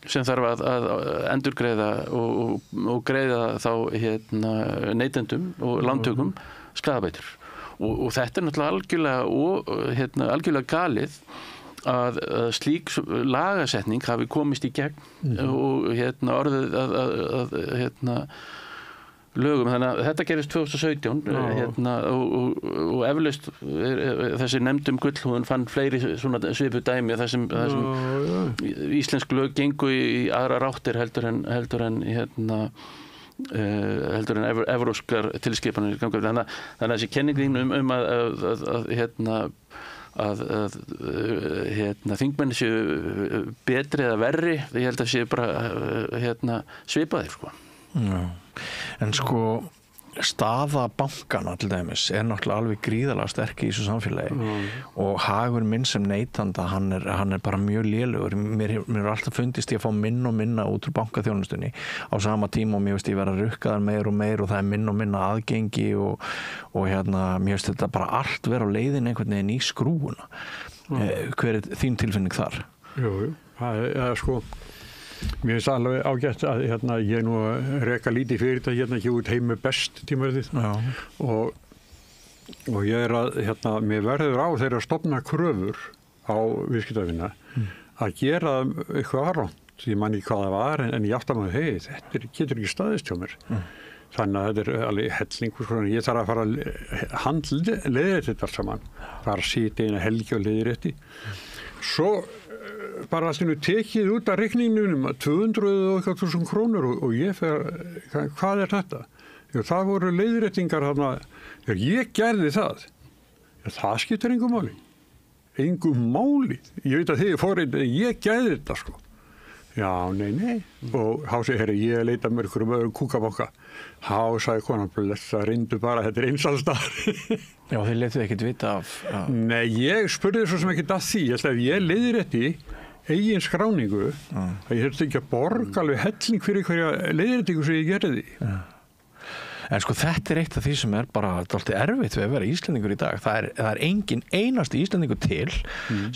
sem þarf að endurgreiða og greiða þá neytendum og lántökum skaðabætur. Og þetta er náttúrulega algjörlega galið að slík lagasetning hafi komist í gegn og orðið að lögum, þannig að þetta gerist 2017 og eflaust þessi nefndum gullhúðun fann fleiri svona svipu dæmi þar sem íslensk lög gengu í aðra ráttir heldur en evrópskar tilskipanir ganga. Þannig að þessi kenningin að þingmenn séu betri eða verri, ég held að séu bara svipaðir sko. Já. En sko staða bankana til dæmis náttúrulega alveg gríðarlega sterk í þessu samfélagi og hagur minn sem neytanda hann er bara mjög lélegur. Mér er alltaf fundist ég að fá minna út úr bankaþjónustunni á sama tíma og mér veist ég vera rukkaðar meir og það er minna aðgengi og mér veist þetta bara allt vera á leiðin einhvern veginn í skrúfuna. Hver er þín tilfinning þar? Jú, það er sko mér finnst alveg ágætt að ég nú reka lítið fyrirtæki ekki út Heimi Best tímaritið og ég að mér verður á þeirra að stofna kröfur á viðskiptavina að gera eitthvað rangt ég man ekki hvað það var en ég átti að maður þetta getur ekki staðist hjá mér þannig að þetta er alveg hellingur ég þarf að fara að handleiðrétta þetta allt saman fara að sitja eina helgi og leiðrétti svo bara allt innu tekið út af reikningnum 200.000 krónur og ég hvað er þetta? Það voru leiðréttingar þarna, ég gerði það. Það skiptir engu máli. Engu máli. Ég veit að þið fórið, ég gerði þetta sko. Já, nei. Og þá segir ég leita mér ykkur öðrum kúkabanka. Þá sagði konan, blessa, reyndu bara, þetta er einsalsdagur. Já, þið leituð ekkert vita af... Nei, ég spurði svo sem ekkert að því. Ég leiðrétti eigin skráningu að ég þurfti ekki að borga alveg helling fyrir hverja leiðréttingu sem ég gerði. En sko þetta er eitt af því sem er bara dálítið erfitt við að vera Íslendingur í dag. Það er engin einasti Íslendingur til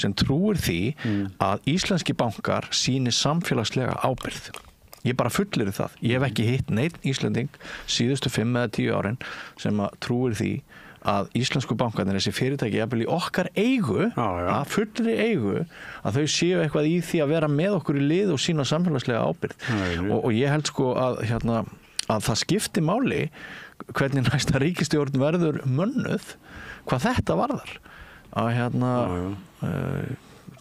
sem trúir því að íslenski bankar sýni samfélagslega ábyrgð. Ég bara fullyri það. Ég hef ekki hitt neinn Íslending síðustu 5 eða 10 árin sem að trúir því að íslensku bankarnir, þessi fyrirtæki jafnvel í okkar eigu, að fullri eigu, að þau séu eitthvað í því að vera með okkur í lið og sína samfélagslega ábyrgð. Og ég held sko að það skipti máli hvernig næsta ríkisstjórn verður mönnuð hvað þetta varðar.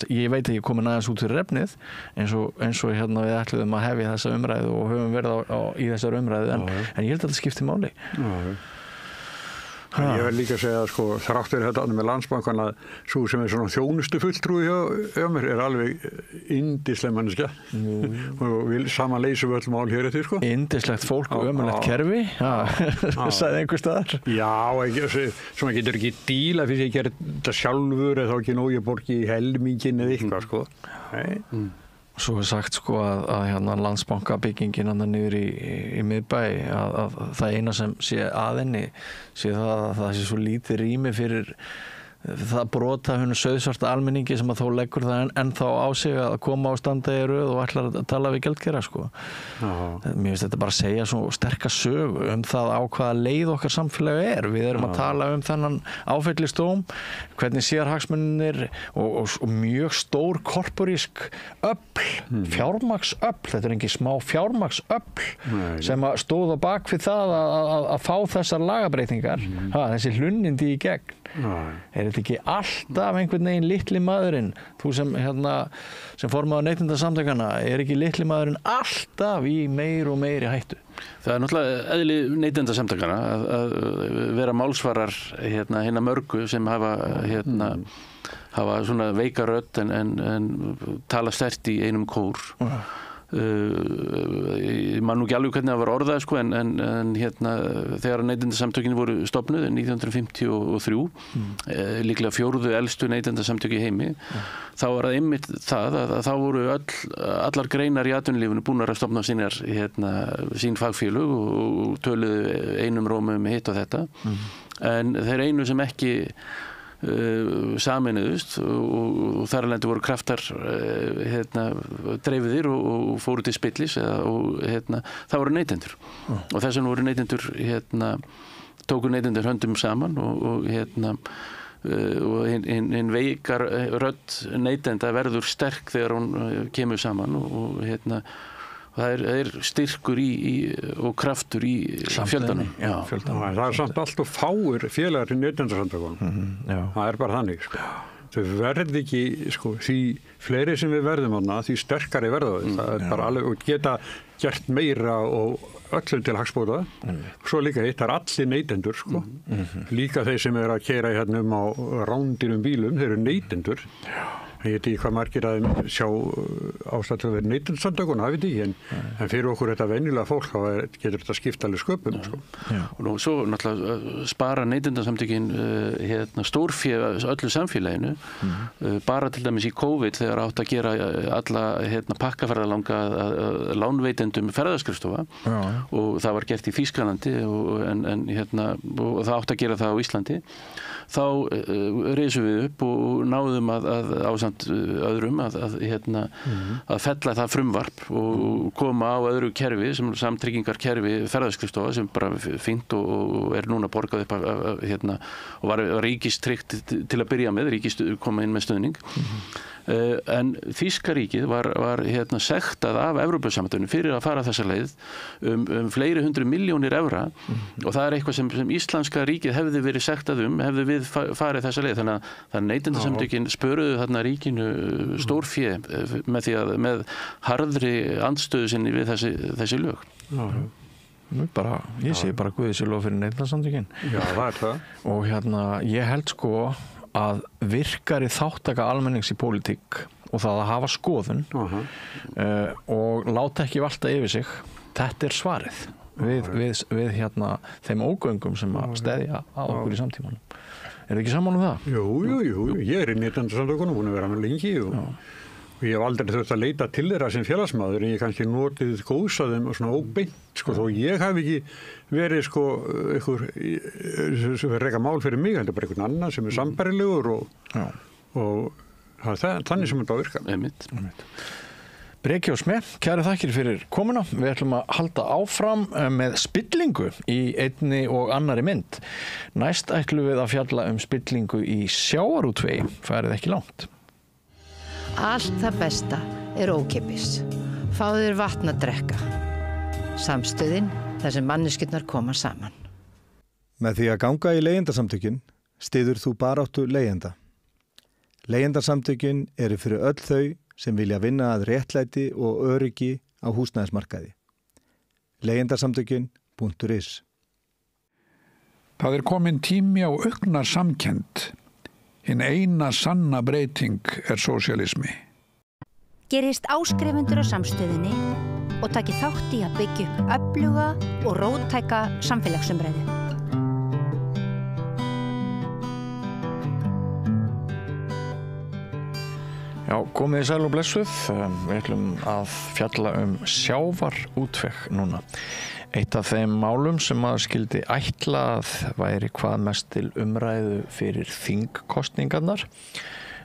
Ég veit að ég komin aðeins út fyrir efnið eins og við ætluðum að hefja þessa umræðu og höfum verið í þessar umræðu en ég held að þetta skipti máli. Ég vil líka segja sko, þráttur þetta með Landsbankan að svo sem er svona þjónustu fulltrúi hjá mér er alveg yndisleg manneskja og við saman leysum öll mál hér eftir sko. Yndislegt fólk og ömurlegt kerfi, sagði einhver staðar. Já, svona getur ekki díla fyrir ég gerir þetta sjálfur eða þá ekki nóg ég borgi í helmingin eða eitthvað sko. Nei. Svo er sagt sko að Landsbankabyggingin niður í miðbæ að það eina sem sé aðinni sé það að það sé svo lítið rými fyrir það brota húnu sauðsvarta almenningi sem að þó leggur það ennþá á sig að koma á standa í röð og ætlar að tala við gjaldkera sko. Mér finnst þetta bara að segja svo sterka sögu það á hvaða leið okkar samfélagi er. Við erum að tala þennan áfellistóm, hvernig sérhagsmunir og mjög stór korporísk öfl, fjármagnsöfl, þetta er ekki smá fjármagnsöfl sem að stóða bak við það að fá þessar lagabreytingar, þessi hlunnindi í gegn. Er þetta ekki alltaf einhvern veginn litli maðurinn, þú sem formaður neytendasamtökanna, er ekki litli maðurinn alltaf í meiri og meiri hættu? Það er náttúrulega eðli neytendasamtökanna að vera málsvarar hinna mörgu sem hafa svona veika rödd en tala sterkt í einum kór. Ég man nú ekki alveg hvernig það var orðað sko, en þegar neytendasamtökin voru stofnuð 1953 líklega 4. elstu neytendasamtök í heimi þá var það einmitt það að þá voru allar greinar í atvinnulífinu búnar að stofna sín fagfélög og töluðu einum rómum hitt og þetta en þeir einu sem ekki saminuðust og þar alveg voru kraftar dreifiðir og fóru til spillis það voru neytendur og þess vegna voru neytendur tóku neytendur höndum saman og hinn veikar rödd neytenda verður sterk þegar hún kemur saman og það er styrkur og kraftur í fjöldanum. Það er samt alltaf fáir félagar í neytendasamtökunum. Það er bara þannig, sko. Þau verði ekki, sko, því fleiri sem við verðum hana, því sterkari verða þau. Það er bara alveg, og geta gert meira og öllum til hagsbóta. Svo líka hitt er allir neytendur, sko. Líka þeir sem að keyra hérna á rándýrum bílum, þeir eru neytendur. Ég veit ekki hvað margir að sjá ástæðu að vera neytendasamtökuna, það veit ég ekki, en fyrir okkur þetta venjulega fólk þá getur þetta skipt alveg sköpum. Sko. Og nú svo náttúrulega spara neytendasamtökin stórfé öllu samfélaginu, bara til dæmis í COVID þegar átt að gera alla pakkaferðalanga lánveitendum ferðaskrifstofa og það var gert í Þýskalandi og það átt að gera það á Íslandi. Þá reisum við upp og náðum að ásamt öðrum að fella það frumvarp og koma á öðru kerfi sem samtryggingarkerfi ferðaskrifstofa sem bara fínt og er núna borgað upp og var ríkistryggt til að byrja með, ríkis koma inn með stuðning. En Þýska ríkið var sektað af Evrópusambandinu fyrir að fara þessa leið fleiri 100 milljónir evra og það er eitthvað sem íslenska ríkið hefði verið sektað hefði við farið þessa leið, þannig að neytendasamtökin spöruðu þarna ríkinu stórfé með harðri andstöðu sinni við þessi lög. Ég sé bara guðið sér lof fyrir neytendasamtökin. Já, það er það. Og ég held sko að virkari þáttaka almennings í pólitík og það að hafa skoðun og láta ekki valta yfir sig, þetta er svarið við þeim ógöngum sem að steðja á okkur í samtímanum. Er það ekki saman það? Jú, ég er í neytendasamtökunum, búin að vera með lengi og ég hef aldrei þurft að leita til þeirra sem félagsmaður en ég kannski notið góðs að þeim og svona óbeint, sko, þó ég hef ekki verið, sko, einhver reka mál fyrir mig, þetta er bara einhvern annan sem er sambærilegur og þannig sem þetta á virka. Breki og Sme, kæri þakkir fyrir komuna. Við ætlum að halda áfram með spillingu í einni og annari mynd. Næst ætlum við að fjalla spillingu í sjávarútvegi, farið ekki langt. Allt það besta er ókeypis. Fáðu þér vatn að drekka. Samstöðin þar sem manneskjurnar koma saman. Með því að ganga í leigjendasamtökin styður þú baráttu leigjenda. Leigjendasamtökin eru fyrir öll þau sem vilja vinna að réttlæti og öryggi á húsnæðismarkaði. Leigjendasamtökin.is. Það er komin tími á aukna samkennd. Hinn eina sanna breyting er sósíalismi. Gerist áskrifendur á samstöðinni og taki þátt í að byggja upp öfluga og róttæka samfélagsumræðu. Já, komið í sæl og blessuð. Við ætlum að fjalla sjávarútveg núna. Eitt af þeim málum sem maður skildi ætla að væri hvað mest til umræðu fyrir þingkosningarnar.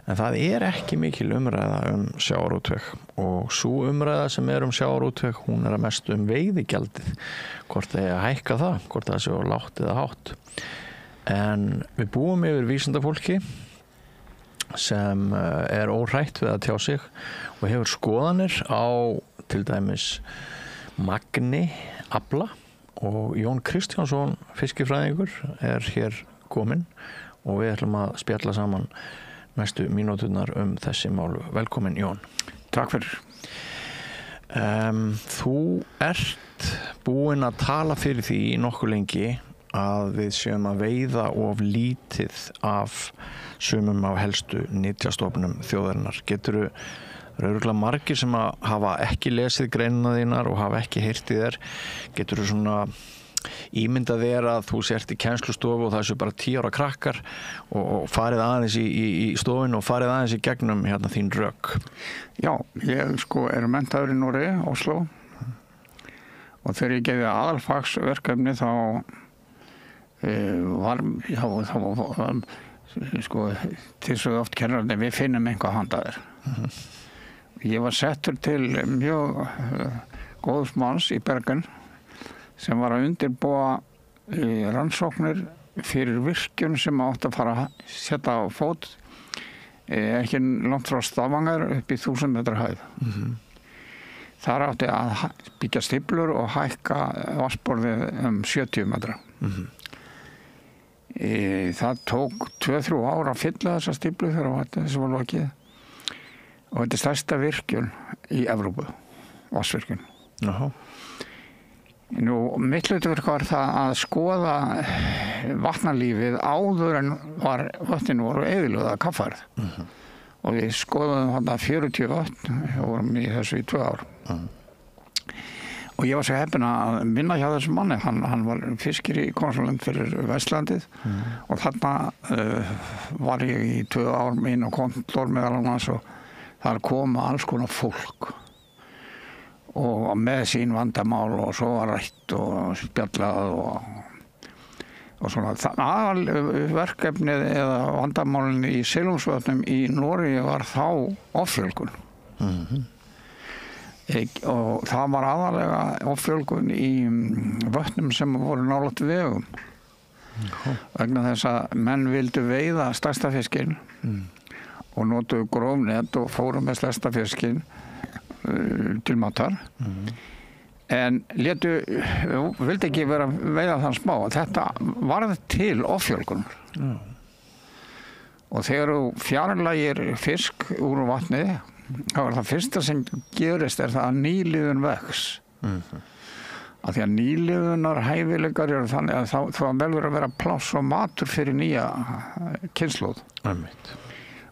En það er ekki mikil umræða sjávarútveg og sú umræða sem er sjávarútveg, hún er að mest veiðigjaldið. Hvort það er að hækka það, hvort það sé á lágt eða hátt. En við búum yfir vísindafólki sem er óhrætt við að tjá sig og hefur skoðanir á til dæmis magni afla og Jón Kristjánsson fiskifræðingur er hér kominn og við ætlum að spjalla saman næstu mínúturnar þessi mál. Velkomin Jón. Takk fyrir. Þú ert búinn að tala fyrir því nokkuð lengi að við séum að veiða of lítið af sumum af helstu nytjastofnum þjóðarinnar. Geturðu örugglega margir sem að hafa ekki lesið greinina þínar og hafa ekki heyrt í þér. Geturðu svona ímyndað þér að þú sért í kennslustofu og það séu bara 10 ára krakkar og farið aðeins í stofinu og farið aðeins í gegnum þín rök? Já, ég er menntaður í Noregi, Oslo og þegar ég gerði aðalfagsverkefni þá var til svo oft kennararnir við finnum einhvað handa þér. Ég var settur til mjög góðs manns í Bergen sem var að undirbúa rannsóknir fyrir virkjun sem átti að fara að setja á fót ekki langt frá Stavanger upp í 1000 metra hæð. þar átti að byggja stíflur og hækka vatnsborðið 70 metra. Það tók 2-3 ár að fylla þessa stíflu þegar þessi var lokið. Og þetta stærsta virkjun í Evrópu, vatnsvirkjun. Nú, mitt hlutverk var það að skoða vatnalífið áður en vötnin voru eyðilögð að kaffærð. Og við skoðum þarna 40 vötn og vorum í þessu í 2 ár. Og ég var svo heppinn að vinna hjá þessum manni. Hann var fiskiri konsulent fyrir Vestlandið og þarna var ég í 2 ár inn og kontor meðal annars og þar koma alls konar fólk og með sín vandamál og svo var rætt og spjallað og svona. Aðalverkefnið eða vandamálin í Silungsvötnum í Noregi var þá offjölgun. Og það var aðalega offjölgun í vötnum sem voru nálægt vegum. Vegna þess að menn vildu veiða stærsta fiskinn og notuðu grófnet og fóru með stærsta fiskinn til matar. En vildi ekki vera veiða þann smá. Þetta varð til offjölgunar. Og þegar þú fjarlægir fisk úr vatnið, þá er það fyrsta sem gerist það að nýliðun vex. Af því að nýliðunar hæfileikar eru þannig að það velur að vera pláss og matur fyrir nýja kynslóð.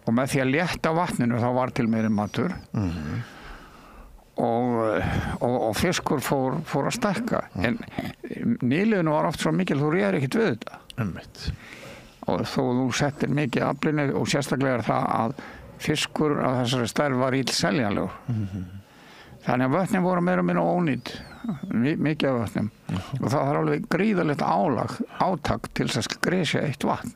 Og með því að létta vatninu þá var til meiri matur. Og fiskur fór að stækka. En nýliðinu var oft svo mikil þú réðir ekkert við þetta. Og þó þú settir mikið aflinu og sérstaklega er það að fiskur af þessari stærð var illseljanlegur. Þannig að vötnin voru meira og minna ónýtt, mikið af vötnum. Og það var alveg gríðarlegt átak til þess að gresja eitt vatn.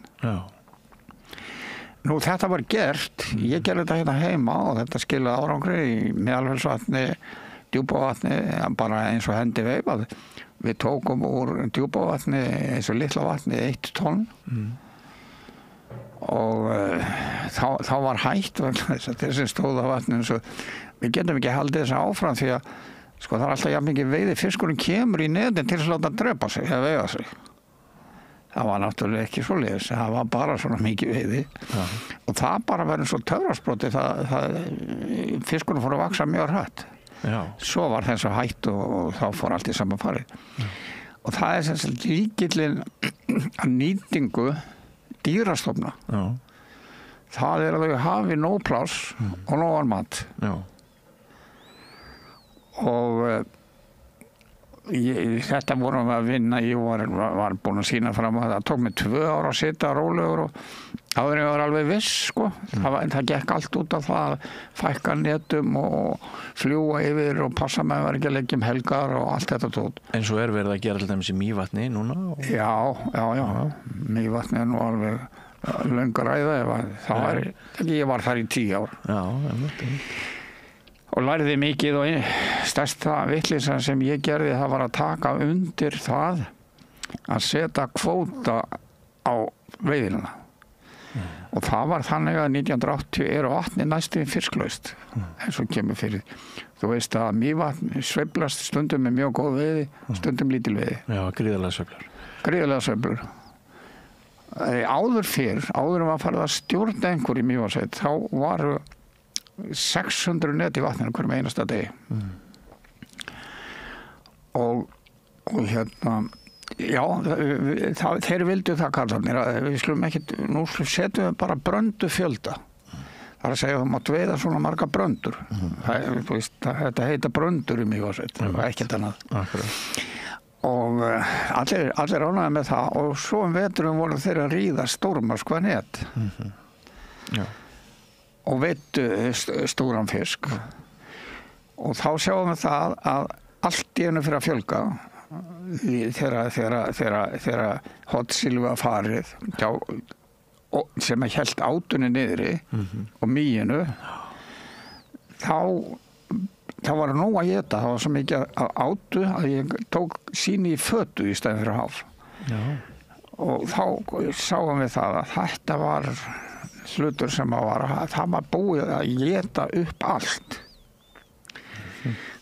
Nú þetta var gert, ég gerði þetta hérna heima og þetta skilaði árangri í Meðalfellsvatni, Djúpavatni, bara eins og hendi veifað. Við tókum úr Djúpavatni eins og litla vatni 1 tonn og þá var hætt vegna þess að þessi stóða vatni eins og við getum ekki haldið þess áfram því að sko það er alltaf jafn mikið veiði fiskurinn kemur í netin til þess að láta drepa sig eða veiða sig. Það var náttúrulega ekki svoleiðis, það var bara svona mikið veiði og það bara verður svo töfrasproti fiskurinn fór að vaksa mjög hratt. Svo var þessu hætt og þá fór allt í sama farið. Og það er sem lykillinn að nýtingu dýrastofna. Það er að þau hafi nóg pláss og nógan mat. Og þetta vorum við að vinna, ég var búinn að sýna fram að það tók mig 2 ár að sitja rólegur og áður en ég var alveg viss sko. Það gekk allt út af það að fækka netum og fljúga yfir og passa með að vera ekki að leggja helgar og allt þetta tótt. En svo er verið að gera til dæmis í Mývatni núna? Já. Mývatni er nú alveg löng ræða. Ég var þar í 10 ár. Og lærði mikið og stærsta vitleysan sem ég gerði það var að taka undir það að setja kvóta á veiðina. Og það var þannig að 1980 vatnið næstum fisklaust eins og kemur fyrir. Þú veist að Mývatn sveiflast stundum með mjög góð veiði, stundum lítil veiði. Já, gríðarlega sveiflur. Gríðarlega sveiflur. Áður en var farið að stjórna einhver í Mývatnssveit, þá varu 600 net í vatninu hverjum einasta degi. Og hérna já, þeir vildu það kallarnir að við slum ekki, nú setjum við bara bröndu fjölda. Það er að segja að þú mátt veiða svona marga bröndur. Þetta heita bröndur í Mývatnssveit og ekkert annað. Og allir ánægði með það og svo veturum voru þeir að ríða stórmarskva net. Og veittu stóran fisk og þá sjáum við það að allt í einu fyrir að fjölga þegar hotsilfu var farið sem hélt átunni niðri og mýinu þá var nóg að éta, það var svo mikið að átu að ég tók síni í fötu í stæðin fyrir háf. Og þá sáum við það að þetta var hlutur sem það var búið að éta upp allt.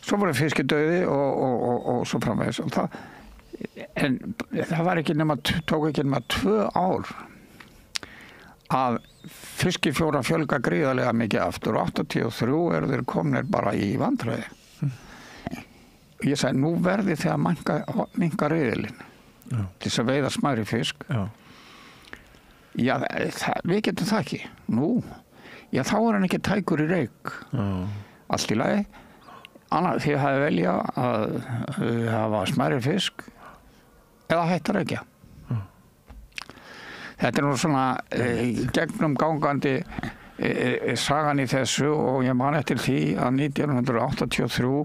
svo voru fiskidauði og svo framvegis en það var tók ekki nema 2 ár að fiskifjóra fjölga gríðarlega mikið aftur og 83 eru þeir komnir bara í vandræði. Ég sagði, nú verði þið að minnka riðilinn til þess að veiða smærri fisk. Já, við getum það ekki. Nú, já, þá er hann ekki tækur í reik. Allt í lagi. Þið hafið velja að hafa smærri fisk eða hætta reikja. Þetta er nú svona gegnum gangandi sagan í þessu og ég man eftir því að 1983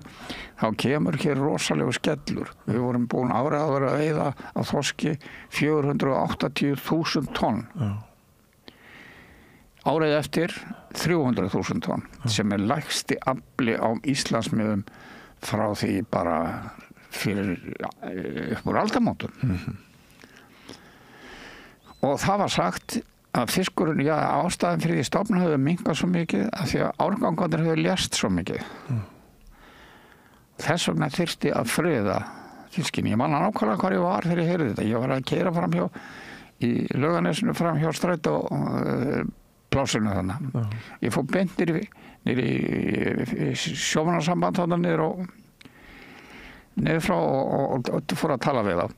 þá kemur hér rosalegu skellur. Við vorum búin árið að vera að veiða á þorski 480.000 tonn. Árið eftir 300.000 tonn sem er lægsti afli á Íslandsmiðum frá því bara fyrir upp úr aldamótum. Og það var sagt að fiskurinn, já, ástæðan fyrir því stofn höfðu minnkað svo mikið að því að árgangarnir höfðu lést svo mikið. Þess vegna þyrfti að friða fiskinn. Ég man nákvæmlega hvar ég var þegar ég heyrði þetta. Ég var að keyra framhjá í Laugarnesinu framhjá strætó plásinu þannig. Ég fór beint niður í sjómannasamband þarna niður frá og fór að tala við þá.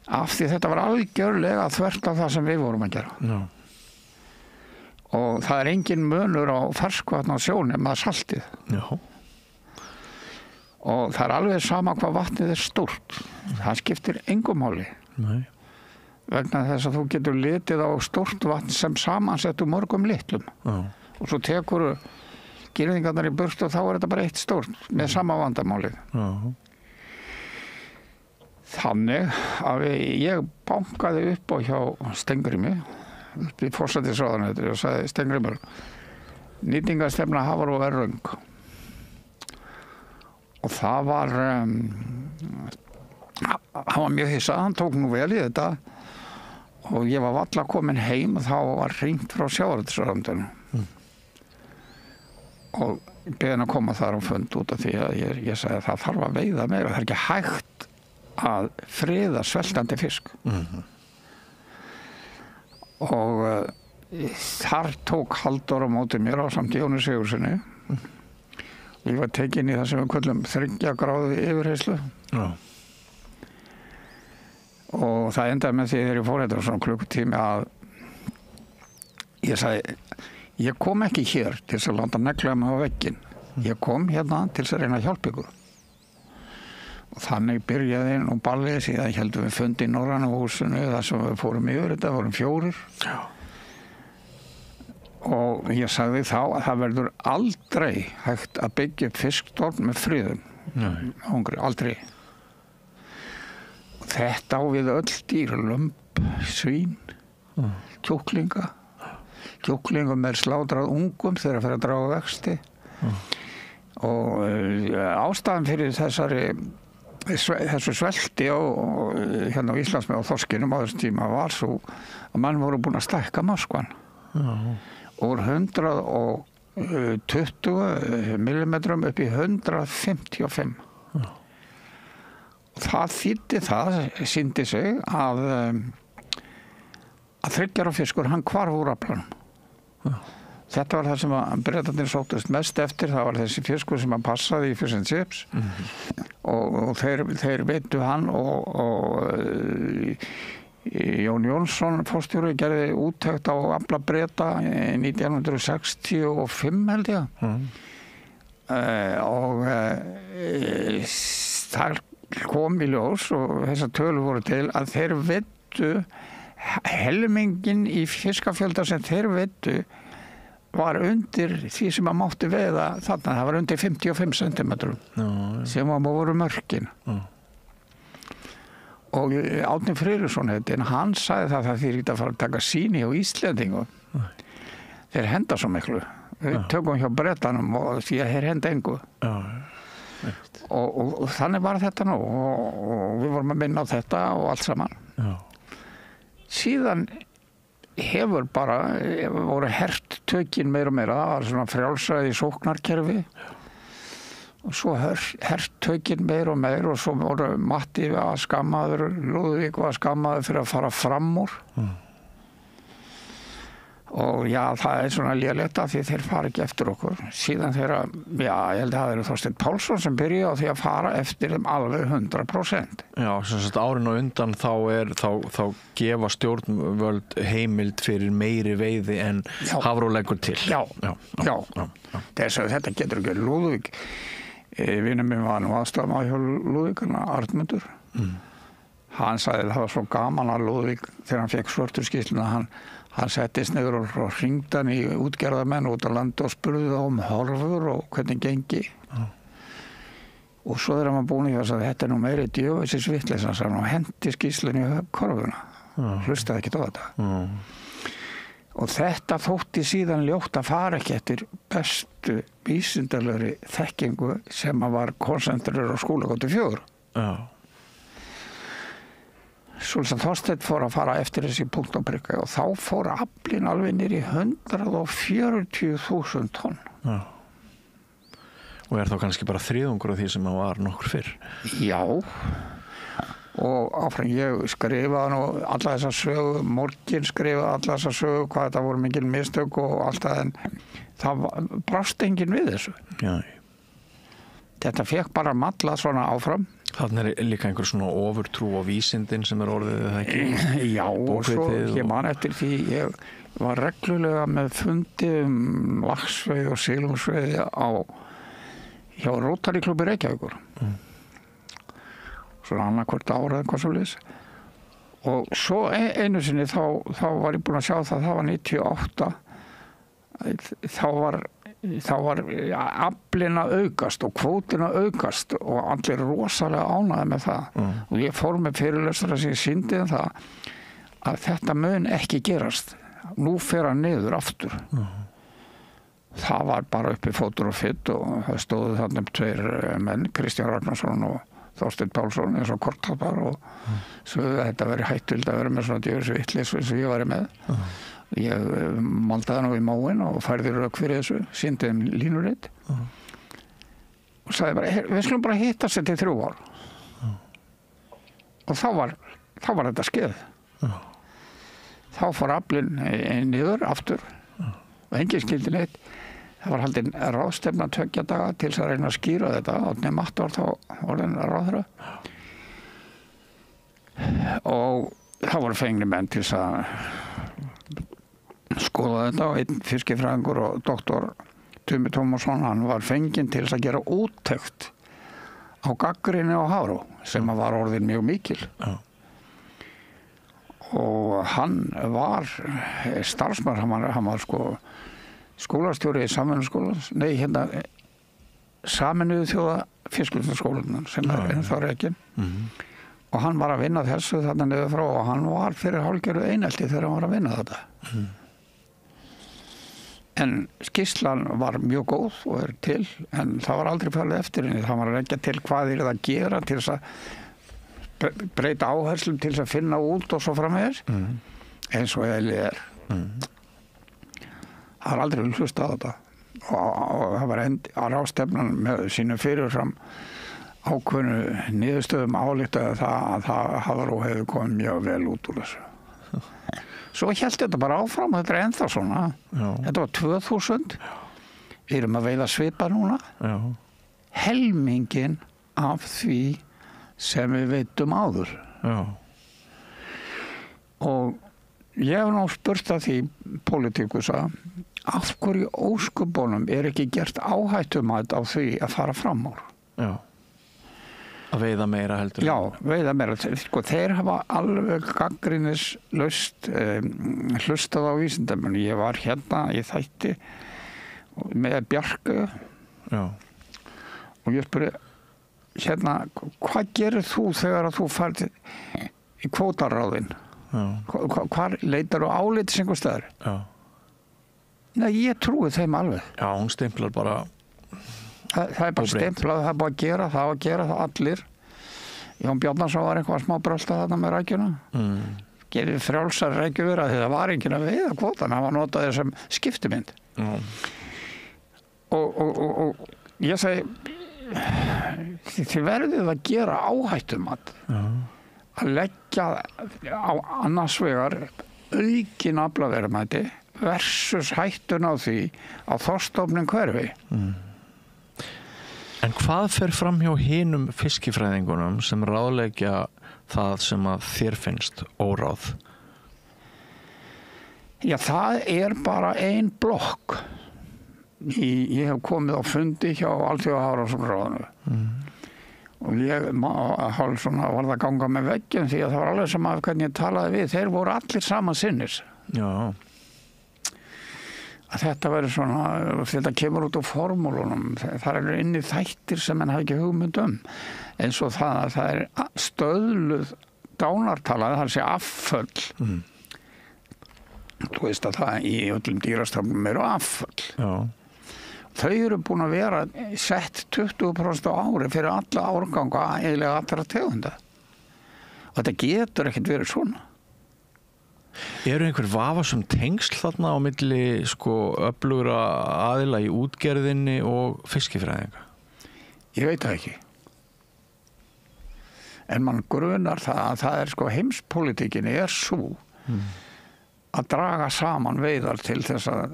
Af því þetta var algjörlega þvert á það sem við vorum að gera. Og það er engin munur á ferskvatn á sjó nema saltið. Og það er alveg sama hvað vatnið er stórt. Það skiptir engu máli. Vegna þess að þú getur litið á stórt vatn sem samansettur mörgum litlum. Og svo tekur girðingarnar í burtu og þá er þetta bara eitt stórt með sama vandamálið. Þannig að ég bankaði upp á hjá Steingrími upp í forsætisráðuneytinu og sagði, Steingrímur, nýtingarstefna Hafró er röng. Og það var hann var mjög hissa, hann tók nú vel í þetta og ég var varla komin heim og þá var hringt frá sjávarútvegsráðuneytinu. Og beðin að koma þar á fund út af því að ég sagði að það þarf að veiða meira, það er ekki hægt að friða sveltandi fisk. Og þar tók Halldór á móti mér á samt Jóni Sigurðssoni. Ég var tekin í það sem við köllum 3 gráðu yfirheyrslu. Og það endaði með því þegar ég fór þetta svona klukkutími að ég sagði, ég kom ekki hér til þess að láta negla mig á vegginn. Ég kom hérna til þess að reyna að hjálpa ykkur. Og þannig byrjaði nú ballið síðan heldum við fundi í Norræna húsinu þar sem við fórum yfir þetta, vorum 4. Og ég sagði þá að það verður aldrei hægt að byggja upp fiskstofn með friðun. Hungri, aldrei. Og þetta á við öll dýr, lömb, svín, kjúklingum er slátrað ungum þegar það fer að draga vexti. Og ástæðan fyrir þessu svelti hérna á Íslandsmið á þorskinum á þessum tíma var svo að mann voru búin að stækka Moskvan úr 120 millimetrum upp í 155. Það þýddi sýndi sig að 3 ára fiskur hann hvarf úr aflanum. Þetta var það sem að Bretarnir sóttust mest eftir, það var þessi fiskur sem að passaði í Fish and Chips og þeir veitu hann og Jón Jónsson forstjóri gerði úttekt á afla Breta 1965 held ég og þar kom í ljós og þessar tölur voru til að þeir veittu helmingin í fiskafjölda sem þeir veittu var undir því sem að mátti veiða þarna, það var undir 55 cm sem voru mörkin. Og Árni Friðriksson hann sagði það þýðir ekki að fara að taka sýni á Íslendingum. Þeir henda svo miklu. Við tökum hjá Bretanum og því að þeir henda engu. Og þannig var þetta nú og við vorum að minna á þetta og allt saman. Síðan hefur bara voru hert tökin meira og meira, það var svona frjálsræði sóknarkerfi og svo hertökin meir og svo voru Matti að skammaður, Lúðvík var skammaður fyrir að fara fram úr og já, það svona lélegt af því þeir fara ekki eftir okkur síðan þeirra, já, ég held að það eru Þorsteinn Pálsson sem byrja á því að fara eftir þeim alveg 100%. Já, sem sagt árin og undan þá gefa stjórnvöld heimild fyrir meiri veiði en Hafró leggur til. Já. Þetta getur ekki Lúðvík vinur minn var nú aðstofamaður hjá Lúðvík, Arnmundur. Hann sagði það var svo gaman að Lúðvík þegar hann fekk svörturskýrsluna hann settist niður og hringdi hann í útgerðarmenn út á landi og spurði þá horfur og hvernig gengi. Og svo þegar hann búin í þess að þetta nú meiri djöfisins vitleysa og hendi skýrslunni í korfuna. Hlustaði ekki á þetta. Og þetta þótti síðan ljótt að fara ekki eftir bestu vísindalegri þekkingu sem var konsentrur á skólagötu 4. Svolítið Þorsteinn fór að fara eftir þessi punkt og prikka og þá fór aflinn alveg niður í 140.000 tonn. Já. Og þá kannski bara þriðungur af því sem var nokkur fyrr. Já. Og áfram ég skrifaði nú alla þessa sögu, Morgin skrifaði alla þessa sögu, hvað þetta voru mikil mistök og allt það en það brást enginn við þessu. Já. Þetta fekk bara malla svona áfram. Þannig líka einhver svona ofurtrú á vísindin sem orðið eða ekki? Já, og svo ég man eftir því ég var reglulega með fundi laxveiði og silungsveiði hjá Rotary klubbi Reykjavíkur. Svona annarkvort ára eða hvað svoleiðis. Og svo einu sinni þá var ég búin að sjá það var 98. Þá var aflinn að aukast og kvótin að aukast og allir rosalega ánægði með það. Og ég fór með fyrirlestra sem ég sýndi það að þetta mun ekki gerast. Nú fer hann niður aftur. Það var bara uppi fótur og fytt og það stóðu þarna 2 menn, Kristján Ragnarsson og Þorsteinn Pálsson eins og kortapar og svo þetta verið hættulegt að vera með svona djöfisvitlis eins og ég var með. Ég maldaði nú í móin og færði rök fyrir þessu, sýndi þeim línuritt og sagði bara, við skulum bara hittast þetta í 3 ár. Og þá var þetta skeið. Þá fór aflinn niður aftur og enginn skildi neitt. Það var haldin ráðstefna 2 daga til þess að reyna að skýra þetta. Árni Matt var þá orðinn ráðherra. Og það voru fengni menn til þess að skoða þetta og einn fiskifræðingur og doktor Tumi Tómasson, hann var fenginn til þess að gera úttekt á gagnrýni á Hafró sem var orðin mjög mikil. Og hann var starfsmaður, hann var sko skólastjóri í Sameinuðu þjóða fiskvinnsluskólanum sem ennþá rekinn. Og hann var að vinna þessu þarna niður frá og hann var fyrir hálfgerðu einelti þegar hann var að vinna þetta. En skýrslan var mjög góð og til, en það var aldrei farið eftir henni. Það var að leggja til hvað það að gera til þess að breyta áherslum til þess að finna út og svo framvegis, eins og eðlið Það var aldrei hlustað á þetta. Og það var að ráðstefnan með sínu fyrirfram ákveðnu niðurstöðum ályktaði að það Hafró hefði komið mjög vel út úr þessu. Svo hélt þetta bara áfram, þetta ennþá svona. Þetta var 2000. Við erum að veiða svipa núna. Helmingin af því sem við veitum áður. Og ég hef nú spurt að því pólitíkusa, af hverju ósköpunum ekki gert áhættumat á því að fara fram úr? Að veiða meira heldur? Já, veiða meira. Sko, þeir hafa alveg gagnrýnislaust hlustað á vísindamenn. Ég var hérna í þætti með Bjarku og ég spurði, hérna, hvað gerir þú þegar að þú færð í kvótaráðin? Hvar leitar þú áleitis einhver staðar? Nei, ég trúi þeim alveg. Já, hún stimplar bara. Það bara stemplað, það búið að gera það allir. Jón Bjarnason var eitthvað smá brölda þarna með rækjuna. Gerir frjálsar rækjur að það var enginn að veiða kvótan, hann var notaður sem skiptimynd. Og ég segi, þið verðið að gera áhættumat að leggja á annars vegar aukin aflaverðmæti versus hættun á því að þorskstofninn hverfi. En hvað fer fram hjá hinum fiskifræðingunum sem ráðleggja það sem að þér finnst óráð? Já, það er bara ein blokk. Ég hef komið á fundi hjá Alþjóðahafrannsóknaráðinu og ég hálf svona varð að ganga með veggjum því að það var alveg sem að hvernig ég talaði við, þeir voru allir saman sinnis. Já. Að þetta verður svona, þetta kemur út á formúlunum, það eru inni þættir sem menn hafa ekki hugmynd eins og það að það er stöðluð dánartala, það sé afföll. Þú veist að það í öllum dýrastofnum eru afföll. Já. Þau eru búin að vera sett 20% á ári fyrir alla árganga eiginlega allra tegunda. Og þetta getur ekkert verið svona. Eru einhver vafasum tengsl þarna á milli öflugra aðila í útgerðinni og fiskifræðinga? Ég veit það ekki. En mann grunar það að það er heimspolítikinni er svo að draga saman veiðar til þess að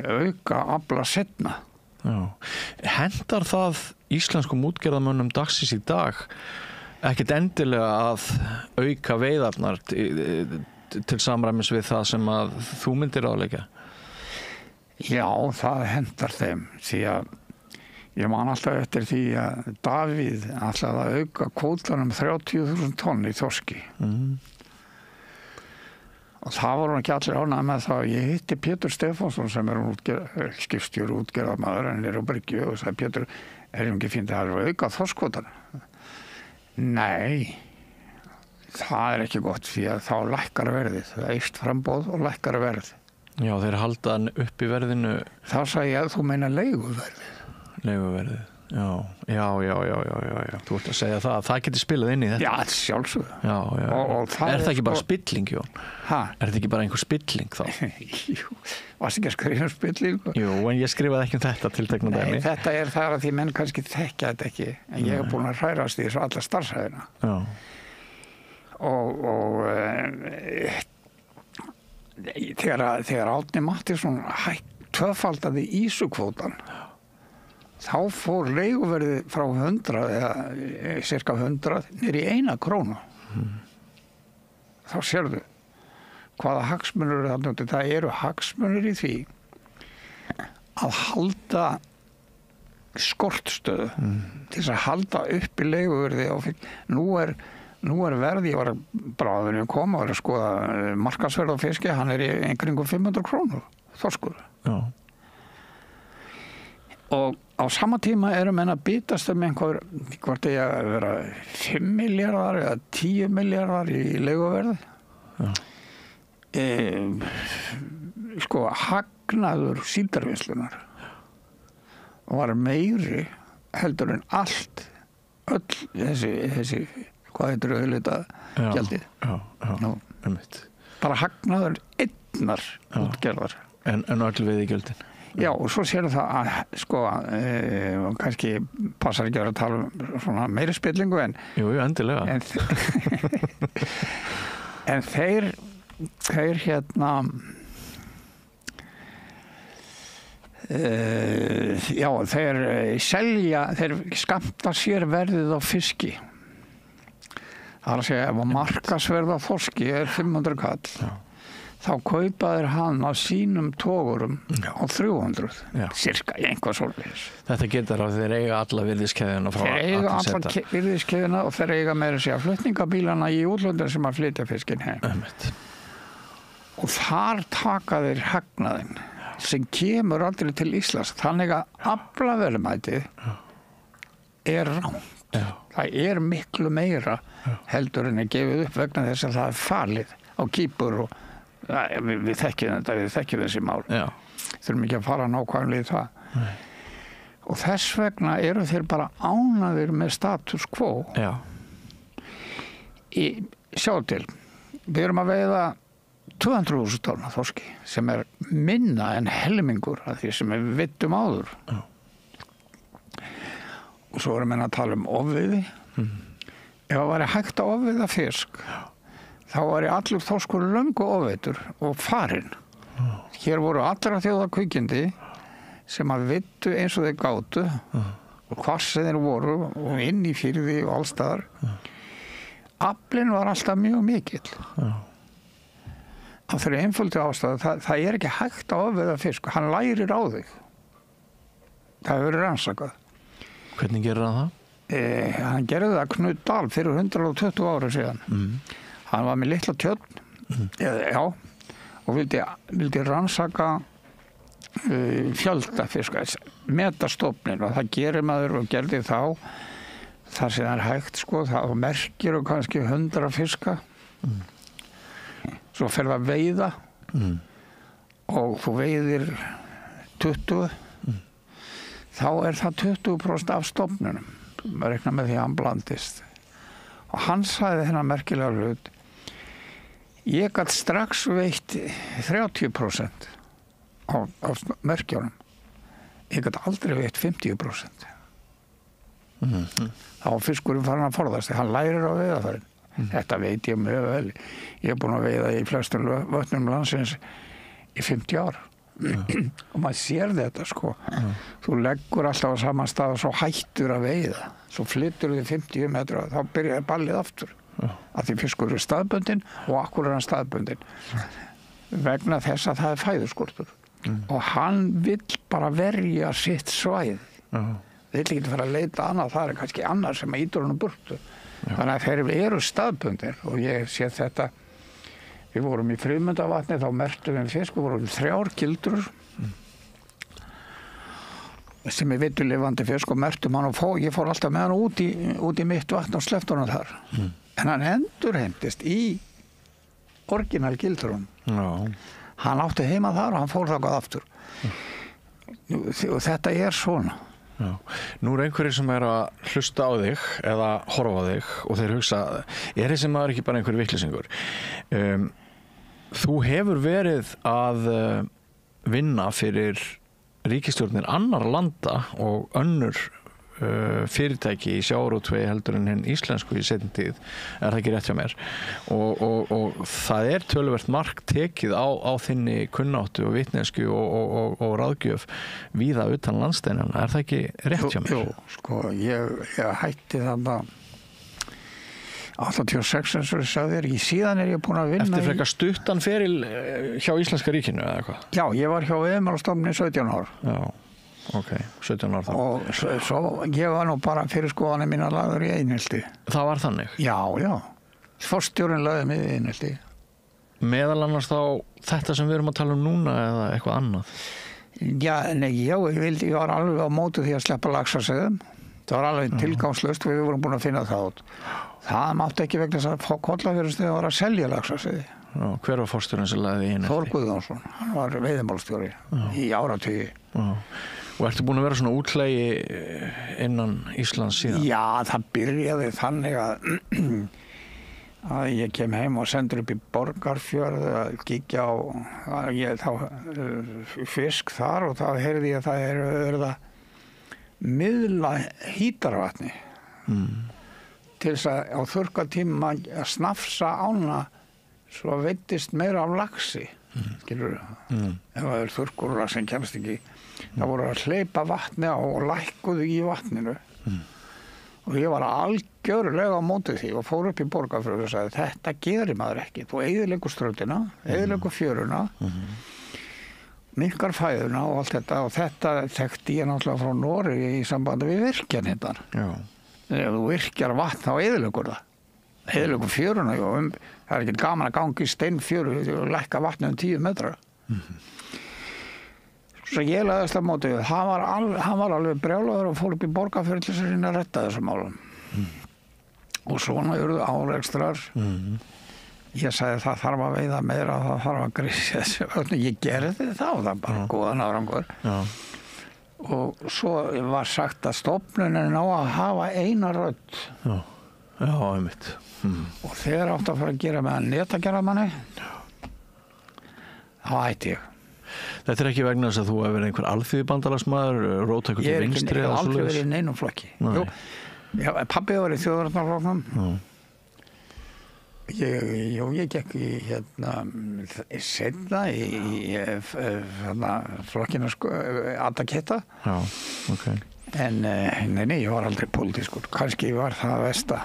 auka afla seinna. Já. Hendar það íslenskum útgerðarmönnum dagsins í dag ekkert endilega að auka veiðarnar til samræmis við það sem að þú myndir ráðleggja? Já, það hendar þeim því að ég man alltaf eftir því að Davíð ætlaði að auka kvótanum 30.000 tonn í þorski. Og það voru ekki allir ánægð með það. Ég hitti Pétur Stefánsson sem er skipstjóri útgerðarmaður en er á Bryggju og sagði Pétur, ekki fínt að það er auka þorskkvótan? Nei, það er ekki gott því að þá lækkar verðið. Það eykst framboð og lækkar verð. Já, þeir halda hann upp í verðinu. Þá sagði ég að þú meina leiguverðið. Leiguverðið. Já. Þú ert að segja það geti spilað inn í þetta. Já, sjálfsögðu. Já. Og það er það ekki bara spilling, Jón? Ha? Er þetta ekki bara einhver spilling þá? Jú, varst ekki að skrifa spilling? Jú, en ég skrifaði ekki þetta tiltekna dæmi. Nei, þetta er það að því menn kannski þekkja þetta ekki. En ég hef búin að hrærast í þessu alla starfshæðina. Já. Þegar Árni Matthíasson tvöfaldaði ísukvótan, þá fór leiguverðið frá 100 eða cirka 100 niður í 1 krónu. Þá sérðu hvaða hagsmunir eru þarna úti. Það eru hagsmunir í því að halda skortstöðu til þess að halda upp í leiguverði. Nú er verði, ég var bara að koma og að skoða markaðsverð á fiski, hann er í einhverjum 500 krónur þorskur. Já. Og á sama tíma eru menn að bitast einhver, hvort eigi að vera 5 milljarðar eða 10 milljarðar í leiguverði. Hagnaður síldarvinnslunar var meiri heldur en öll þessi hvað heitir auðvitað gjaldið. Bara hagnaður einnar útgerðar. En öll veiðigjöldin? Já, og svo sér það að kannski passar ekki að tala um svona meiri spillingu en Jú, endilega. En þeir þeir skammta sér verðið á fiski. Það er að segja, ef að markaðsverð á þorski er 500 kall, þá kaupa þeir hann á sínum togurum á 300, cirka einhvað svolítið. Þetta getur að þeir eiga alla virðiskeðjuna frá þeir eiga alla virðiskeðjuna og þeir eiga meira að segja flutningabílana í útlöndum sem að flytja fiskinn heim. Og þar taka þeir hagnaðinn sem kemur aldrei til Íslands. Þannig að aflaverðmætið er rangt. Það er miklu meira heldur en er gefið upp vegna þess að það er falið á Kýpur og við þekkjum þessi mál. Þurfum ekki að fara nákvæmlega í það. Og þess vegna eru þeir bara ánægðir með status quo. Sjá til, við erum að veiða 200.000 tonna þorski sem er minna en helmingur af því sem við vittum áður. svo erum við að tala ofveiði. Ef það væri hægt að ofveiða fisk, þá væri allur þorskur löngu ofveitur og farinn. Hér voru allra þjóða kvikindi sem að vittu eins og þeir gátu og hvar sem þeir voru og inn í firði og allstaðar. Aflinn var alltaf mjög mikill. Af þeirri einföldu ástæðu, það er ekki hægt að ofveiða fisk, hann lærir á þig. Það hefur verið rannsakað. Hvernig gerir hann það? Hann gerði það Knut Dahl fyrir 120 ára síðan. Hann var með litla tjörn, og vildi rannsaka fjöldafiska, meta stofnin, og það gerir maður og gerði þá. Það sem er hægt, sko, það merkir og kannski 100 fiska. Svo fer það að veiða og þú veiðir 20, þá er það 20% af stofnunum. Maður reiknar með því að hann blandist. Og hann sagði þennan merkilega hlut: ég gat strax veitt 30% af merkjónum. Ég gat aldrei veitt 50%. Þá var fiskurinn farin að forðast. Hann lærir á veiðarfærin. Þetta veit ég mjög vel. Ég er búin að veiða í flestum vötnum landsins í 50 ár. Og maður sér þetta, sko. Þú leggur alltaf á saman stað og svo hættur að veiða. Svo flyttur þið 50 metra og þá byrjar ballið aftur. Af því fiskur er staðbundinn og akkur er hann staðbundinn. Vegna þess að það er fæðuskortur. Og hann vill bara verja sitt svæð. Vill ekki fara að leita annað, það er kannski annar sem ítur hann burtu. Þannig að þeir eru staðbundir og ég sé þetta. Við vorum í Friðmundavatni, þá merktum við fisk, við vorum 3 gildrur sem er vitulifandi fisk og merktum hann og ég fór alltaf með hann út í mitt vatn og sleppti hann þar. En hann endurheimtist í orginal gildrun. Hann átti heima þar og hann fór þangað aftur. Og þetta er svona. Já. Nú er einhverjir sem er að hlusta á þig eða horfa á þig og þeir hugsa, er þessi maður ekki bara einhver vitleysingur? Þú hefur verið að vinna fyrir ríkisstjórnir annar landa og önnur fyrirtæki í sjávarútvegi heldur en hinn íslensku í seinni tíð, er það ekki rétt hjá mér, og það er töluvert mark tekið á þinni kunnáttu og vitneskju og ráðgjöf víða utan landsteinana, er það ekki rétt hjá mér? Jú, sko, ég hætti þarna 86 eins og ég sagði þér, síðan er ég búin að vinna eftir frekar stuttan feril hjá Íslenska ríkinu eða eitthvað? Já, ég var hjá Veiðimálastofnun í 17 ár. Já. Ok, 17 ár þá. Og svo ég var nú bara fyrir skoðanir mína lagður í einhelti. Það var þannig? Já. Forstjórinn lagði mig í einhelti. Meðal annars þá þetta sem við erum að tala um núna eða eitthvað annað? Já, nei, ég var alveg á móti því að sleppa laxaseiðum. Það var alveg tilgangslaust og við vorum búin að finna það út. Það mátti ekki vegna þess að fá Kollafjörðstöð var að selja laxaseiði. Hver var forstjórinn sem lagði í einhelti? Þór Guðjónsson, hann var veiðimálastjóri í áratugi. Og ertu búin að vera svona útlægi innan Íslands síðan? Já, það byrjaði þannig að ég kem heim og sendur upp í Borgarfjörð að kíkja á fisk þar og þá heyrði ég að það er verið að miðla Hítarvatni til þess að á þurrkatíma að snafsa ána svo veittist meira af laxi. Skilur ef það er þurrkur sem kemst ekki, það voru að hleypa vatni á og lækkuðu í vatninu og ég var algjörlega á móti því og fór upp í Borgarfjörð og sagði þetta gerir maður ekki, þú eyðileggur ströndina, eyðileggur fjöruna, minnkar fæðuna og allt þetta og þetta þekkti ég náttúrulega frá Noregi í sambandi við virkjanirnar. Ef þú virkjar vatn þá eyðileggur það. Eyðileggur fjöruna, það er ekki gaman að ganga í steinfjöru og lækka vatni 10 metra. Svo ég lagðist á móti við. Hann var alveg brjálaður og fór upp í Borgarfjörð til þess að reyna að redda þessum málum. Og svona urðu árekstrar. Ég sagði það þarf að veiða meira, það þarf að grísja þessu. Ég gerði það og það bara góðan árangur. Og svo var sagt að stofnunin á að hafa eina rödd. Já, einmitt. Og þegar átti að fara að gera með að netagerðamanni, þá hætti ég. Þetta er ekki vegna þess að þú hefur verið einhver alþýðubandalagsmaður, róttækur til vinstri Ég eða hef aldrei svoleiðis? verið í neinum flokki. Nei. Jú, pabbi var í þjóðvarnarflokknum. Ég gekk í seinna í flokkina Adaketta. Já, ok. En nei, ég var aldrei pólitískur. Kannski var það versta.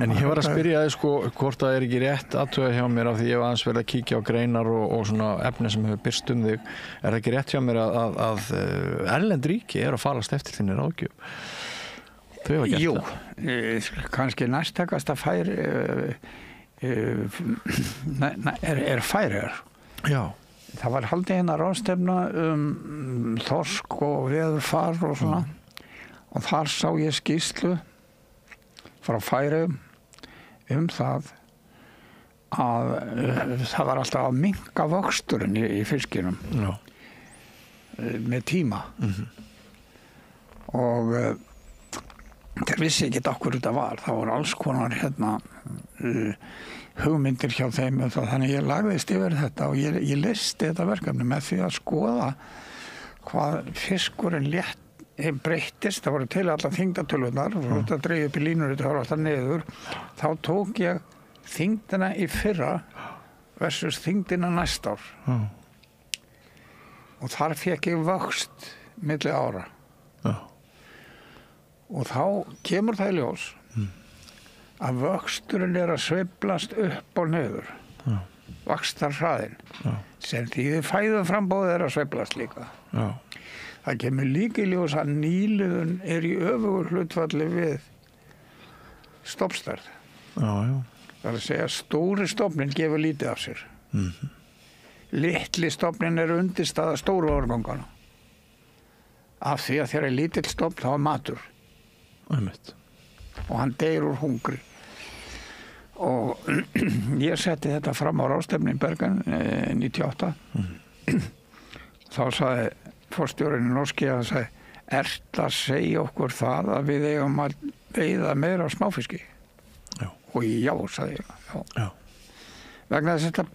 En ég var að spyrja þig sko hvort það er ekki rétt aðtuga hjá mér af því ég var aðeins verið að kíkja á greinar og svona efni sem hefur birst þig. Er það ekki rétt hjá mér að erlend ríki að farast eftir þinni ráðgjöf? Þau hafa gert það? Jú, kannski næstakasta færi er Færeyjar. Já. Það var haldið hérna ráðstefna þorsk og veðurfar og svona. Og þar sá ég skýrslu frá Færeyjum það að það var alltaf að minnka vöxturinn í fiskinum með tíma. Og þeir vissi ekki okkur þetta var. Það voru alls konar hugmyndir hjá þeim þannig ég lagðist yfir þetta og ég listi þetta verkefni með því að skoða hvað fiskurinn létt breyttist, það voru til allar þyngdartölunar og þetta dreif upp í línur þetta var alltaf niður, þá tók ég þyngdina í fyrra versus þyngdina næsta ár og þar fekk ég vöxt milli ára og þá kemur það í ljós að vöxturinn er að sveiflast upp og niður vaxtarhraðinn sem þýðir fæðuframboðið er að sveiflast líka það kemur líka í ljós að nýliðun er í öfugur hlutfalli við stofnstærð það er að segja stóri stofnin gefur lítið af sér litli stofnin er undirstaða stóru árgangana af því að þegar er lítill stofn þá er matur og hann deyr úr hungri og ég setti þetta fram á ráðstefnu í Bergen 98 þá sagði forstjórinn í norski að sagði að segja okkur það að við eigum að veiða meira af smáfiski og já, sagði ég vegna þess að þetta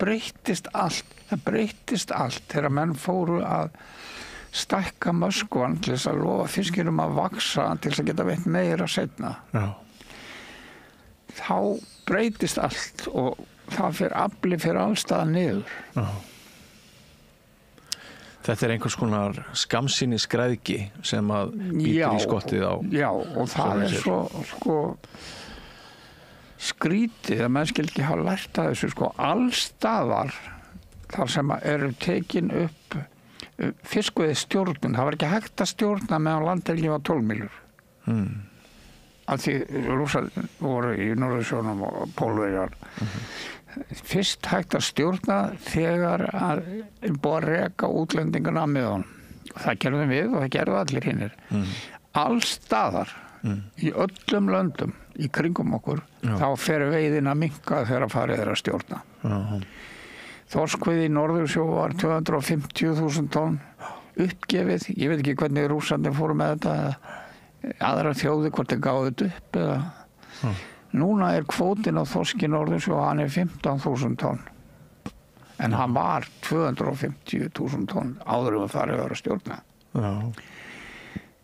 breyttist allt þegar menn fóru að stækka möskvan til þess að lofa fiskinum að vaksa til þess að geta veitt meira seinna þá breytist allt og það fyrir afli fyrir allstaða niður Þetta er einhvers konar skammsýni skræðgi sem að býtur í skottið á. Já, og það er svo sko skrítið að menn skil ekki hafa lært að þessu allstaðar þar sem eru tekin upp fiskveiði stjórnun. Það var ekki hægt að stjórna meðan landhelgi var 12 mílur. Af því Rússar voru í Norðursjónum og Pólverjar. Fyrst hægt að stjórna þegar að búið að reka útlendinguna með honum. Það gerðum við og það gerðu allir hinnir. Alls staðar í öllum löndum í kringum okkur þá fer veiðin að minnka þegar farið er að stjórna. Þorskveiði í Norðursjó var 250.000 tonn uppgefið. Ég veit ekki hvernig Rússarnir fóru með þetta aðra þjóði hvort þeir gáðu þetta upp eða Núna er kvótin á þorski Norðursjó og hann er 15.000 tonn. En hann var 250.000 tonn áður við farið að stjórna.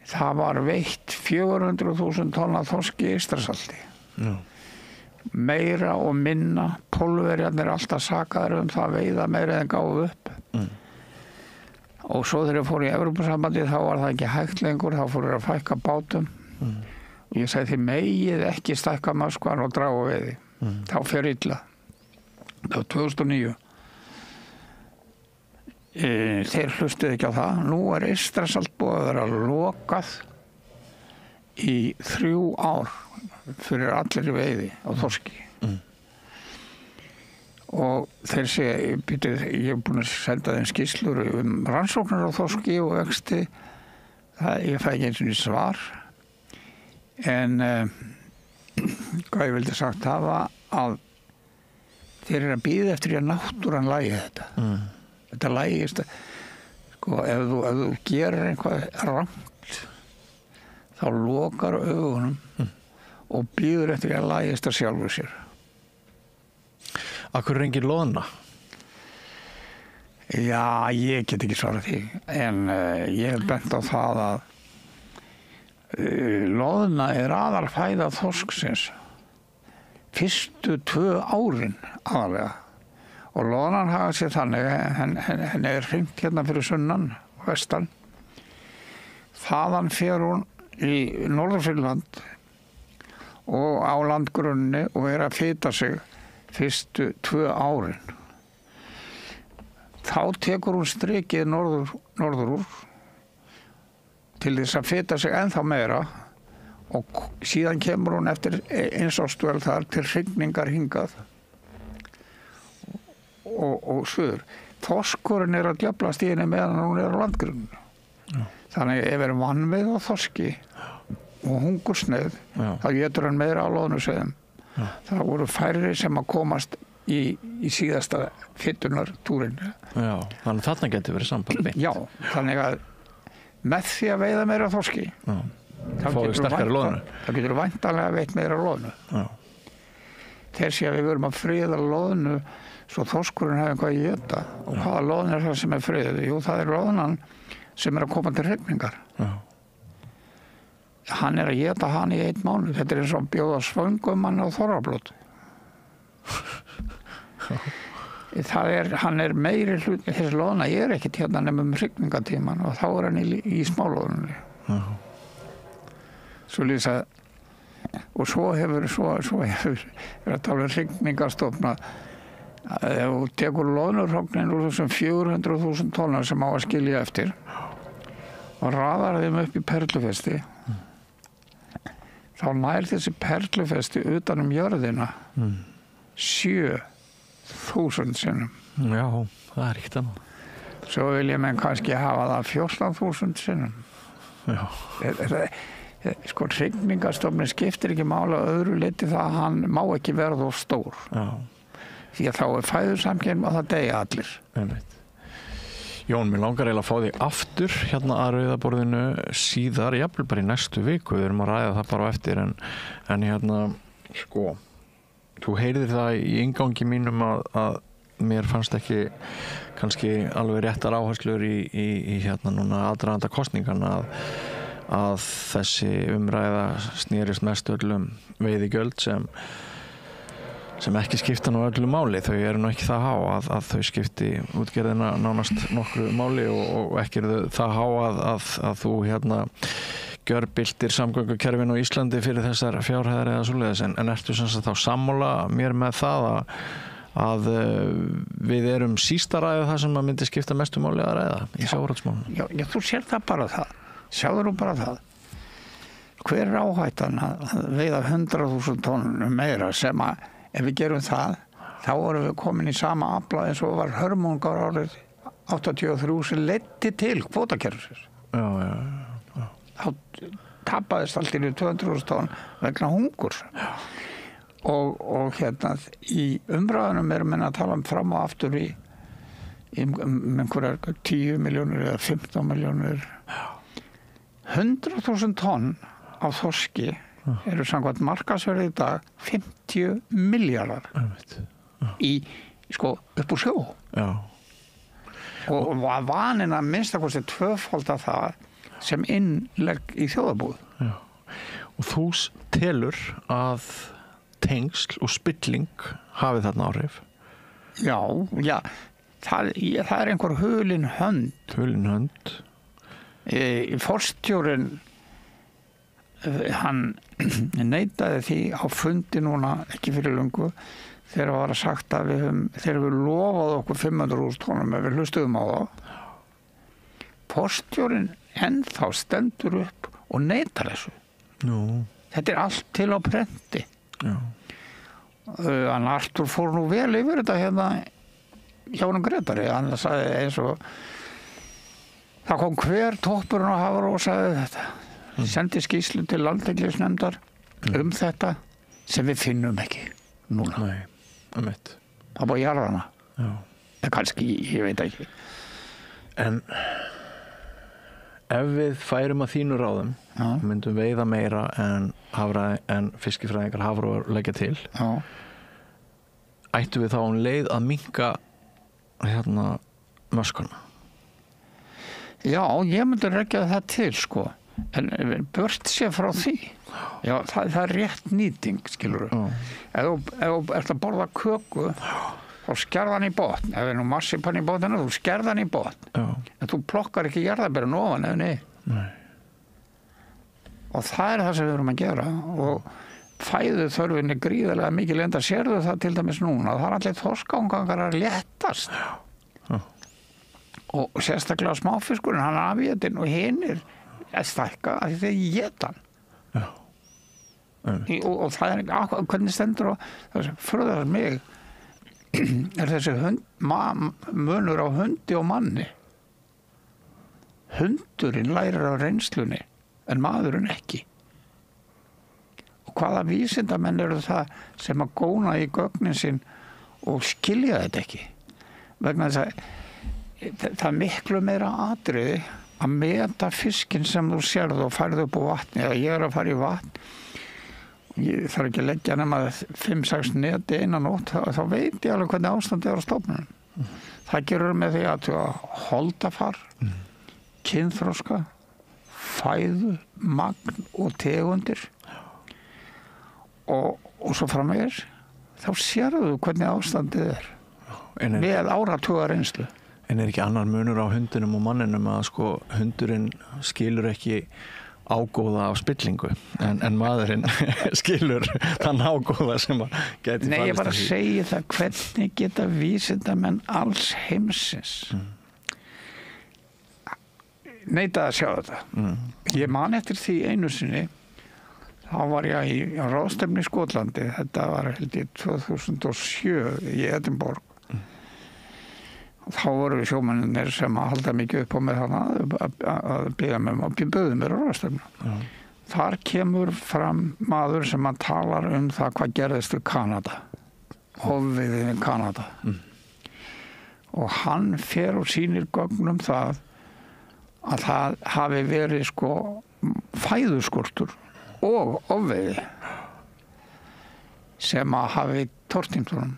Það var veitt 400.000 tonn af þorski í Eystrasalti. Meira og minna, Pólverjarnir alltaf sakaður það að veiða meira en gáðu upp. Og svo þegar ég fór í Evrópusambandið þá var það ekki hægt lengur, þá fór ég að fækka bátum. Og ég sagði þið megið ekki stækka möskvan og draga veiði. Þá fer illa. Það var 2009. Þeir hlustuðu ekki á það. Nú er Eystrasalt búið að vera lokað í 3 ár fyrir allir veiði á þorski. Og þeir segja, ég hef búin að senda þeim skýrslur rannsóknar á þorski og vexti. Ég fæ ekki eins og svar. En hvað ég vildi sagt hafa að þeir eru að bíða eftir að náttúran lagi þetta. Þetta lagist sko, ef þú gerir eitthvað rangt þá lokar augunum og bíður eftir að lagist að sjálfur sér. Akkur er engin loðna? Já, ég get ekki svarað því, en ég hef bent á það að loðna aðalfæða þorsksins fyrstu 2 árin aðalega. Og loðnan hafa sér þannig, henni hringt hérna fyrir sunnan, vestan. Þaðan fer hún í Norður-Finnland og á landgrunni og að fita sig fyrstu 2 árin. Þá tekur hún strikið norður úr til þess að fita sig ennþá meira og síðan kemur hún eftir eins ársdvöl þar til hrygningar hingað og suður. Þorskurinn að djöflast í henni meðan hún á landgrunninu. Þannig ef vanvið á þorski og hungursneið, þá étur hann meira á loðnuseiðum. Það voru færri sem að komast í síðasta fitunartúrinu. Já, þannig að þarna getur verið samband. Já, þannig að með því að veiða meira þorski, þá getur væntanlega veitt meira loðnu. Þeir sé að við verum að friða loðnu svo þorskurinn hefði eitthvað að éta. Og hvaða loðn það sem friðið? Jú, það loðnan sem að koma til hrygningar. Hann að éta hann í 1 mánuð. Þetta eins og bjóða svöngum hann á þorrablót. Hann meiri hlut, þessi loðna ekkert hérna nema hrygningatíman og þá hann í smálóðunni. Svo lýsa, og svo hefur að tala hrygningarstofna. Ef þú tekur loðnurhognin úr þessum 400.000 tonnar sem á að skilja eftir og raðar þeim upp í perlufesti, þá nær þessi perlufesti utan jörðina 7.000 sinnum. Já, það ekkert annað. Svo vilja menn kannski hafa það 14.000 sinnum. Já. Sko, hrygningarstofnin skiptir ekki máli að öðru leyti það að hann má ekki verða of stór. Já. Því að þá fæðursamkeppni og það deyja allir. Jón, mér langar eiginlega að fá þig aftur hérna að rauðaborðinu síðar, jafnvel bara í næstu viku, við erum að ræða það bara á eftir, en hérna, sko, þú heyrðir það í inngangi mínum að mér fannst ekki kannski alveg réttar áherslur í hérna núna aðdraganda kosningarna að þessi umræða snerist mest öllum veiðigjöld sem ekki skipta nú öllu máli. Þau eru nú ekki það há að þau skipti útgerðina nánast nokkru máli og ekki eru það há að þú hérna gjörbyltir samgöngukerfinu á Íslandi fyrir þessar fjárhæðar eða svoleiðis, en ertu sem sagt þá sammála mér með það að við erum sísta ræða það sem að myndi skipta mestu máli að ræða í sjávarútvegsmálum? Já, þú sér það bara það. Sjáður þú bara það. Hver áhættan að veiða 100.000 tonn meira sem að ef við gerum það, þá erum við komin í sama afla eins og var hörmungar árið 83 sem leiddi til kvótakerfisins. Já. Þá tapaðist allt í 200.000 tonn vegna hungurs. Og hérna í umræðunum erum við að tala fram og aftur í einhverjar 10 milljónir eða 15 milljónir. 100.000 tonn af þorski eru samkvæmt markaðsverði í dag 50 milljarðar sko upp úr sjó. Já. Og vaninn að minnstakosti tvöfalda það sem innlegg í þjóðarbúið. Já. Og þú telur að tengsl og spilling hafi þarna áhrif? Já, það er einhver hulin hönd. Forstjórinn hann neitaði því á fundi núna ekki fyrir löngu þegar var að sagt að þegar við lofaði okkur 500.000 tonum ef við hlustuðum á það. Forstjórinn ennþá stendur upp og neitar þessu. Þetta allt til á prenti. Hann Artur fór nú vel yfir þetta hérna hjá hann Grétari, hann sagði eins og það kom hver toppurinn á Hafró og sagði þetta. Sendi skýrslu til landhelgisnefndar þetta sem við finnum ekki núna. Nei, einmitt. Það búið jarðana. Já. En kannski, ég veit ekki. En ef við færum að þínu ráðum, myndum veiða meira en fiskifræðingar Hafró leggja til, ættu við þá leið að minnka hérna möskuna? Já, ég myndi rekja það til sko, en burt sé frá því. Já, það er rétt nýting, skilur þú. Ef þú ert að borða köku, þá skerð hann í botn. Ef nú marsipan í botninu, þú skerð hann í botn. En þú plokkar ekki jarðarberinn ofan eða niður. Nei. Og það er það sem við erum að gera og fæðu þörfin er gríðarlega mikil, enda sérðu það til dæmis núna. Það er allir þorskángangar að léttast. Og sérstaklega smáfiskurinn, hann er afétinn og hinir að stækka að því þeir éta hann. Og það er ekki, hvernig stendur og það fröðar mig er þessi munur á hundi og manni. Hundurinn lærir af reynslunni en maðurinn ekki. Og hvaða vísindamenn eru það sem að góna í gögnin sín og skilja þetta ekki? Vegna þess að það er miklu meira atriði að meta fiskinn sem þú sérð og færð upp á vatni. Eða ég er að fara í vatn, ég þarf ekki að leggja nema 5-6 neti innan nótt, þá veit ég alveg hvernig ástandið er á stofnunum. Það gerur með því að holdafar, kynþroska, fæðu, magn og tegundir og svo framvegis, þá sérðu hvernig ástandið er með áratuga reynslu. En er ekki annar munur á hundinum og manninum að sko hundurinn skilur ekki ágóða af spillingu en maðurinn skilur þann ágóða sem að geti Nei, ég bara segi það, hvernig geta vísindamenn alls heimsins neitað að sjá þetta. Ég man eftir því einu sinni, þá var ég í ráðstefnu í Skotlandi, þetta var held ég 2007 í Edinborg. Þá voru við sjómennir sem að halda mikið upp á með hana að biðja mig og bauðu mér á ráðstefnu. Þar kemur fram maður sem að talar um það hvað gerðist við Kanada, ofviðið við Kanada. Og hann fer og sýnir gögnum það að það hafi verið sko fæðuskortur og ofveiði sem að hafi tortímt honum.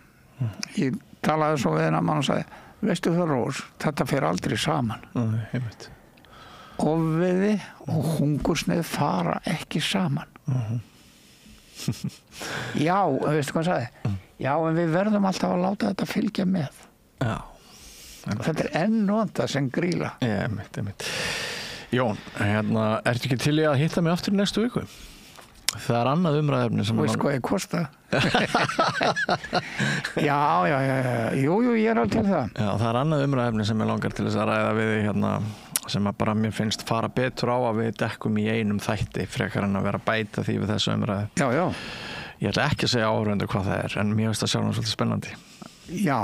Ég talaði svo við hennar mann og sagði, veistu það Rós, þetta fer aldrei saman. Ofveiði og hungursneið fara ekki saman. Já, veistu hvað hann sagði? Já, en við verðum alltaf að láta þetta fylgja með. Já. Þetta er ennóta sem gríla. Einmitt. Jón, ertu ekki til í að hitta mig aftur næstu viku? Það er annað umræðefni sem... Veist hvað ég kosta? Já, jú, ég er alveg til það. Já, það er annað umræðefni sem ég langar til þess að ræða við sem að bara mér finnst fara betur á að við dekkum í einum þætti frekar en að vera að bæta því við þessu umræðu. Já. Ég ætla ekki að segja áhorfendur hvað það er, en mér finnst það sjálf svolítið spennandi. Já.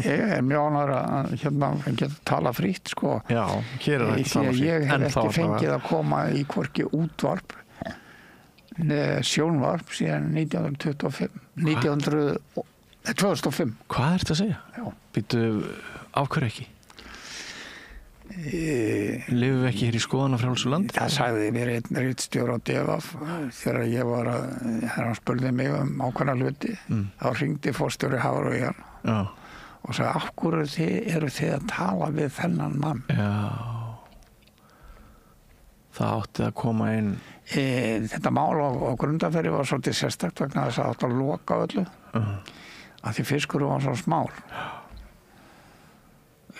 Ég er mjög ánægður að geta tala frítt, sko. Já, hér er þetta tala frítt. Ég hef ekki fengið að koma í hvorki útvarp sjónvarp síðan 2005. Hvað er þetta að segja? Já. Býttu, af hverju ekki? Lifum við ekki hér í skoðanafrjálsu landi? Það sagði mér einn ritstjóri á DEVAF þegar ég var hann spurði mig ákveðna hluti. Þá hringdi forstjóri Hafró og sagði, af hverju eru þið að tala við þennan mann? Já. Það átti að koma inn... Þetta mál á Grundarfirði var svolítið sérstakt vegna þess að það átti að loka öllu að því fiskur var svo smál.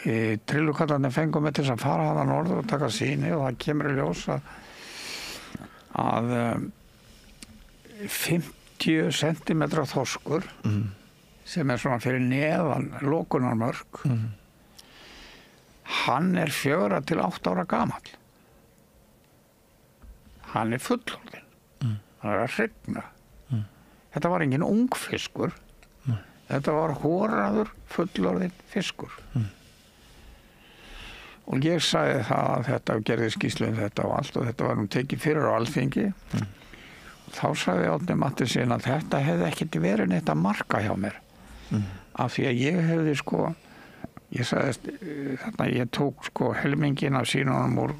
Trillukallarnir fengum með til að fara hana norður og taka sýni og það kemur í ljós að 50 cm þorskur sem er svona fyrir neðan lokunarmörk hann er 4 til 8 ára gamall. Hann er fullorðinn. Hann er að hrygna. Þetta var engin ungfiskur. Þetta var horaður fullorðinn fiskur. Og ég sagði það að þetta gerði skýrslu um þetta og allt og þetta var tekið fyrir á Alþingi. Þá sagði Árni Matthíasson að þetta hefði ekkert verið neitt að marka hjá mér. Af því að ég hefði sko, ég sagði þarna ég tók sko helmingin af sýnunum úr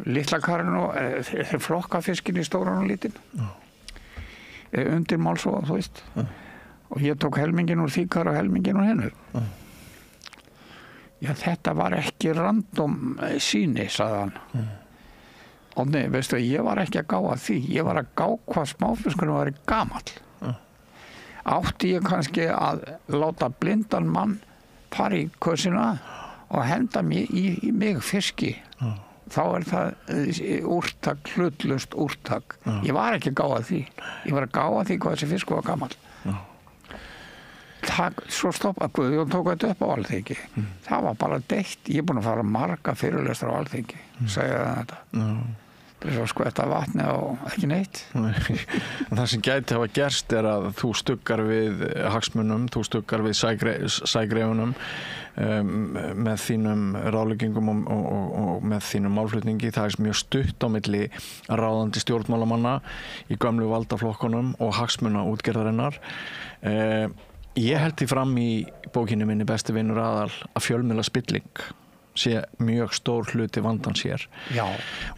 litla karinu og þeir flokka fiskin í stóran og lítinn undir máls og þú veist og ég tók helmingin úr því kar og helmingin úr hennu Já, þetta var ekki random sýni, sagði hann. Og nei, veistu, ég var ekki að gá að því. Ég var að gá hvað smáfiskurinn var gamall. Átti ég kannski að láta blindan mann fara í kösina og henda mig í mig fiski. Þá það úrtak, hlutlaust úrtak. Ég var ekki að gá að því. Ég var að gá að því hvað þessi fiskur var gamall. Svo stoppaði Guðjón, tók þetta upp á Alþingi. Það var bara deitt. Ég er búin að fara marga fyrirlestra á Alþingi, segja þetta. Það er svo skvetta vatni og ekki neitt. Það sem gæti hafa gerst að þú stuggar við hagsmunum, þú stuggar við sægreifunum með þínum ráðleggingum og með þínum málflutningi. Það er mjög stutt á milli ráðandi stjórnmálamanna í gömlu valdaflokkunum og hagsmuna útgerðarinnar. Ég held því fram í bókinni minni Besti vinur aðal að fjölmiðla spilling sé mjög stór hluti vandans hér. Já.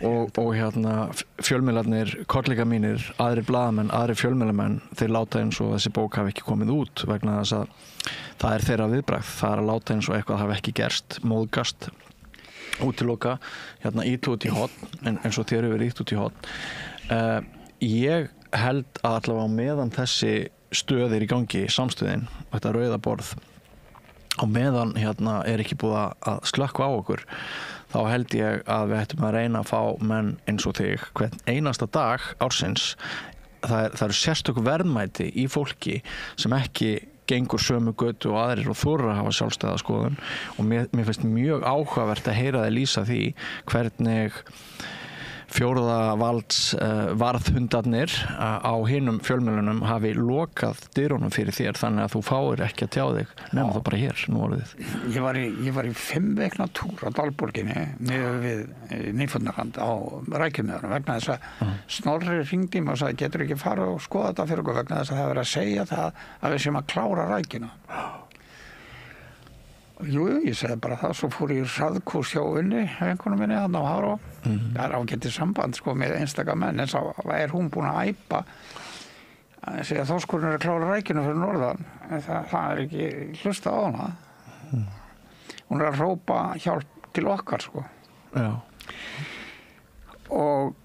Og fjölmiðlarnir, kollega mínir, aðrir blaðamenn, aðrir fjölmiðlamenn, þeir láta eins og þessi bók hafi ekki komið út vegna þess að það er þeirra viðbragð. Það er að láta eins og eitthvað hafi ekki gerst, móðgast, útiloka, ít út í horn, eins og þér hefur ít út í horn. Ég held að allavega á meðan þessi stöðir í gangi, samstöðin, þetta rauða borð, á meðan er ekki búið að slökkva á okkur, þá held ég að við ættum að reyna að fá menn eins og þig hvern einasta dag ársins. Það eru sérstök verðmæti í fólki sem ekki gengur sömu götu og aðrir og þorir að hafa sjálfstæða skoðun, og mér finnst mjög áhugavert að heyra þig lýsa því hvernig fjórða valds varðhundarnir á hinum fjölmiðlunum hafi lokað dyrunum fyrir þér, þannig að þú fáir ekki að tjá þig nema þú bara hér nú orðið. Ég var í 5 vikna túr á Dalborginni niður við Nýfundnarland á rækjumiðunum vegna þess að Snorri hringdi mig og sagði getur ekki fara og skoða þetta fyrir okkur vegna þess að það verið að segja það að við séum að klára rækjuna. Jú, ég segi bara það, svo fór ég hraðkúrs hjá Unni, einhvern minni þarna á Háró. Það er ágætið samband með einstaka menn, en þá er hún búin að æpa að segja að þorskurinn að klára rækjuna fyrir norðan, en það er ekki hlusta á hana. Hún er að hrópa hjálp til okkar, Já. Og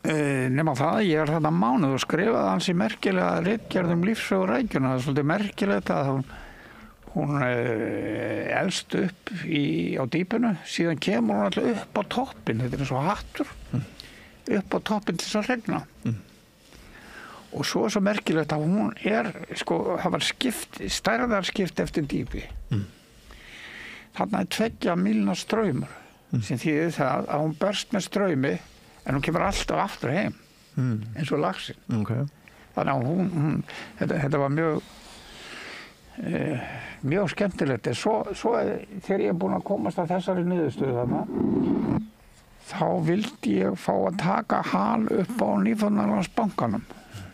nema það, ég þarna mánuð og skrifaði ansi merkilega ritgerð lífsögu rækjuna. Það er svolítið merkilegt að hún elst upp á dýpinu, síðan kemur hún alltaf upp á toppin, þetta er eins og hattur, upp á toppin til þess að regna. Og svo er svo merkilegt að hún það var stærðarskipt eftir dýpi. Þarna er 2 mílna straumur, sem þýðir það að hún berst með straumi en hún kemur alltaf aftur heim eins og laxinn. Þannig að þetta var mjög skemmtilegt. Svo þegar ég er búin að komast að þessari niðurstöðu þarna, þá vildi ég fá að taka hal upp á Nýfundnalandsbankanum.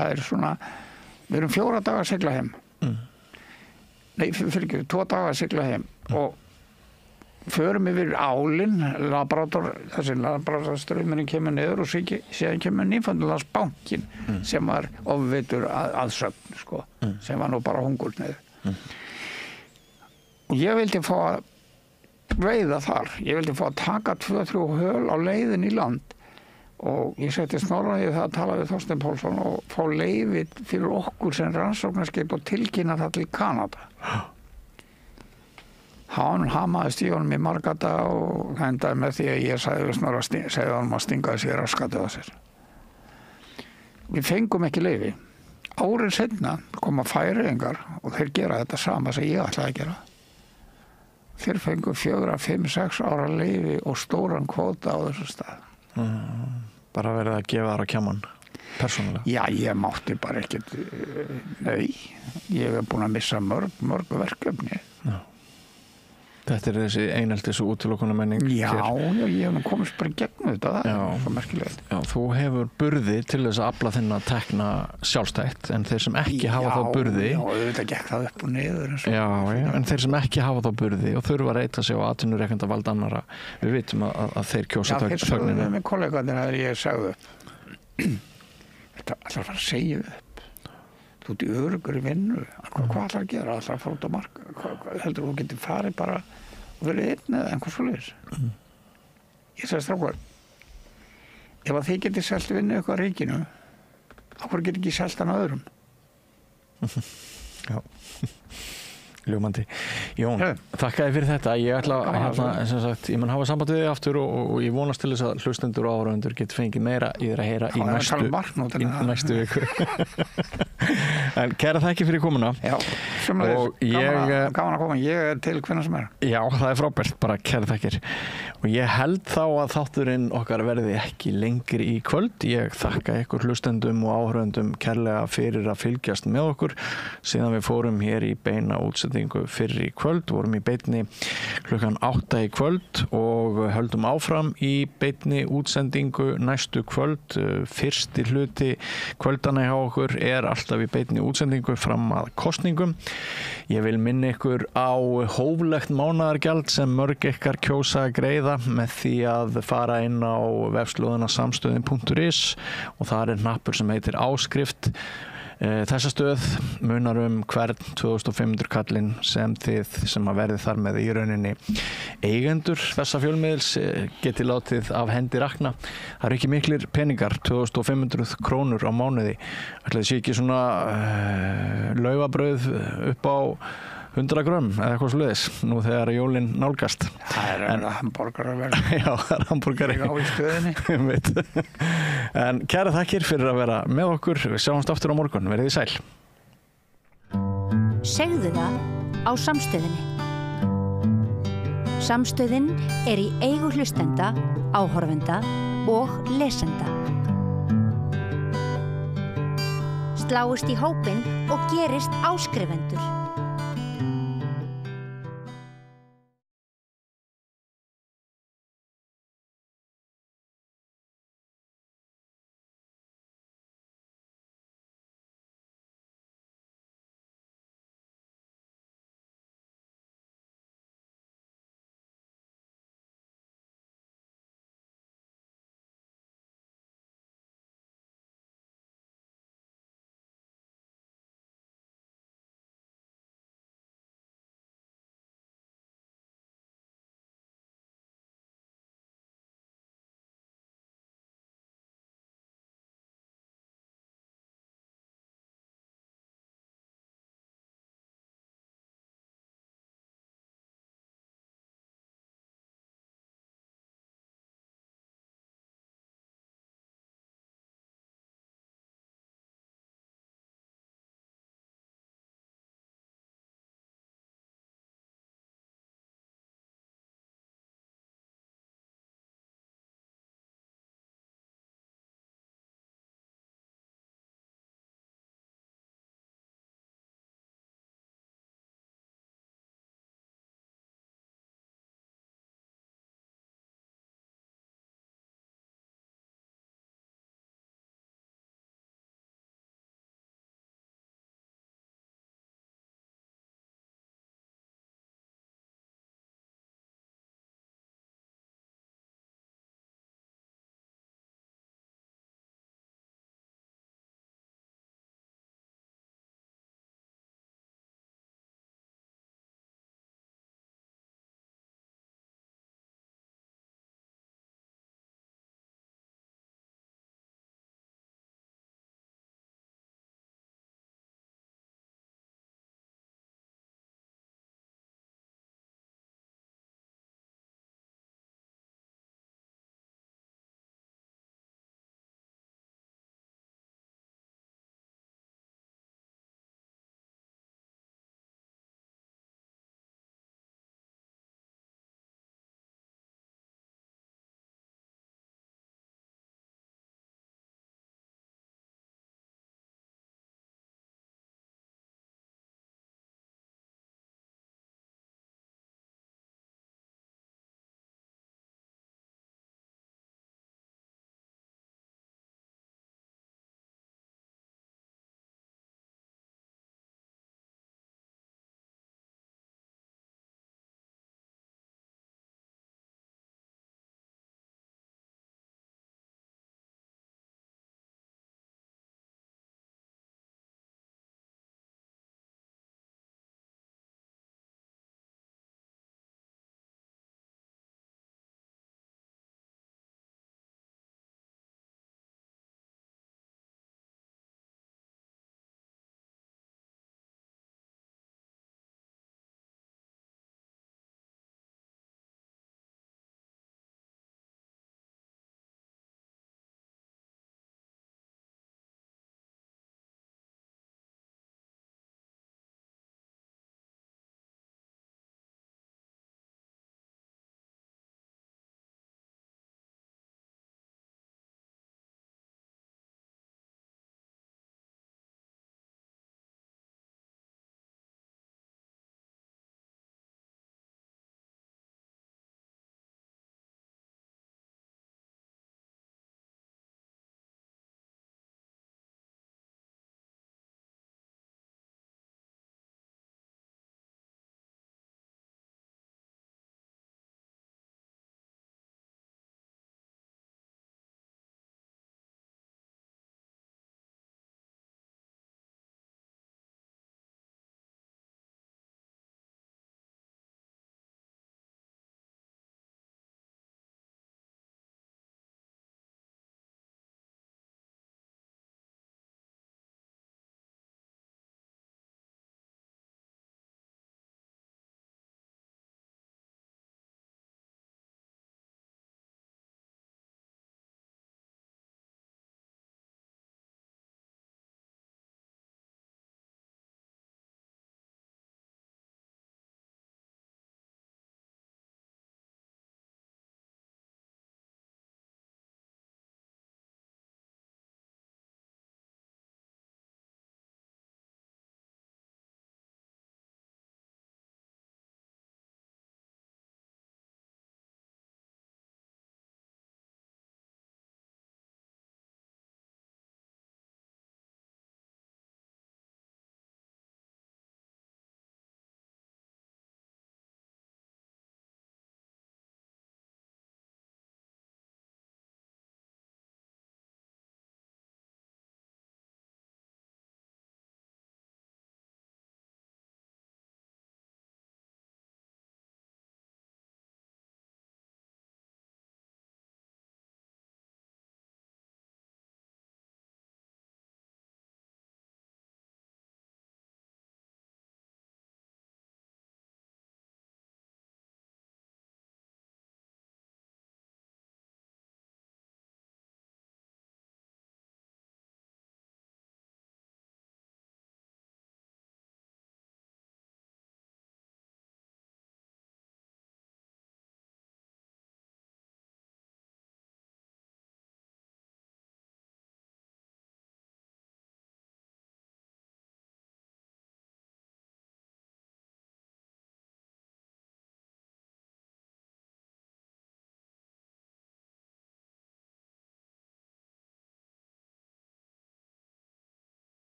Það er svona, við erum 4 daga að sigla heim. Nei, fyrir ekki, 2 daga að sigla heim og förum yfir álinn, þessi Labradorstraumurinn kemur niður og síðan kemur Nýfundnalandsbankinn sem var ofveitur aðsöfn, sem var nú bara hungursneiður. Og ég vildi fá að veiða þar, ég vildi fá að taka 2-3 höl á leiðin í land og ég setti Snorraði það að tala við Þorstein Pálsson og fá leyfi fyrir okkur sem rannsóknarskip og tilkynna það til Kanada. Hann hamaðist í honum í marga daga og endaði með því að ég sagði við Snorra segði honum að stinga sér raskatið á sér. Við fengum ekki leyfi. Árið seinna koma Færeyingar og þeir gera þetta sama sem ég ætlaði að gera. Þeir fengu 4, 5, 6 ára leyfi og stóran kvóta á þessu stað. Bara verið að gefa þar á kjaman persónulega? Já, ég mátti bara ekkert, nei, ég hef búin að missa mörg verkefni. Þetta er þessi eineltis og útilokunarmenning. Já, ég hef komist bara gegnum þetta, það er svo merkilegt. Já, þú hefur burði til þess að afla þinn að tekna sjálfstætt, en þeir sem ekki hafa þá burði... Já, auðvitað gekk það upp og niður. Já, en þeir sem ekki hafa þá burði og þurfa að reyta sig á atvinnurekendavald annarra, við vitum að þeir kjósa þögnina. Já, þeir sögðu með kollegaðir að ég sagði upp. Þetta er alltaf að fara að segja upp. þú ert í örugur í vinnu, hvað ætlar að gera? Ætlar að fara út á mark? Heldur þú getur farið bara og verið einn eða einhver svoleiðis? Ég segi strákar, ef að þið getið selt vinnu eitthvað ríkinu, af hverju getið ekki selt hann öðrum? Já. Ljúmandi. Jón, þakka þér fyrir þetta. Ég ætla sem sagt, ég mun hafa samband við þig aftur og ég vonast til þess að hlustendur og áhorfendur geti fengið meira í þér að heyra í næstu viku. En kæra þakki fyrir komuna. Já, gaman að koma. Ég til hvenær sem er. Já, það er frábært, bara kæra þakkir. Og ég held þá að þátturinn okkar verði ekki lengri í kvöld. Ég þakka ykkur hlustendum og áhorfendum kærlega fyrir að fylgjast með okkur síðan við fórum hér í beina útsendingu fyrir í kvöld, vorum í beinni klukkan 8 í kvöld og höldum áfram í beinni útsendingu næstu kvöld. Fyrsti hluti kvöldana hjá okkur er alltaf í beinni útsendingu fram að kosningum. Ég vil minna ykkur á hóflegt mánaðargjald sem mörg ykkar kjósa að greiða með því að fara inn á vefslóðina samstöðin.is og það er hnappur sem heitir áskrift. Þessa stöð munar hvern 2500 kallinn sem þið sem að verði þar með í rauninni eigendur þessa fjölmiðils geti látið af hendi rakna. Það eru ekki miklir peningar, 2500 krónur á mánuði. Ætli það sé ekki svona laufabrauð upp á 100 grömm eða eitthvað svoleiðis nú þegar jólin nálgast. Það er hamborgarar vel. Já, það er hamborgari. Á í stöðinni. En kæra þakkir fyrir að vera með okkur. Við sjáumst aftur á morgun. Verið þið sæl. Segðu það á Samstöðinni. Samstöðin er í eigu hlustenda, áhorfenda og lesenda. Sláist í hópinn og gerist áskrifendur.